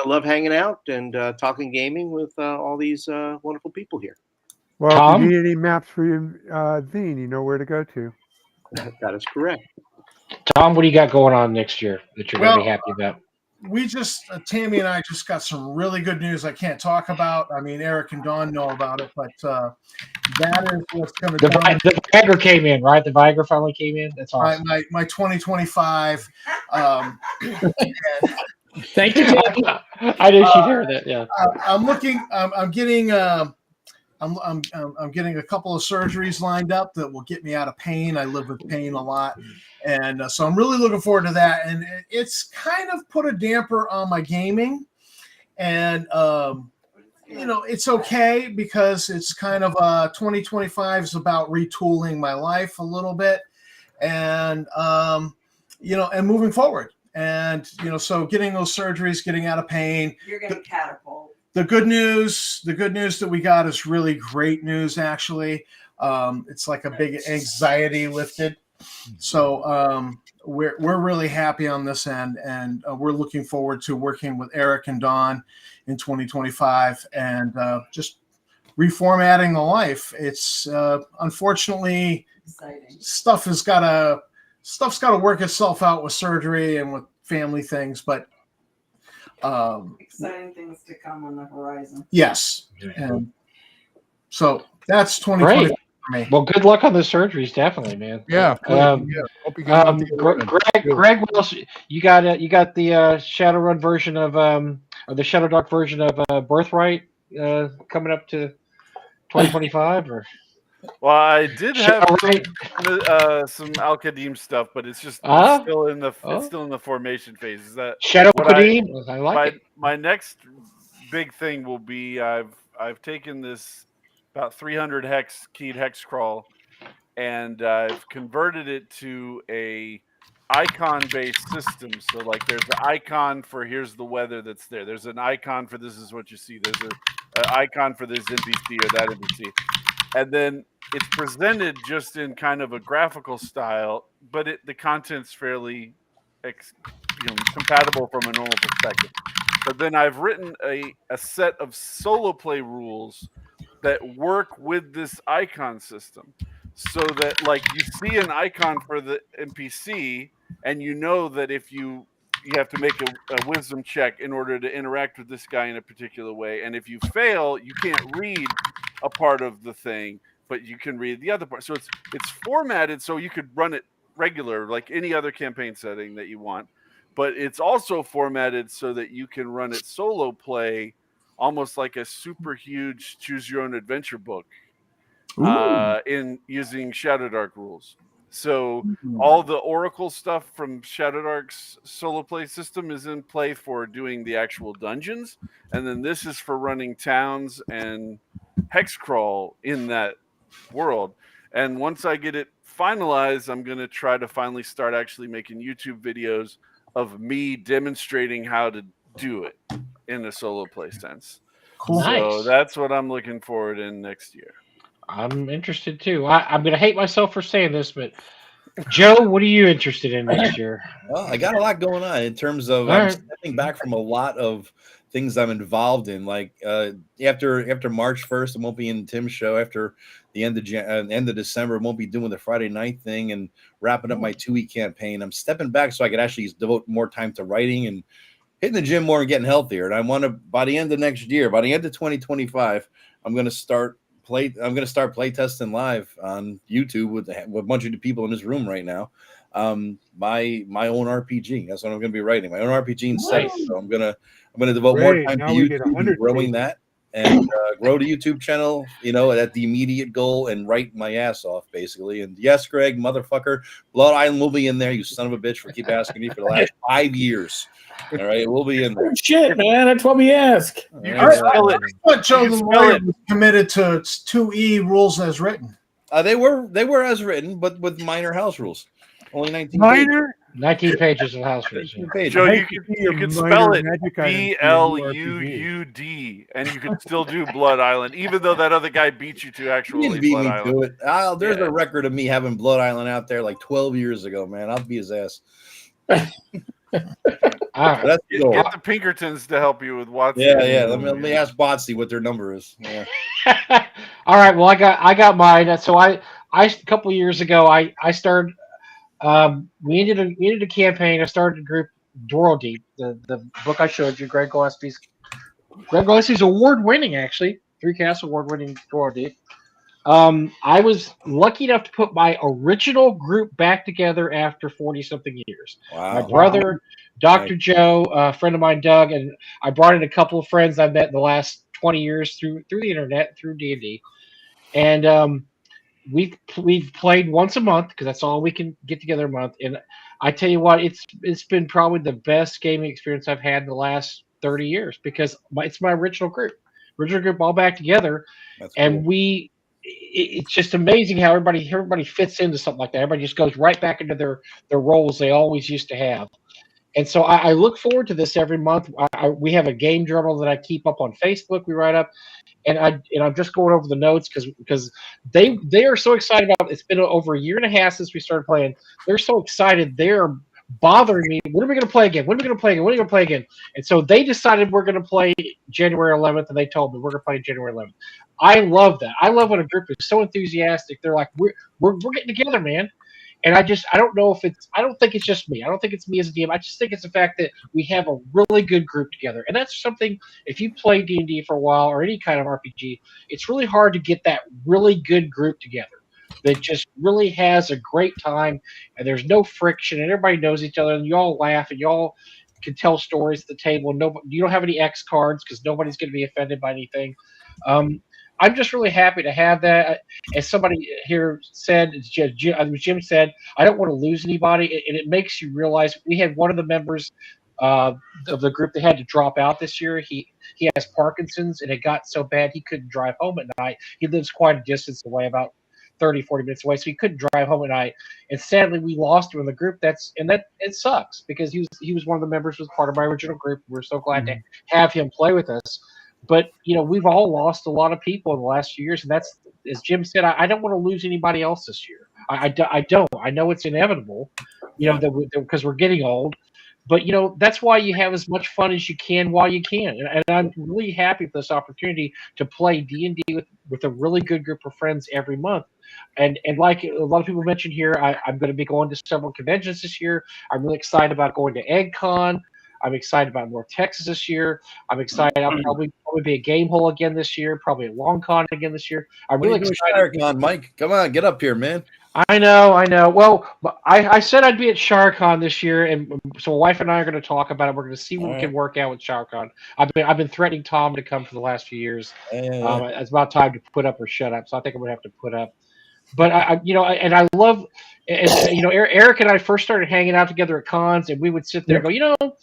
love hanging out and talking gaming with all these wonderful people here. Well, Tom? if you need any maps for your zine, you know where to go to. That is correct. Tom, what do you got going on next year that you're going to be happy about? We just, Tammy and I just got some really good news I can't talk about. I mean, Eric and Dawn know about it, but that is what's going to be. The Viagra came in, right? The Viagra finally came in? That's awesome. My 2025. Thank you, Tammy. I did hear that, yeah. I'm getting a couple of surgeries lined up that will get me out of pain. I live with pain a lot. And so I'm really looking forward to that. And it's kind of put a damper on my gaming. And, it's okay because it's kind of 2025 is about retooling my life a little bit and, and moving forward. And, so getting those surgeries, getting out of pain. You're going to catapult. The good news that we got is really great news, actually. It's like a big anxiety lifted. So we're really happy on this end, and we're looking forward to working with Eric and Dawn in 2025 and just reformatting the life. It's unfortunately exciting. Stuff's got to work itself out with surgery and with family things, but exciting things to come on the horizon. Yes. And so that's 2020 for me. Well, good luck on the surgeries, definitely, man. Yeah. Hope you Greg, what else? You got the Shadowrun version of or the Shadow Dark version of Birthright coming up to 2025, or? Well, I did have some Al-Qadim stuff, but it's just still in the formation phase. Is that Shadow Qadim? I like it. My next big thing will be I've taken this about 300 hex keyed hex crawl, and I've converted it to a icon based system. So like there's an icon for here's the weather that's there. There's an icon for this is what you see. There's an icon for this NPC or that NPC. And then it's presented just in kind of a graphical style, but the content's fairly compatible from a normal perspective. But then I've written a set of solo play rules that work with this icon system, so that like you see an icon for the NPC, and you know that if you have to make a wisdom check in order to interact with this guy in a particular way, and if you fail, you can't read a part of the thing, but you can read the other part. So it's formatted so you could run it regular, like any other campaign setting that you want, but it's also formatted so that you can run it solo play, almost like a super huge choose your own adventure book, in using Shadow Dark rules. So all the Oracle stuff from Shadow Dark's solo play system is in play for doing the actual dungeons, and then this is for running towns and hexcrawl in that world. And once I get it finalized, I'm going to try to finally start actually making YouTube videos of me demonstrating how to do it in a solo play sense. Cool. Nice. So that's what I'm looking forward in next year. I'm interested too. I'm going to hate myself for saying this, but Joe, what are you interested in next year? Well, I got a lot going on in terms of I'm stepping back from a lot of things I'm involved in. Like after March 1st, I won't be in Tim's show. After the end of December, I won't be doing the Friday night thing and wrapping up my 2-week campaign. I'm stepping back so I could actually devote more time to writing and hitting the gym more and getting healthier. And I want to, by the end of next year, by the end of 2025, I'm going to start play testing live on YouTube with a bunch of the people in this room right now. My own RPG. That's what I'm going to be writing. My own RPG and set. So I'm going to devote more time to YouTube and growing that, and grow the YouTube channel, at the immediate goal, and write my ass off, basically. And yes, Greg, motherfucker, Blood Island will be in there, you son of a bitch, for keep asking me for the last 5 years. All right, we'll be in there. Shit, man, that's what we ask. I thought Joe the lawyer was committed to 2E rules as written. They were as written, but with minor house rules. Only 19 minor. 19 pages of house rules. Joe, you could spell it BLUUD, and you could still do Blood Island, even though that other guy beat you to actually Blood Island. There's a record of me having Blood Island out there like 12 years ago, man. I'll be his ass. Get the Pinkertons to help you with Watson. Yeah. Let me ask Botsy what their number is. Yeah. All right. Well, I got mine. So I a couple of years ago, I started. We ended a campaign. I started a group, Doro Deep, the book I showed you, Greg Gillespie's award-winning, actually, 3-cast award-winning Doro Deep. I was lucky enough to put my original group back together after 40-something years. Wow. My brother, Dr. Joe, a friend of mine, Doug, and I brought in a couple of friends I've met in the last 20 years through the internet, through D&D. And we've played once a month because that's all we can get together a month. And I tell you what, it's been probably the best gaming experience I've had in the last 30 years because it's my original group all back together. That's and cool. It's just amazing how everybody fits into something like that. Everybody just goes right back into their roles they always used to have. And so I look forward to this every month. We have a game journal that I keep up on Facebook. We write up, and I'm just going over the notes because they are so excited about it. It's been over a year and a half since we started playing. They're so excited. They're bothering me. When are we going to play again? When are we going to play again? When are we going to play again? And so they decided we're going to play January 11th, and they told me we're going to play January 11th. I love that. I love when a group is so enthusiastic. They're like, we're getting together, man. And I don't know if I don't think it's just me. I don't think it's me as a DM. I just think it's the fact that we have a really good group together. And that's something, if you play D&D for a while or any kind of RPG, it's really hard to get that really good group together that just really has a great time and there's no friction and everybody knows each other and you all laugh and you all can tell stories at the table. You don't have any X cards because nobody's going to be offended by anything. I'm just really happy to have that. As somebody here said, Jim said, I don't want to lose anybody. And it makes you realize we had one of the members of the group that had to drop out this year. He has Parkinson's, and it got so bad he couldn't drive home at night. He lives quite a distance away, about 30, 40 minutes away, so he couldn't drive home at night. And sadly, we lost him in the group. That it sucks because he was one of the members, was part of my original group. We're so glad to have him play with us. But, we've all lost a lot of people in the last few years. And that's, as Jim said, I don't want to lose anybody else this year. I don't. I know it's inevitable, because we're getting old. But, that's why you have as much fun as you can while you can. And I'm really happy for this opportunity to play D&D with a really good group of friends every month. And like a lot of people mentioned here, I'm going to be going to several conventions this year. I'm really excited about going to EggCon. I'm excited about North Texas this year. I'm excited. I'll probably be a Game Hole again this year. Probably a Long Con again this year. I'm really excited. ShireCon, Mike, come on, get up here, man. I know. Well, I said I'd be at ShireCon this year, and so my wife and I are going to talk about it. We're going to see what we can work out with ShireCon. I've been threatening Tom to come for the last few years. It's about time to put up or shut up. So I think I'm going to have to put up. But and I love, Eric and I first started hanging out together at cons, and we would sit there and go,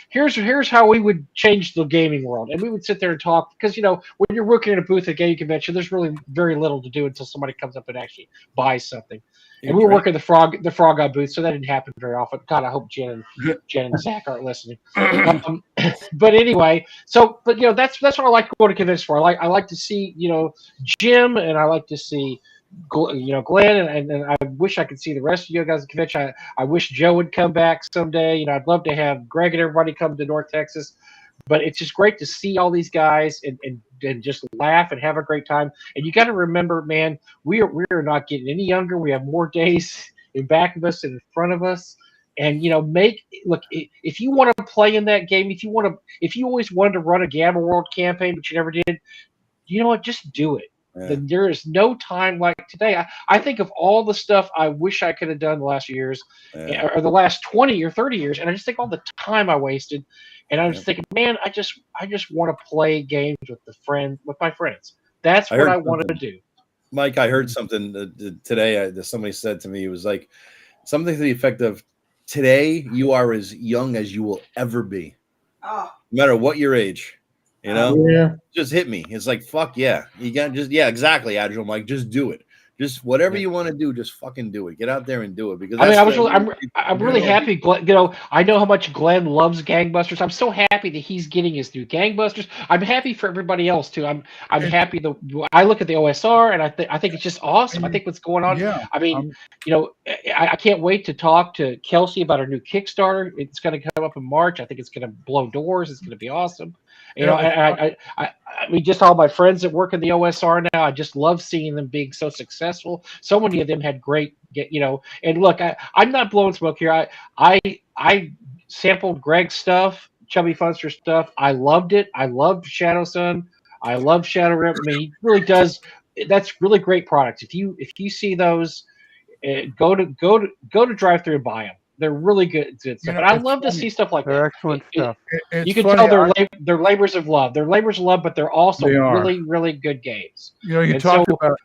here's how we would change the gaming world, and we would sit there and talk because when you're working at a booth at a gaming convention, there's really very little to do until somebody comes up and actually buys something. And we were working the Frog God booth, so that didn't happen very often. God, I hope Jen and Zach aren't listening. But anyway, but that's what I like to go to conventions for. I like to see Jim, and I like to see Glenn, and I wish I could see the rest of you guys at the convention. I wish Joe would come back someday. I'd love to have Greg and everybody come to North Texas. But it's just great to see all these guys and just laugh and have a great time. And you got to remember, man, we are not getting any younger. We have more days in back of us and in front of us. and look, if you want to play in that game, if you always wanted to run a Gamma World campaign but you never did, you know what? Just do it. Yeah. There is no time like today. I think of all the stuff I wish I could have done the last years, or the last 20 or 30 years, and I just think all the time I wasted. And I was thinking, man, I just want to play games with my friends. That's what I wanted to do. Mike, I heard something today that somebody said to me. It was like something to the effect of, today you are as young as you will ever be. Oh. No matter what your age. You know? Yeah. Just hit me. It's like, fuck yeah. You got exactly, Agile Mike. Just do it. Just whatever you want to do, just fucking do it. Get out there and do it. Because I'm really happy. I know how much Glenn loves Gangbusters. I'm so happy that he's getting his new Gangbusters. I'm happy for everybody else too. I'm happy that I look at the OSR and I think it's just awesome. I think what's going on. Yeah, I mean, I can't wait to talk to Kelsey about our new Kickstarter. It's going to come up in March. I think it's going to blow doors. It's going to be awesome. I mean, just all my friends that work in the OSR now, I just love seeing them being so successful. So many of them had great, and look, I'm not blowing smoke here. I sampled Greg's stuff, Chubby Funster stuff. I loved it. I loved Shadow Sun. I love Shadow Rip. I mean, he really does. That's really great products. If you see those, go to drive through and buy them. They're really good stuff. But I love to see stuff like that. They're excellent stuff. You can tell they're labors of love. They're labors of love, but they're also really, really good games. You talked about.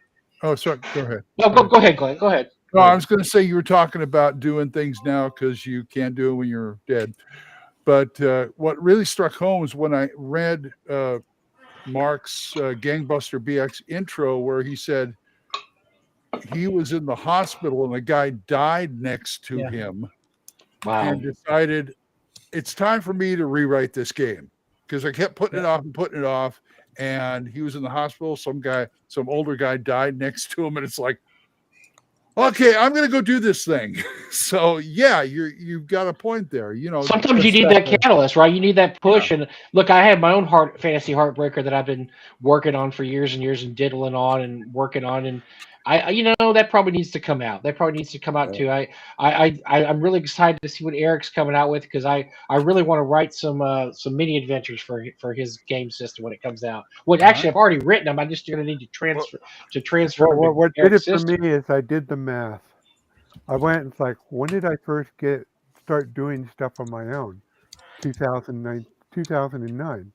Oh, sorry. Go ahead. No, go ahead, Glenn. Go ahead. No, I was going to say you were talking about doing things now because you can't do it when you're dead. But what really struck home is when I read Mark's Gangbuster BX intro, where he said he was in the hospital and a guy died next to him. Wow. And decided it's time for me to rewrite this game, because I kept putting it off. And he was in the hospital. Some older guy died next to him, and it's like, okay, I'm going to go do this thing. So yeah, you've got a point there. Sometimes you need that catalyst, right? You need that push. Yeah. And look, I have my own fantasy heartbreaker that I've been working on for years and years and diddling on and working on, and that probably needs to come out. That probably needs to come out too. I'm really excited to see what Eric's coming out with, because I really want to write some mini adventures for his game system when it comes out. Well, actually, I've already written them. I'm just going to need to transfer. What did it for me is I did the math. I went and it's like, when did I first start doing stuff on my own? 2009.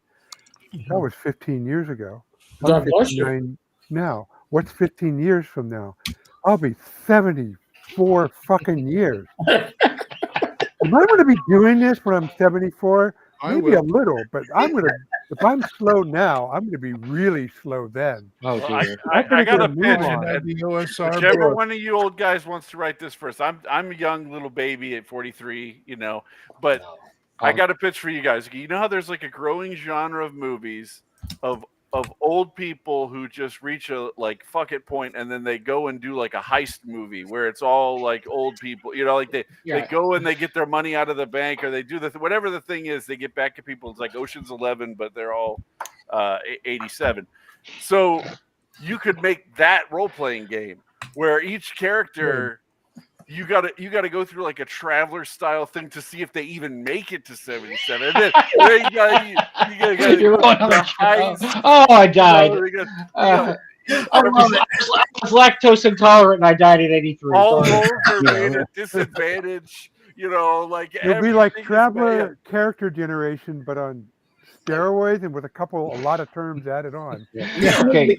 That was 15 years ago. I'm 59 now. What's 15 years from now? I'll be 74 fucking years. Am I going to be doing this when I'm 74? Maybe a little, but if I'm slow now, I'm going to be really slow then. Oh, dear. I got a pitch. Whichever one of you old guys wants to write this first. I'm a young little baby at 43, but I got a pitch for you guys. You know how there's like a growing genre of movies of old people who just reach a fuck it point, and then they go and do like a heist movie where it's all like old people, they go and they get their money out of the bank, or they do whatever the thing is, they get back to people. It's like Ocean's 11, but they're all 87. So you could make that role-playing game where each character you gotta go through like a traveler style thing to see if they even make it to 77. And then I died. I was lactose intolerant and I died at 83. All roles are made at disadvantage. It'll be like Traveler character generation, but on steroids and with a lot of terms added on. Okay.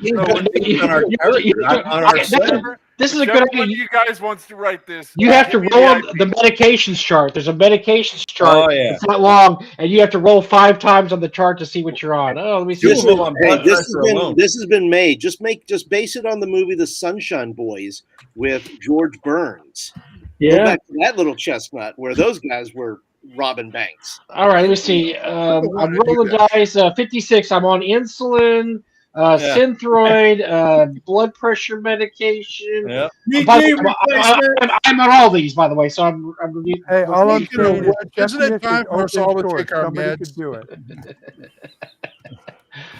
This is a good idea. You guys wants to write this. You have to roll the medications chart. There's a medications chart. Oh, yeah. It's not long, and you have to roll 5 times on the chart to see what you're on. Oh, let me see. This has been made. Just base it on the movie The Sunshine Boys with George Burns. Yeah. Go back to that little chestnut where those guys were robbing banks. All right, let me see. I'm rolling dice. 56. I'm on insulin. Synthroid, blood pressure medication. Yeah. I'm on all these, by the way. So I'm hey, all I'm saying is, isn't it time for us all to take our meds? Do it.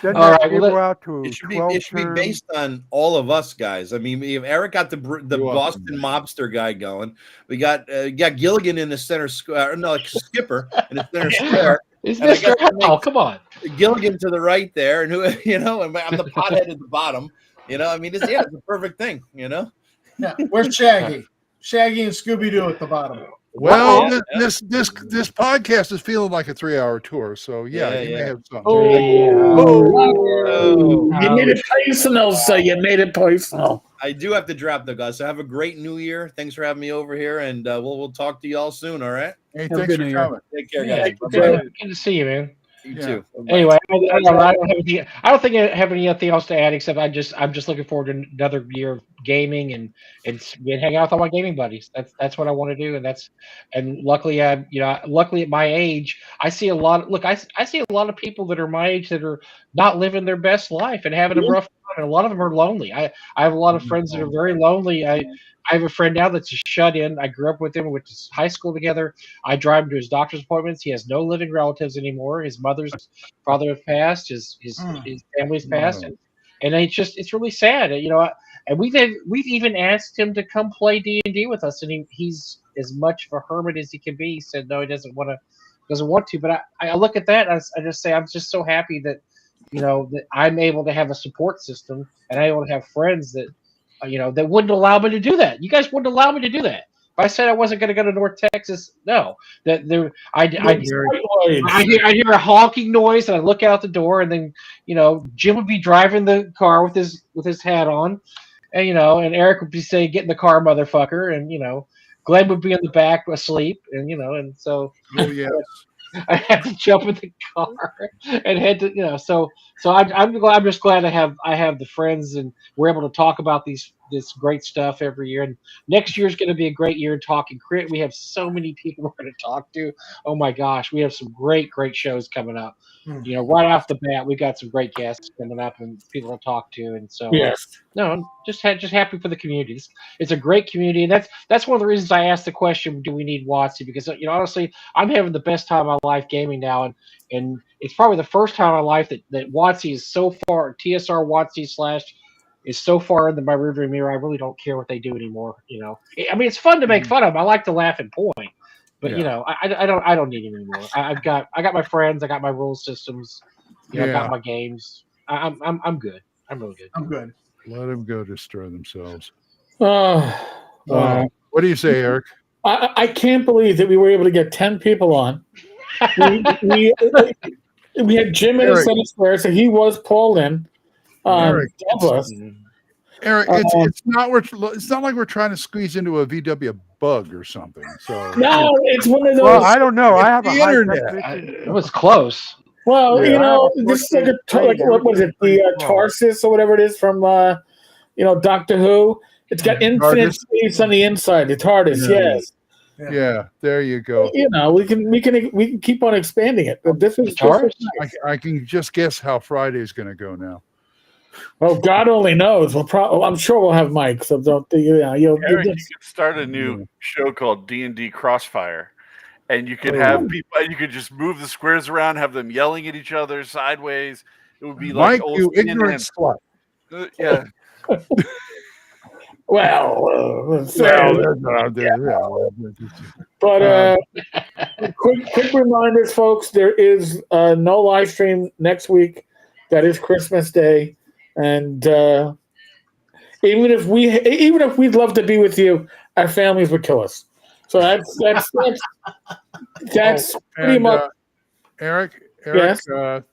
Send All that right, well, cable out to It should be 12 based on all of us guys. I mean, if Eric got the You're Boston welcome. mobster guy going. We got Gilligan in the center square. No, like Skipper in the center square. it's And I Mr. got to Hell. make Come on. Gilligan to the right there, and who and I'm the pothead at the bottom. I mean, it's a perfect thing. Yeah. Where's Shaggy? Shaggy and Scooby Doo at the bottom. Well, this podcast is feeling like a 3-hour tour, so you may have something. You made it personal, so you made it personal. I do have to drop though, guys. So have a great New Year. Thanks for having me over here, and we'll talk to you all soon. All right. Hey, thanks for coming. Take care, Yeah, guys. good to see you, man. You too. Anyway, I don't think I have anything else to add except I'm just looking forward to another year of gaming and hang out with all my gaming buddies. That's what I want to do, and luckily luckily at my age I see a lot. Look, I see a lot of people that are my age that are not living their best life and having a rough time, and a lot of them are lonely. I have a lot of friends that are very lonely. I have a friend now that's a shut in. I grew up with him. We went to high school together. I drive him to his doctor's appointments. He has no living relatives anymore. His mother's father has passed. His family's passed, and it's really sad. And we've even asked him to come play D&D with us, and he's as much of a hermit as he can be. He said no, he doesn't want to. But I look at that, and I just say I'm just so happy that that I'm able to have a support system, and I'm able to have friends that. That wouldn't allow me to do that. You guys wouldn't allow me to do that. If I said I wasn't going to go to North Texas, no. That there, I hear a honking noise, and I look out the door, and then Jim would be driving the car with his hat on, and and Eric would be saying, "Get in the car, motherfucker," and Glenn would be in the back asleep, and and so. Oh yes. I had to jump in the car and head to so I'm just glad I have the friends, and we're able to talk about this great stuff every year. And next year is going to be a great year talking crit. We have so many people we're going to talk to. Oh my gosh, we have some great shows coming up. Right off the bat, we got some great guests coming up and people to talk to. And so I'm just happy for the community. It's a great community, and that's one of the reasons I asked the question: do we need WotC? Because honestly, I'm having the best time of my life gaming now, and it's probably the first time in my life that WotC is so far TSR WotC / is so far into my rearview mirror. I really don't care what they do anymore. I mean, it's fun to make fun of. I like to laugh and point, but I don't need it anymore. I got my friends. I got my rule systems. I got my games. I'm good. I'm really good. I'm good. Let them go destroy themselves. Wow. What do you say, Eric? I can't believe that we were able to get 10 people on. We had Jim in the center square, so he was pulled in. Eric, Douglas. Eric, it's not like we're trying to squeeze into a VW bug or something. So no, it's one of those. Well, I don't know. I have a the high internet. It was close. Well, this is like what was it? The Tarsus or whatever it is from Doctor Who. It's got infinite space on the inside. The TARDIS, yes. Yeah, there you go. We can keep on expanding it. But this is nice. I can just guess how Friday's going to go now. Well, God only knows. I'm sure we'll have Mike. So don't Eric, you can start a new show called D&D Crossfire, and you can have people. You could just move the squares around, have them yelling at each other sideways. It would be like Mike, you ignorant slut. Yeah. But quick reminders, folks. There is no live stream next week. That is Christmas Day, and even if we'd love to be with you, our families would kill us. So that's pretty much. Eric, yes? I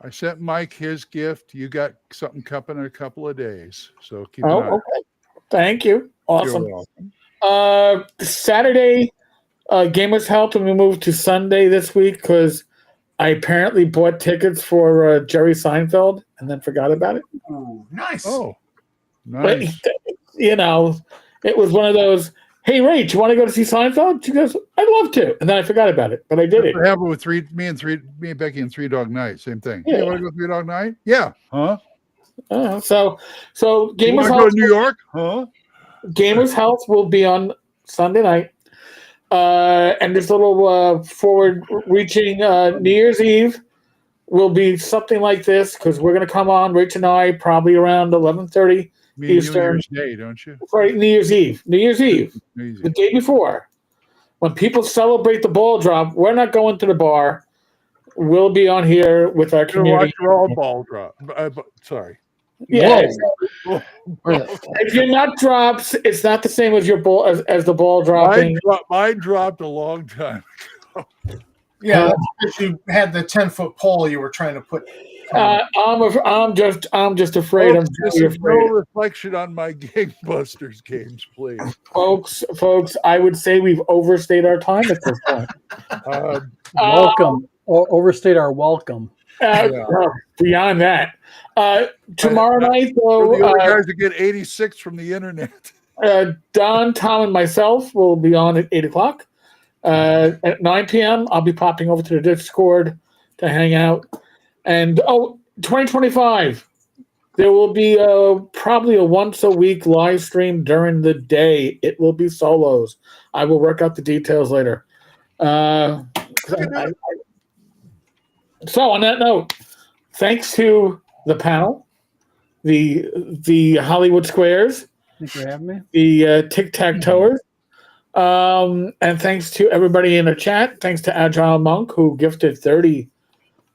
sent Mike his gift. You got something coming in a couple of days, so keep an eye. Okay. Thank you. Awesome. You're welcome. Saturday, Gamers Help, and we moved to Sunday this week because I apparently bought tickets for Jerry Seinfeld and then forgot about it. Ooh, nice. Oh, nice. But, it was one of those, hey, Rach, you want to go to see Seinfeld? She goes, I'd love to. And then I forgot about it, but I did it. What happened with me and Becky and 3 Dog Night? Same thing. Yeah. Hey, want to go 3 Dog Night? Yeah. Huh? So Gamers Help. Go to New York? Huh? Gamers Health will be on Sunday night. And this little forward-reaching New Year's Eve, will be something like this because we're going to come on, Rich and I, probably around 11:30 New Year's Eastern. Day, don't you? Right, New Year's Eve, the day before. When people celebrate the ball drop, we're not going to the bar. We'll be on here with our You're gonna watch community. your all ball drop. Sorry. Yeah. If you're not drops, it's not the same as your ball as the ball dropping. Mine dropped a long time ago. Yeah, because you had the 10-foot pole you were trying to put. I'm just afraid. I'm This very is no afraid. reflection on my Gangbusters games, please. Folks, I would say we've overstayed our time at this point. Welcome. Overstayed our welcome. Beyond that, tomorrow night, though, We're the only guys that get 86 from the internet. Don, Tom, and myself will be on at 8 o'clock. At 9 p.m., I'll be popping over to the Discord to hang out. And 2025, there will be probably a once-a-week live stream during the day. It will be solos. I will work out the details later. So on that note, thanks to the panel, the Hollywood Squares, Thanks for having me. the Tic-Tac-Toers, and thanks to everybody in the chat. Thanks to Agile Monk, who gifted 30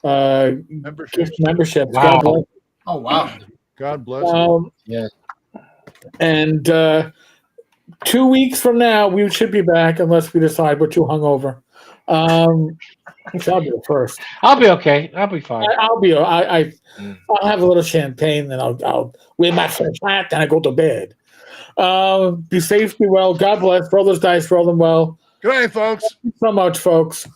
gift memberships. Wow. God bless. Oh, wow. God bless you. Yeah. And 2 weeks from now, we should be back unless we decide we're too hungover. Which I'll be the first. I'll be okay. I'll be fine. I'll have a little champagne, then I'll wear my fresh hat, then I go to bed. Be safe, be well. God bless. Roll those dice, roll them well. Good night, folks. Thank you so much, folks.